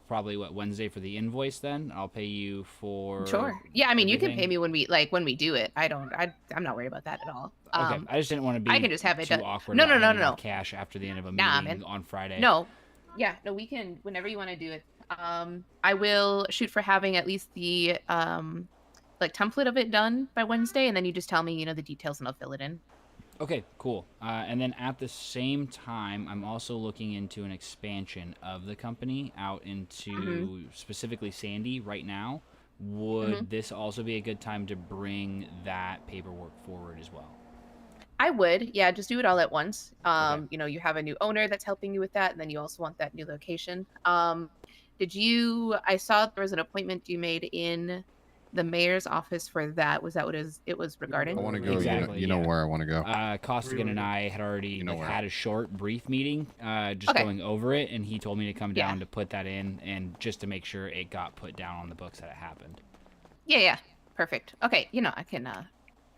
probably Wednesday for the invoice. Then I'll pay you for. Sure. Yeah, I mean, you can pay everything. me when we do it. I'm not worried about that at all. Okay, I just didn't want to be. I can just have it too done. awkward. No, about handing no. off cash after the end of a Nah, meeting man. on Friday. No. Yeah, no, we can whenever you want to do it. I will shoot for having at least the like template of it done by Wednesday, and then you just tell me, you know, the details, and I'll fill it in. Okay, cool. And then at the same time, I'm also looking into an expansion of the company out into Mhm. specifically Sandy right now. Would Mhm. this also be a good time to bring that paperwork forward as well? I would, yeah, just do it all at once. You know, you have a new owner that's helping you with that, and then you also want that new location. I saw there was an appointment you made in the mayor's office for that. Was that what it was regarding? I want to go. Exactly, You know yeah. where I want to go. Costigan and I had already know where. had a short, brief meeting, just Okay. going over it, and he told me to come Yeah. down to put that in, and just to make sure it got put down on the books that it happened. Yeah, perfect. Okay, you know, I can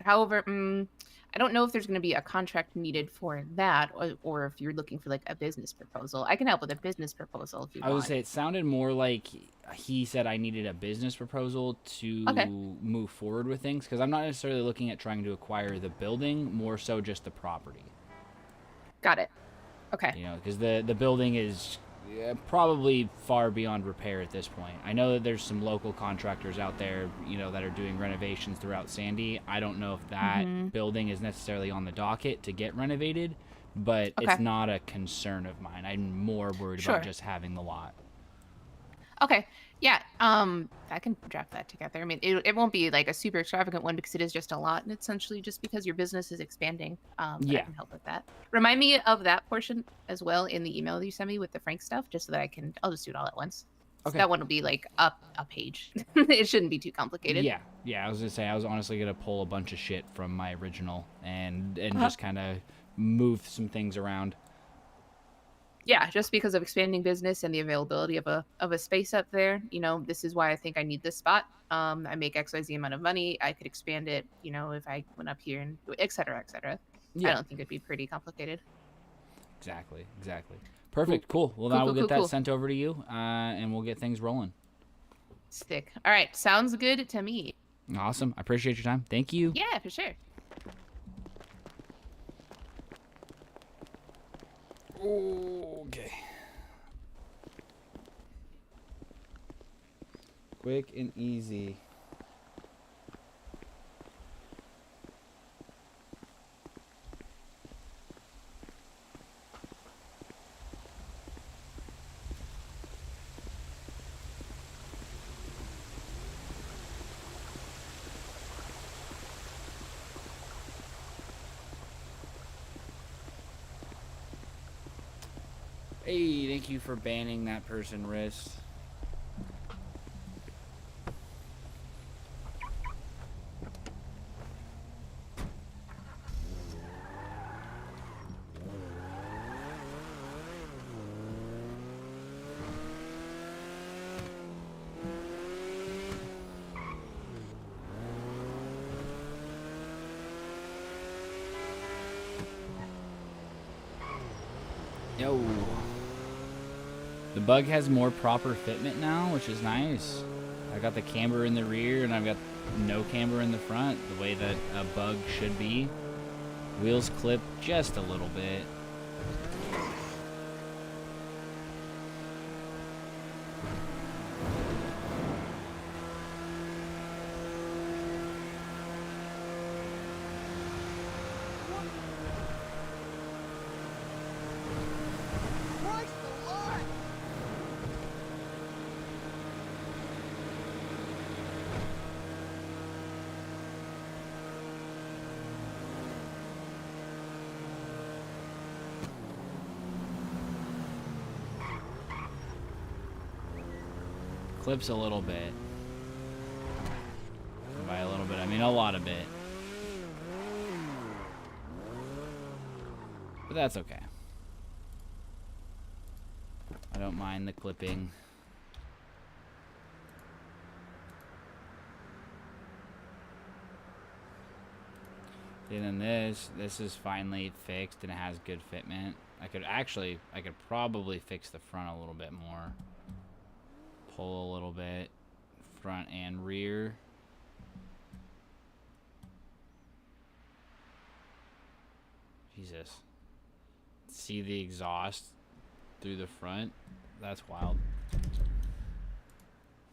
However, I don't know if there's going to be a contract needed for that, or if you're looking for like a business proposal. I can help with a business proposal if you I would want. say it sounded more like he said I needed a business proposal to move forward with things, because I'm not necessarily looking at trying to acquire the building, more so just the property. Got it. Okay. You know, because the building is probably far beyond repair at this point. I know that there's some local contractors out there, you know, that are doing renovations throughout Sandy. I don't know if that building is necessarily on the docket to get renovated, but it's not a concern of mine. I'm more worried about just having the lot. Okay. Yeah. I can draft that together. I mean, it won't be like a super extravagant one because it is just a lot, and it's essentially just because your business is expanding. But I can help with that. Remind me of that portion as well in the email that you sent me with the Frank stuff, just so that I'll just do it all at once. So that one will be like a page. It shouldn't be too complicated. Yeah. Yeah. I was gonna say I was honestly gonna pull a bunch of shit from my original and just kind of move some things around. Yeah, just because of expanding business and the availability of a space up there, you know, this is why I think I need this spot. I make XYZ amount of money. I could expand it, you know, if I went up here and et cetera, et cetera. Yeah. I don't think it'd be pretty complicated. Exactly. Perfect. Cool. Well, now we'll get that sent over to you, and we'll get things rolling. Sick. All right. Sounds good to me. Awesome. I appreciate your time. Thank you. Yeah, for sure. Okay. Quick and easy. Hey, thank you for banning that person, wrist. Yo. The bug has more proper fitment now, which is nice. I got the camber in the rear and I've got no camber in the front, the way that a bug should be. Wheels clip just a little bit. Clips a little bit. By a little bit, I mean a lot of it. But that's okay. I don't mind the clipping. And then this is finally fixed and it has good fitment. I could probably fix the front a little bit more. Pull a little bit, front and rear. Jesus. See the exhaust through the front? That's wild.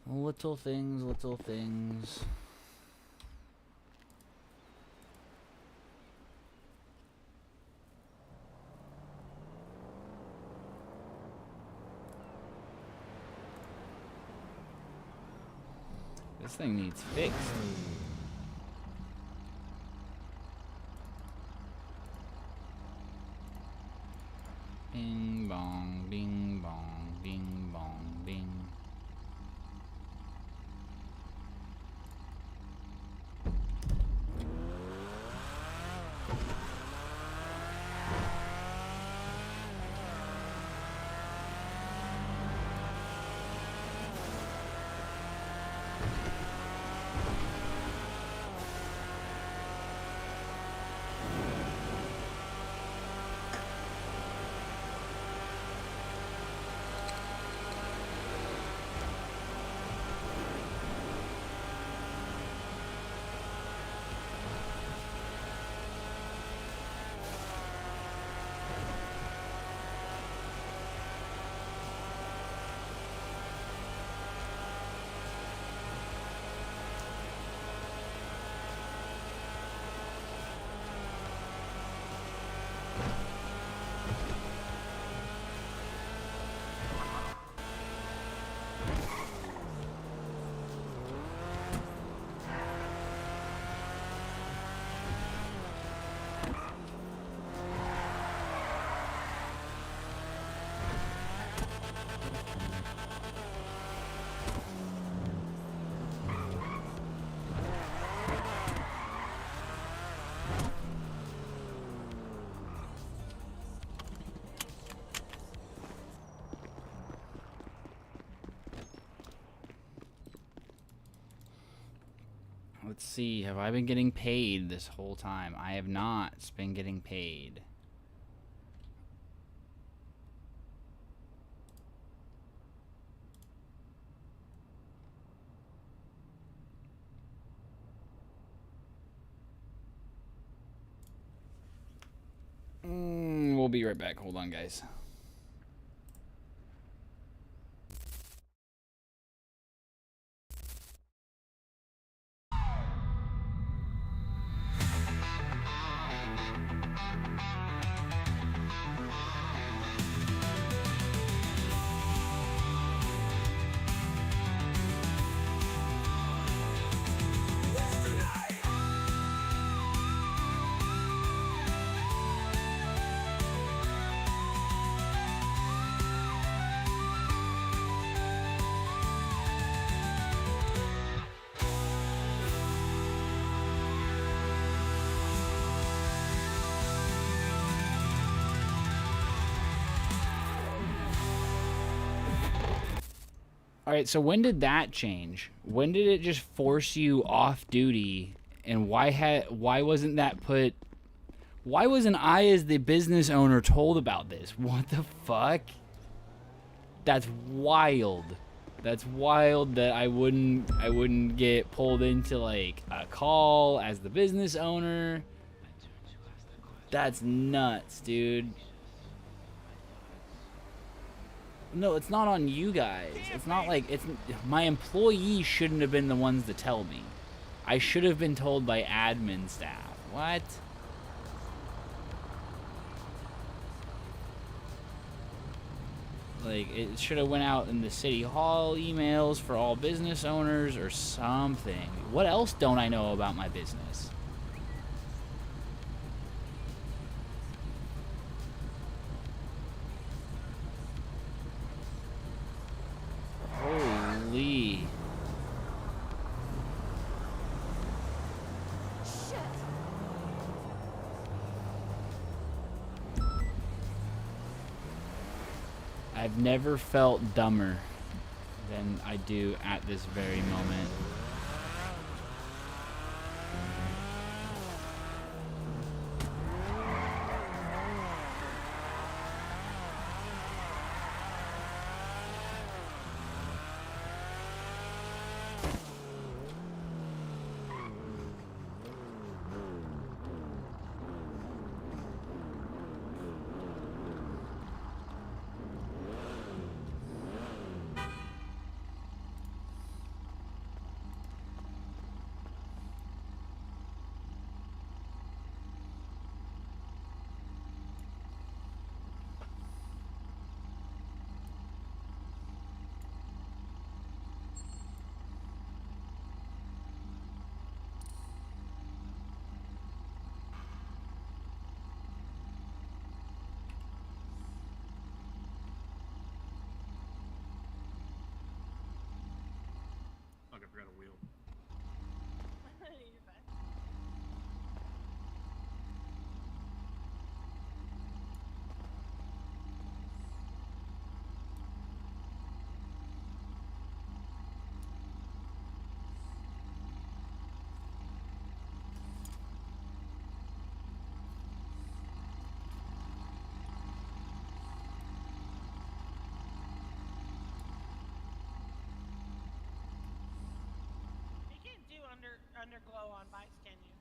Little things, little things. This thing needs fixed. Bing bong, bing bong, bing bong, bing. Let's see, have I been getting paid this whole time? I have not been getting paid. We'll be right back. Hold on, guys. All right, so when did that change? When did it just force you off duty, and why wasn't that put? Why wasn't I, as the business owner, told about this? What the fuck? That's wild. That's wild that I wouldn't get pulled into like a call as the business owner. That's nuts, dude. No, it's not on you guys. It's not like it's my employees shouldn't have been the ones to tell me. I should have been told by admin staff. What? Like, it should have went out in the city hall emails for all business owners or something. What else don't I know about my business? Holy. I've never felt dumber than I do at this very moment. Fuck, I forgot a wheel. You can't do underglow on bikes, can you?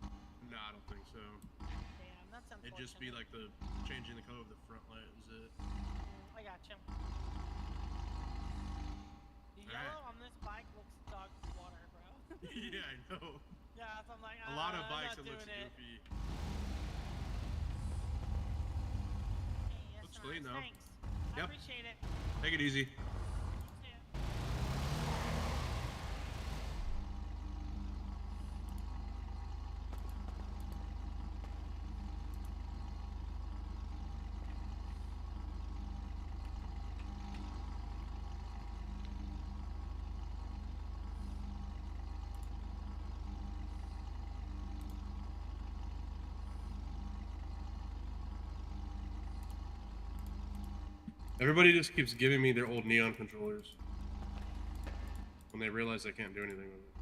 No, I don't think so. Damn, that's unfortunate. It'd just be like the changing the color of the front light is it. I got you. The yellow on this bike looks dog water, bro. Yeah, I know. Yeah, so I'm like, A lot of I'm bikes not it looks doing it. goofy. Hopefully, no. Yep. Appreciate it. Take it easy. Everybody just keeps giving me their old neon controllers when they realize I can't do anything with it.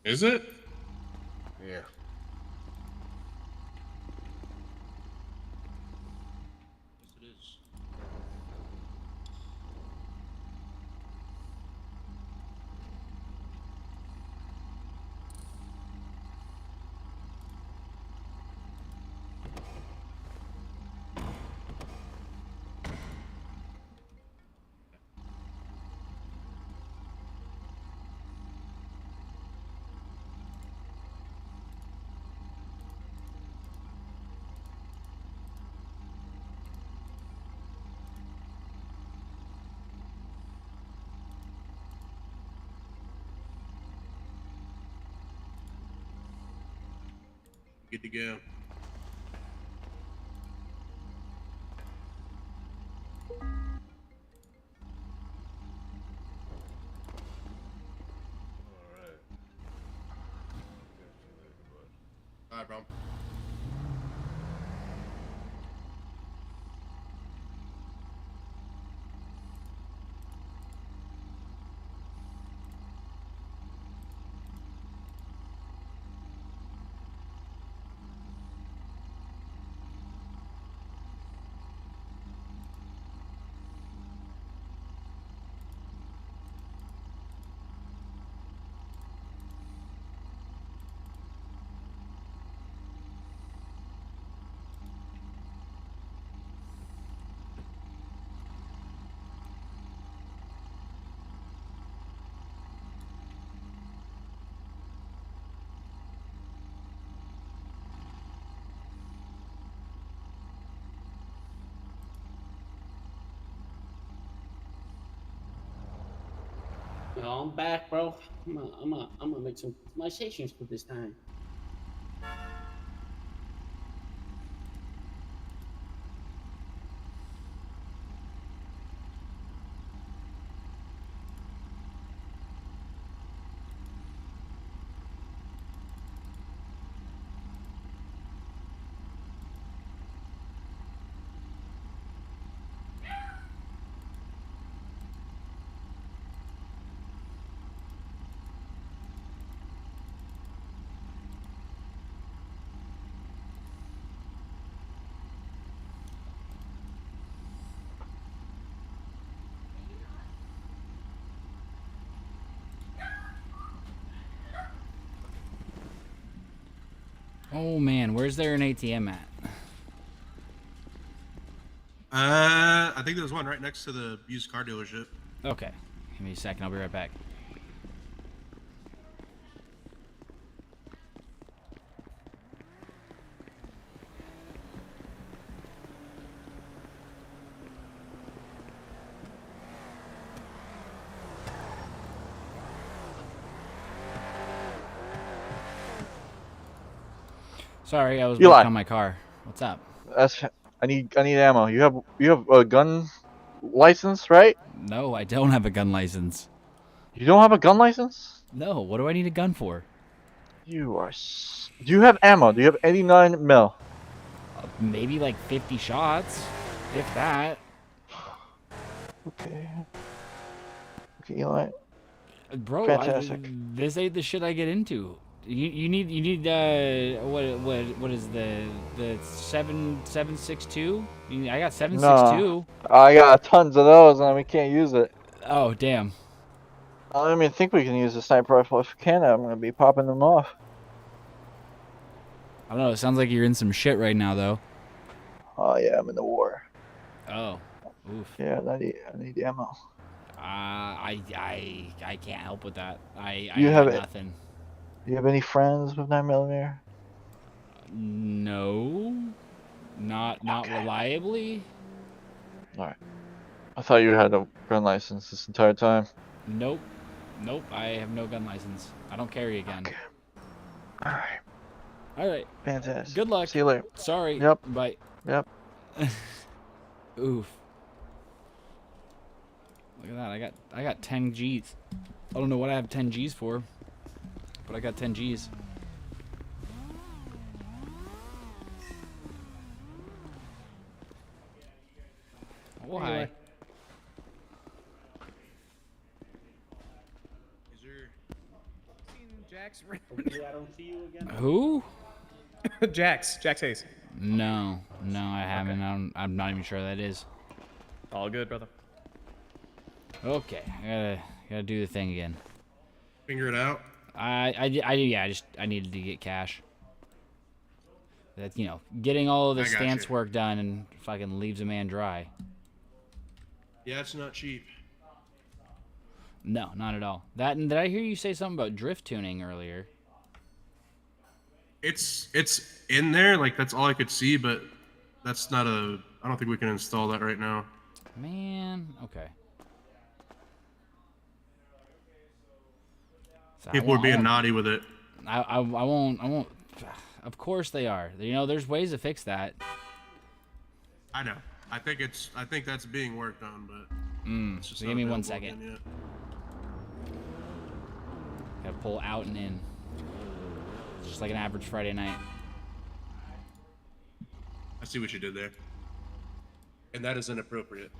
Is it? Yeah. Yes, it is. Good to go. All right, bro. Well, I'm back, bro. I'm gonna make some customizations for this time. Oh man, where's there an ATM at? I think there's one right next to the used car dealership. Okay, give me a second. I'll be right back. Sorry, I was Eli. working on my car. What's up? I need ammo. You have a gun license, right? No, I don't have a gun license. You don't have a gun license? No, what do I need a gun for? You are. Do you have ammo? Do you have 89 mil? Maybe like 50 shots, if that. Okay. Okay, Eli. Bro, Fantastic. this ain't the shit I get into. You need what is the 762? I got 762. No, I got tons of those and we can't use it. Oh damn. I don't even think we can use the sniper rifle. If we can, I'm gonna be popping them off. I don't know. It sounds like you're in some shit right now, though. Oh yeah, I'm in the war. Oh. Oof. Yeah, I need ammo. I can't help with that. I You got have nothing. Do you have any friends with 9mm? No. Not reliably. All right. I thought you had a gun license this entire time. Nope. Nope. I have no gun license. I don't carry a gun. Okay. All right. All right. Fantastic. Good luck. See you later. Sorry. Yep. Bye. Yep. Oof. Look at that. I got 10 G's. I don't know what I have 10 G's for, but I got 10 G's. Oh, hi. Anyway. Is there... Jax. Hopefully I don't see you again. Who? Jax Hayes. No, I haven't. I'm not even sure who that is. All good, brother. Okay, I gotta do the thing again. Figure it out. I needed to get cash. That getting all of the I got stance you. work done and fucking leaves a man dry. Yeah, it's not cheap. No, not at all. That and did I hear you say something about drift tuning earlier? It's in there, like that's all I could see, but that's not a. I don't think we can install that right now. Man, okay. So People are being naughty with it. I won't. Of course they are. There's ways to fix that. I know. I think that's being worked on, but it's just So not give me 1 available second. again yet. Gotta pull out and in. Just like an average Friday night. I see what you did there, and that is inappropriate.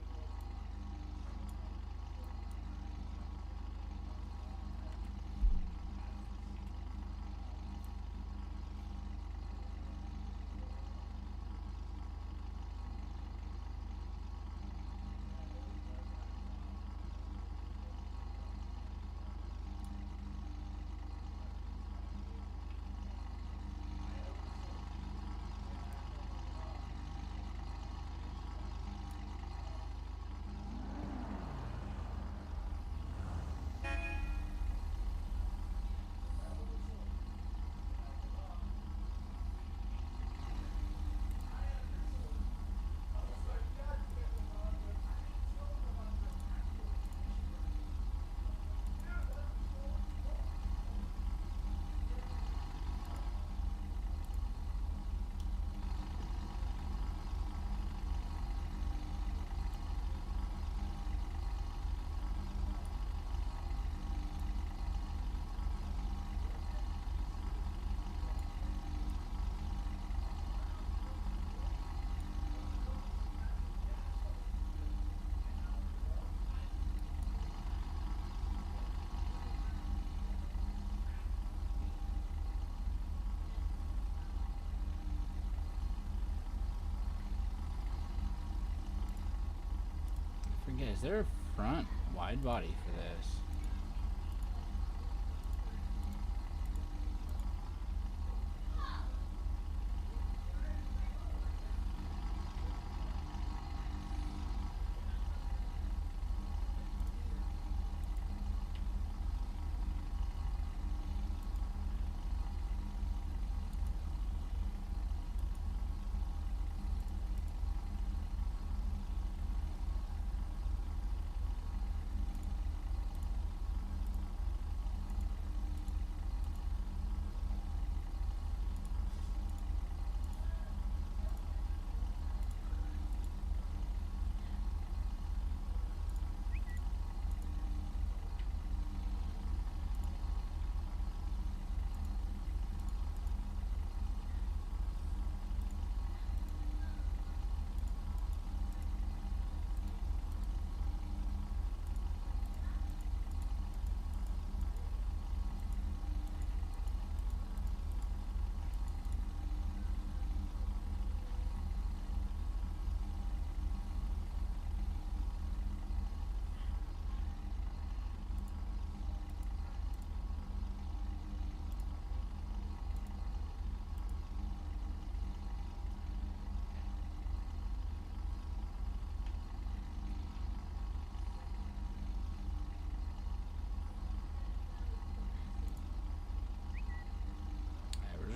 I forget, is there a front wide body for this?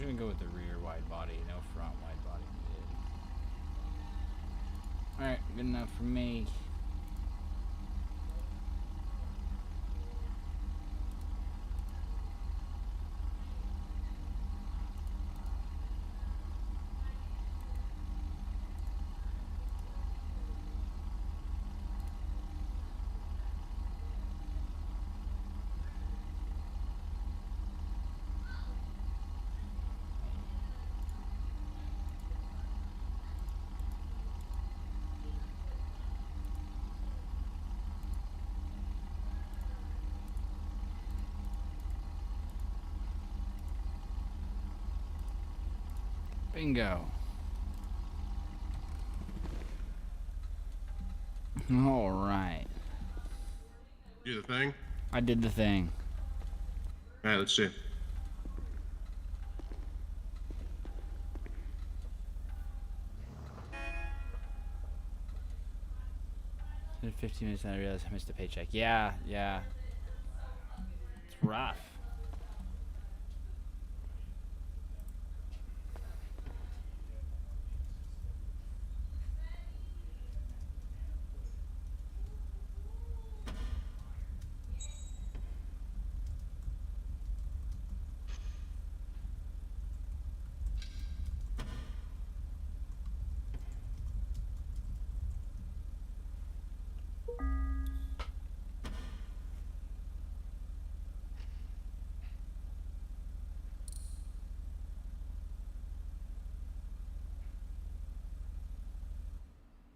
just gonna go with the rear wide body, no front wide body. Alright, good enough for me. Bingo. All right. Do the thing. I did the thing. All right, let's see. In 15 minutes and I realized I missed a paycheck. Yeah. It's rough.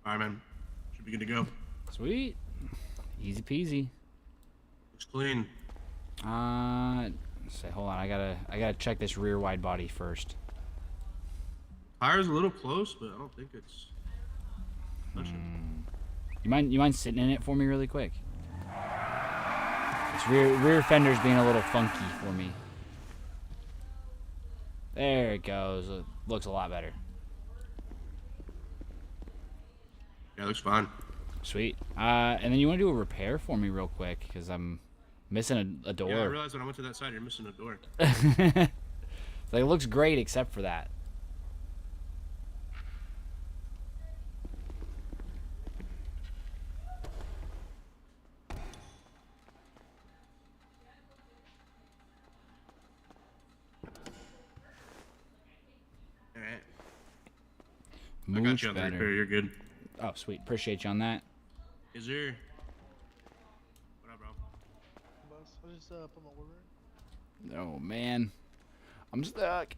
All right, man. Should be good to go. Sweet. Easy peasy. Looks clean. Say, hold on. I gotta check this rear wide body first. Tire's a little close, but I don't think it's. You mind sitting in it for me really quick? This rear fender's being a little funky for me. There it goes. It looks a lot better. Yeah, looks fine. Sweet. And then you want to do a repair for me real quick because I'm missing a door. Yeah, I realized when I went to that side, you're missing a door. Like, it looks great except for that. All right. I Much got you on the better. repair. You're good. Oh, sweet. Appreciate you on that. Is there? What up, bro? Boss, I just put my order in. Oh, man. I'm stuck.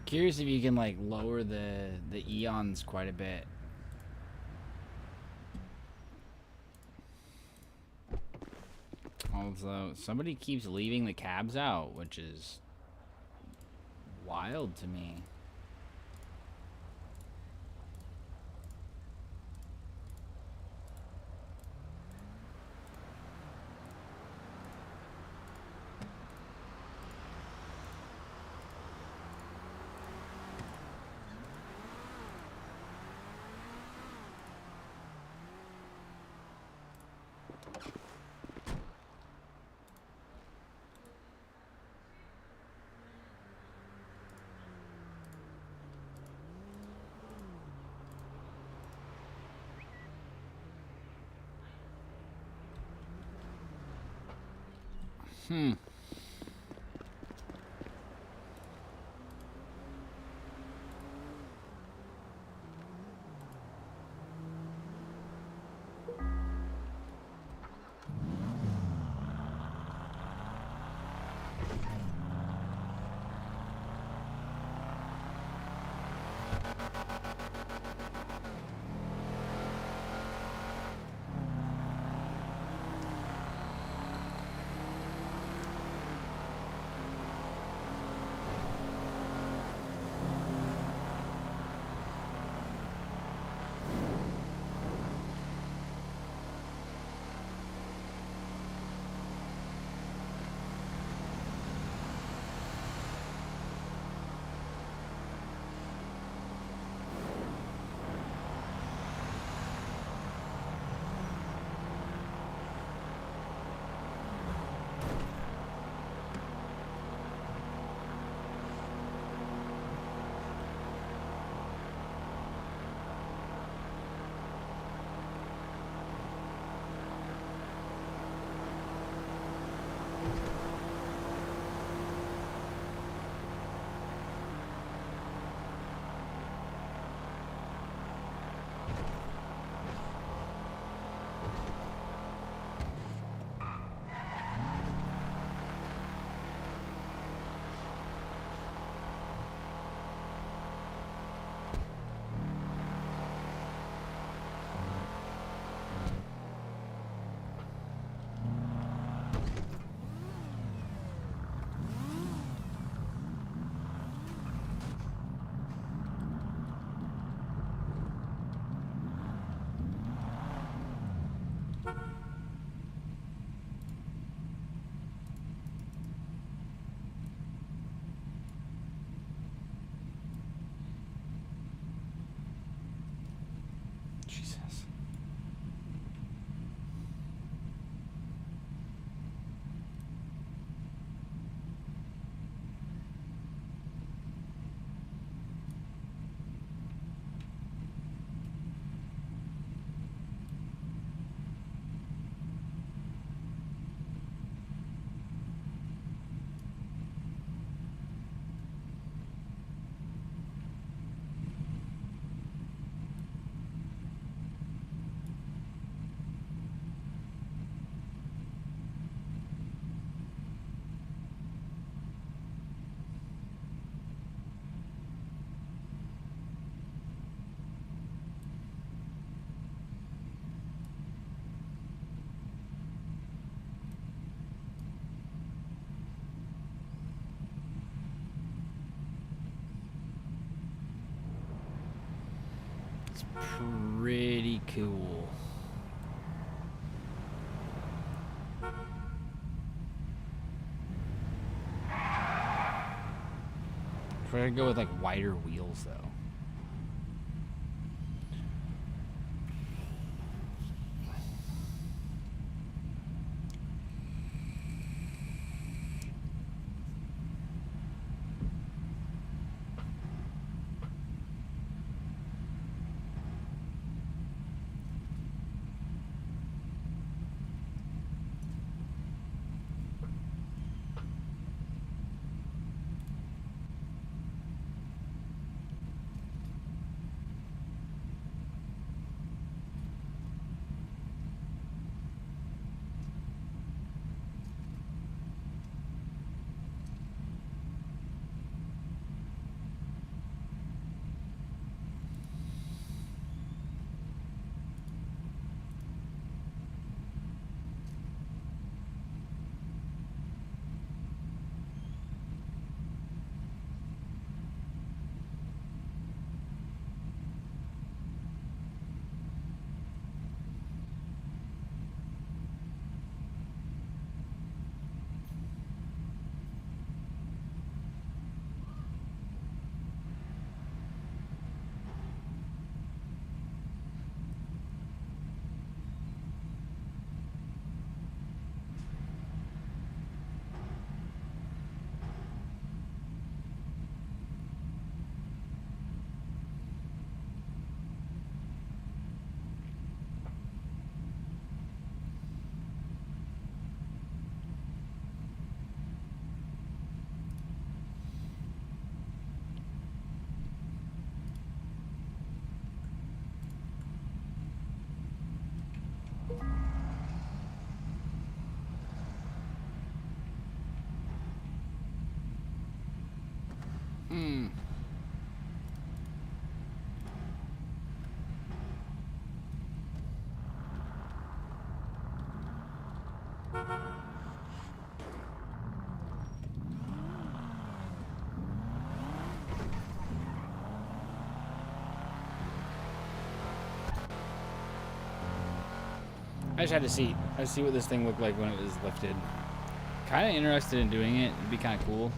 Curious if you can like lower the eons quite a bit. Although somebody keeps leaving the cabs out, which is wild to me. Hmm. Jesus. It's pretty cool. Try to go with like wider wheels though. Hmm. I just had to see. I see what this thing looked like when it was lifted. Kind of interested in doing it. It'd be kind of cool.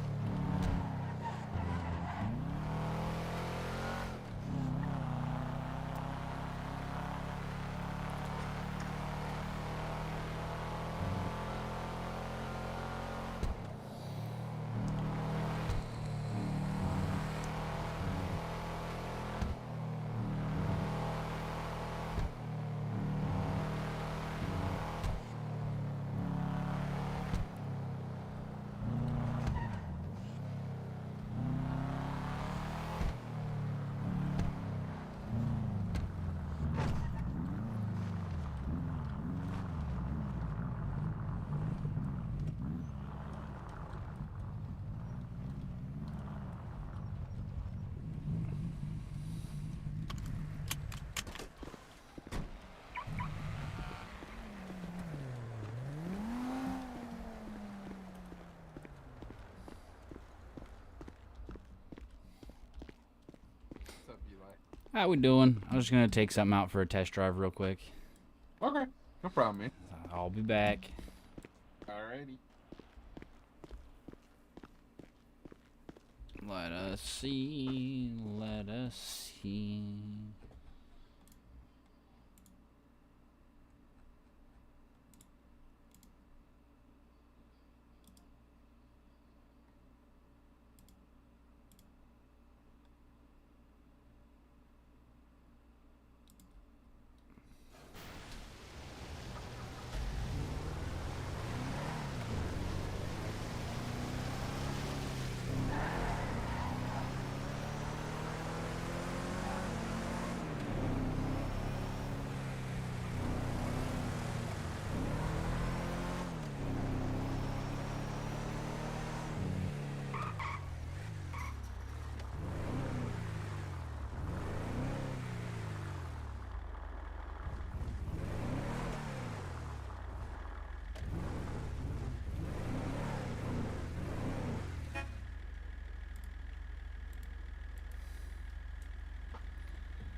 How we doing? I'm just gonna take something out for a test drive real quick. Okay, no problem, man. I'll be back. Alrighty. Let us see. Let us see.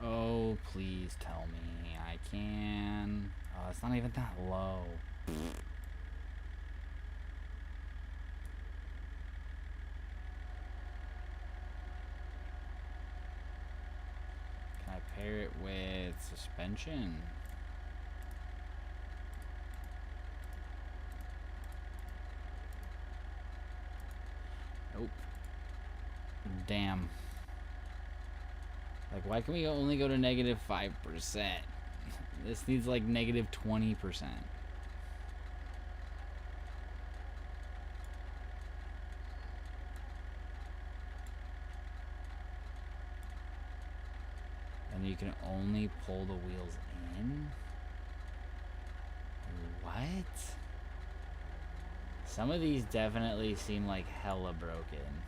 Oh, please tell me I can. Oh, it's not even that low. Can I pair it with suspension? Nope. Damn. Like, why can we only go to negative 5%? This needs like negative 20%. And you can only pull the wheels in? What? Some of these definitely seem like hella broken.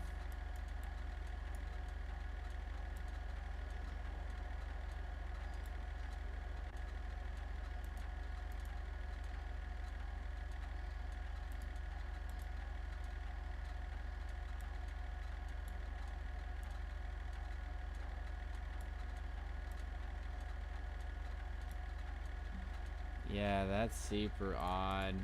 Yeah, that's super odd.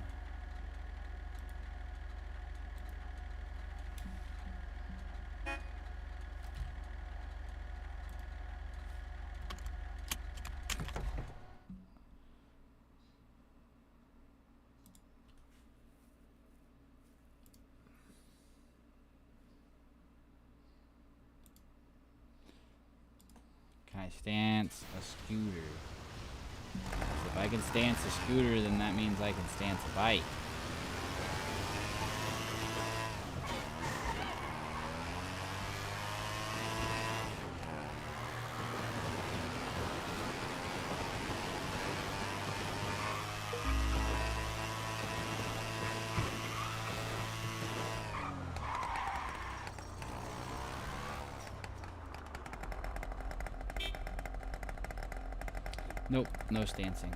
Can I stance a scooter? If I can stance a scooter, then that means I can stance a bike. Nope, no stancing.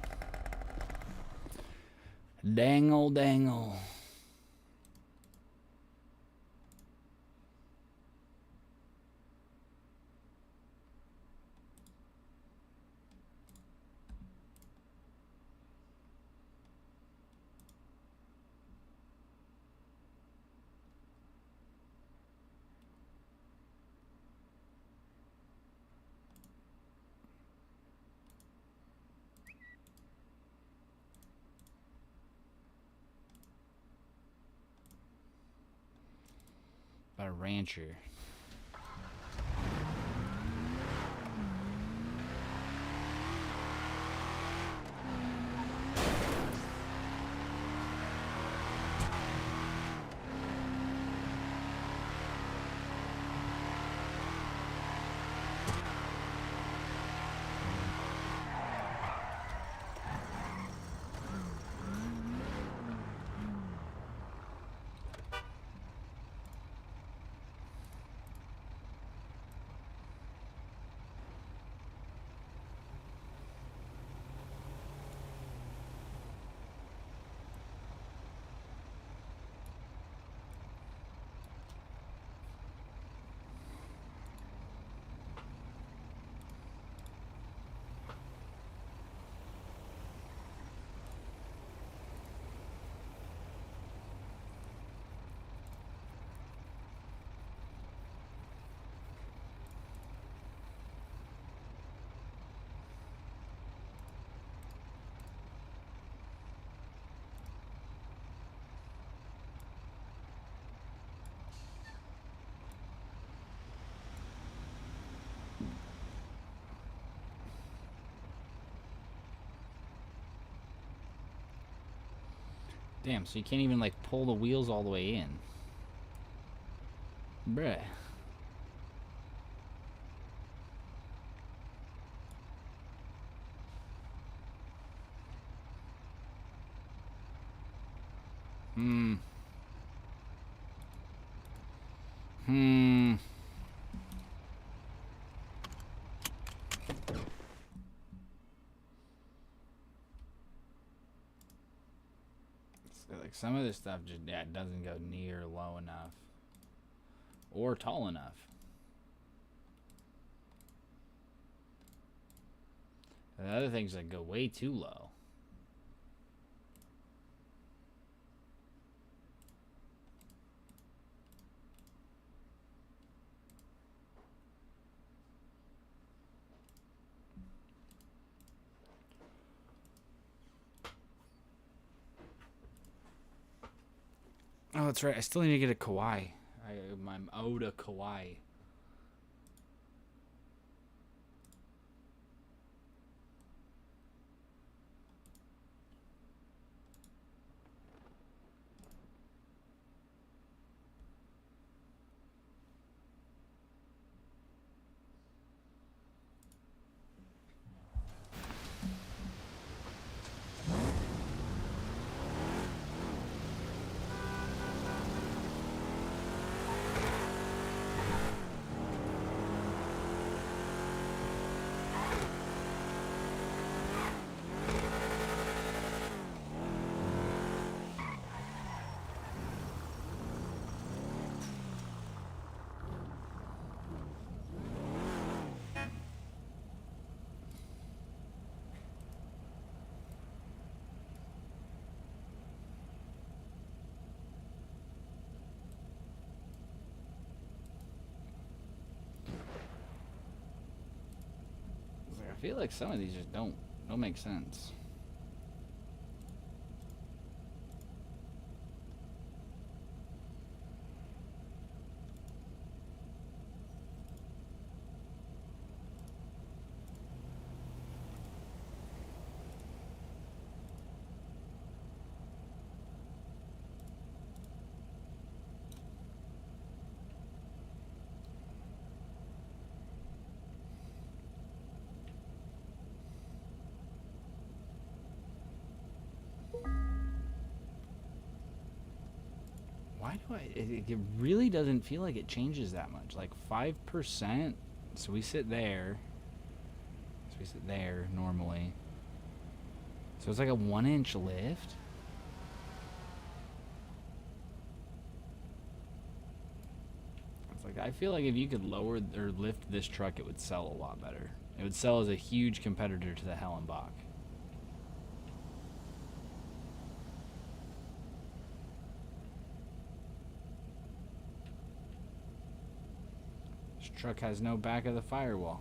Dangle, dangle. About a rancher. Damn, so you can't even like pull the wheels all the way in. Bruh. Hmm. So, like some of this stuff just doesn't go near low enough or tall enough. The other things that go way too low. Oh, that's right. I still need to get a Kawaii. I'm owed a Kawaii. I feel like some of these just don't make sense. Why do it really doesn't feel like it changes that much. Like 5%. So we sit there. Normally. So it's like a 1-inch lift? It's like, I feel like if you could lower or lift this truck, it would sell a lot better. It would sell as a huge competitor to the Hellenbach. This truck has no back of the firewall.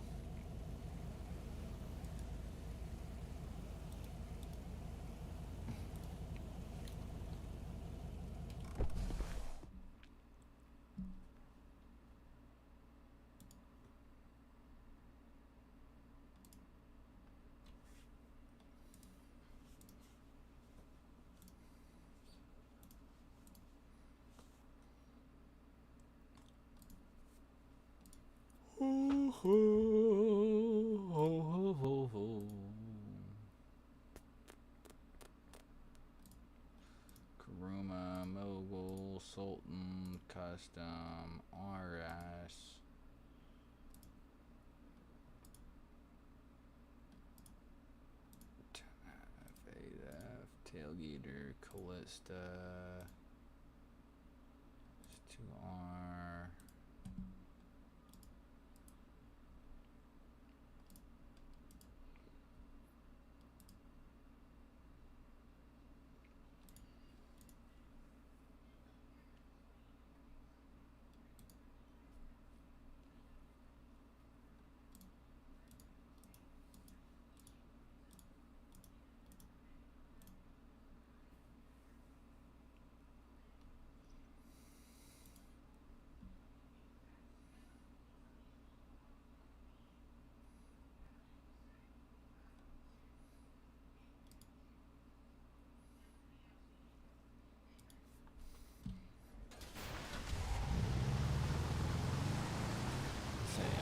Karuma, Mogul, Sultan, Custom, RS. AF, Tailgater, Callista, 2R.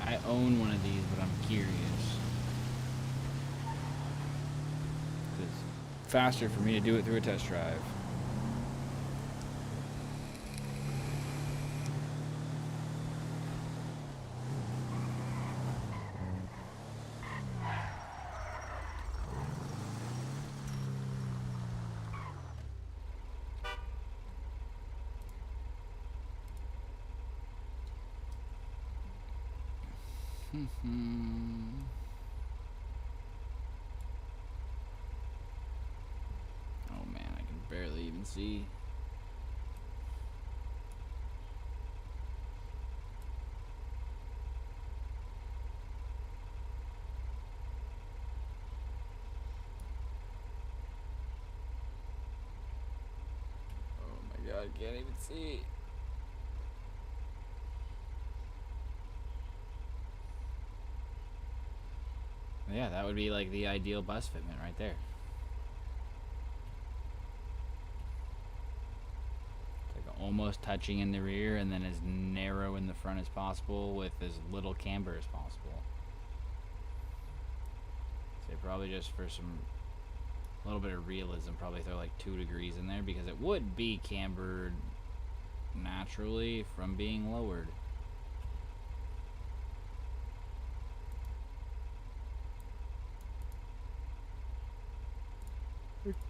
I own one of these, but I'm curious. It's faster for me to do it through a test drive. Oh man, I can barely even see. Oh my god, I can't even see. Yeah, that would be like the ideal bus fitment right there. It's like almost touching in the rear and then as narrow in the front as possible with as little camber as possible. So probably just for some little bit of realism, probably throw like 2 degrees in there because it would be cambered naturally from being lowered.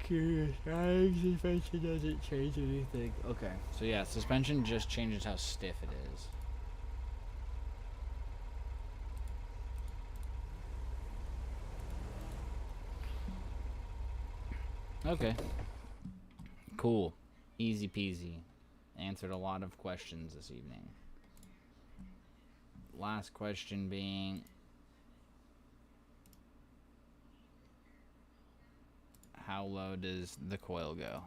Okay, suspension doesn't change anything. Okay, so yeah, suspension just changes how stiff it is. Okay. Cool. Easy peasy. Answered a lot of questions this evening. Last question being, how low does the coil go?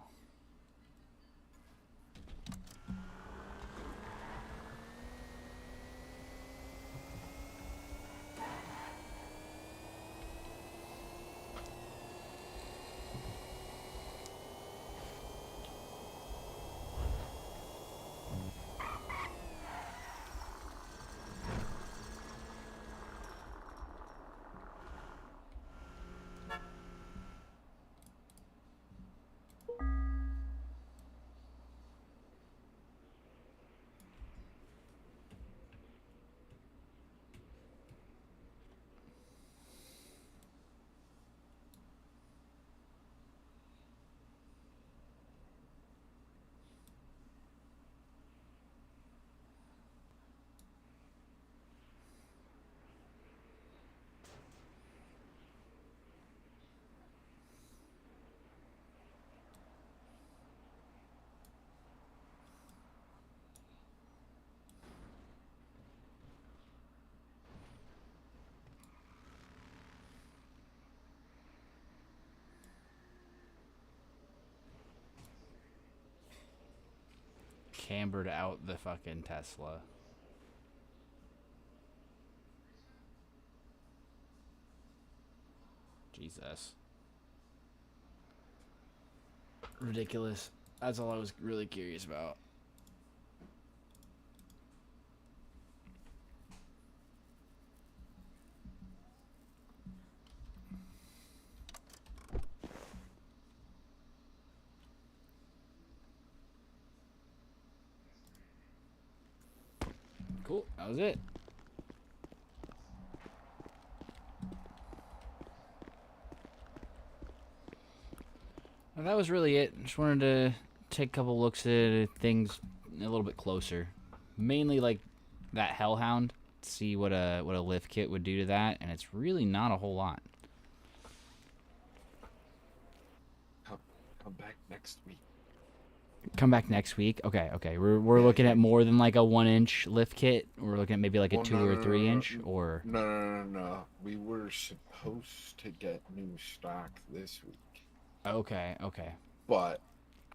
cambered out the fucking Tesla. Jesus. Ridiculous. That's all I was really curious about. Cool. That was it. Well, that was really it. Just wanted to take a couple looks at things a little bit closer. Mainly like that Hellhound. See what a lift kit would do to that, and it's really not a whole lot. Come back next week. Come back next week. Okay, okay. We're looking at more than like a 1-inch lift kit. We're looking at maybe like a 2 or 3 inch, or No. We were supposed to get new stock this week. Okay, okay. But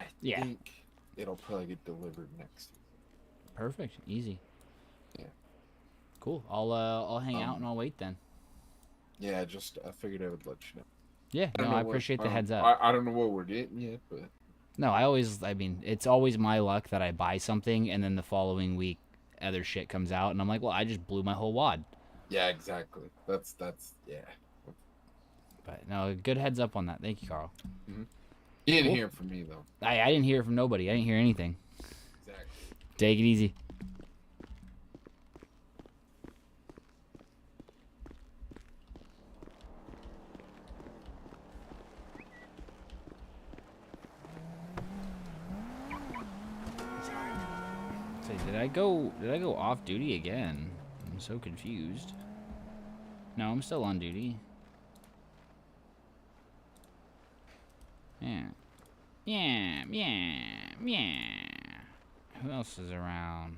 I Yeah. think it'll probably get delivered next week. Perfect. Easy. Yeah. Cool. I'll hang out and I'll wait then. Yeah, just I figured I would let you know. Yeah, don't no, know I what- appreciate the heads up. I don't know what we're getting yet, but No, I mean, it's always my luck that I buy something and then the following week other shit comes out and I'm like, well, I just blew my whole wad. yeah, exactly. That's yeah. But no, good heads up on that. Thank you, Carl. Mm-hmm. You didn't Cool. hear from me though. I didn't hear from nobody. I didn't hear anything. Exactly. Take it easy. Say, did I go off duty again? I'm so confused. No, I'm still on duty. Yeah. Yeah. Who else is around?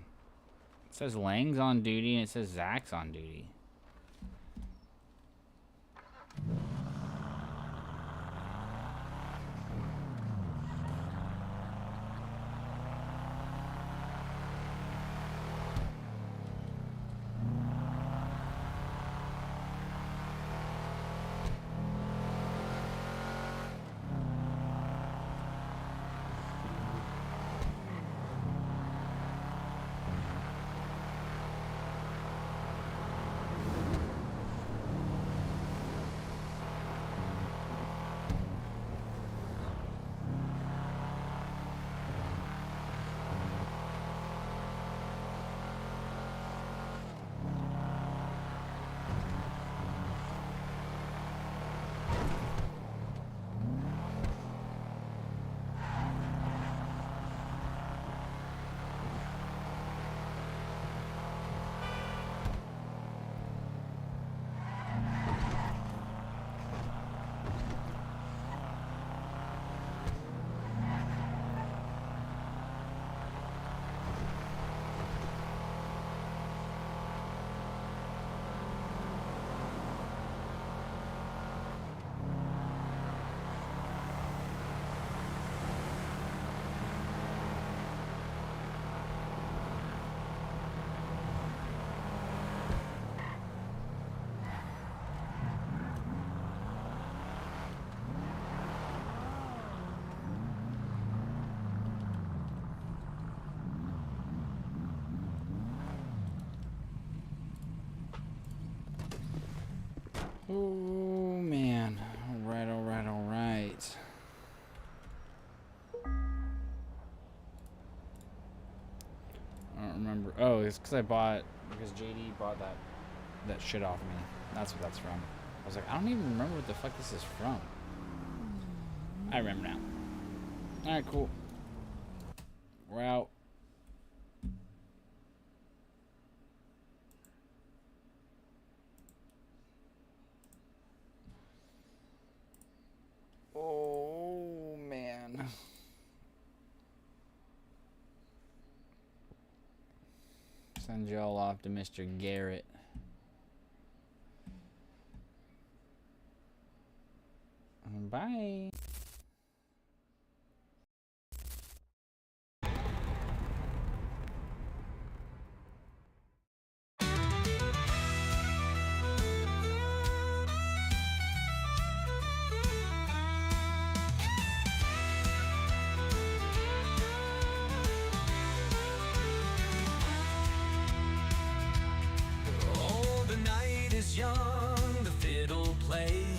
It says Lang's on duty and it says Zach's on duty. Oh man. Alright. I don't remember. Oh, it's because JD bought that shit off me. That's what that's from. I was like, I don't even remember what the fuck this is from. I remember now. Alright, cool. We're out. Oh man. Send y'all off to Mr. Garrett. Bye. was young, the fiddle played.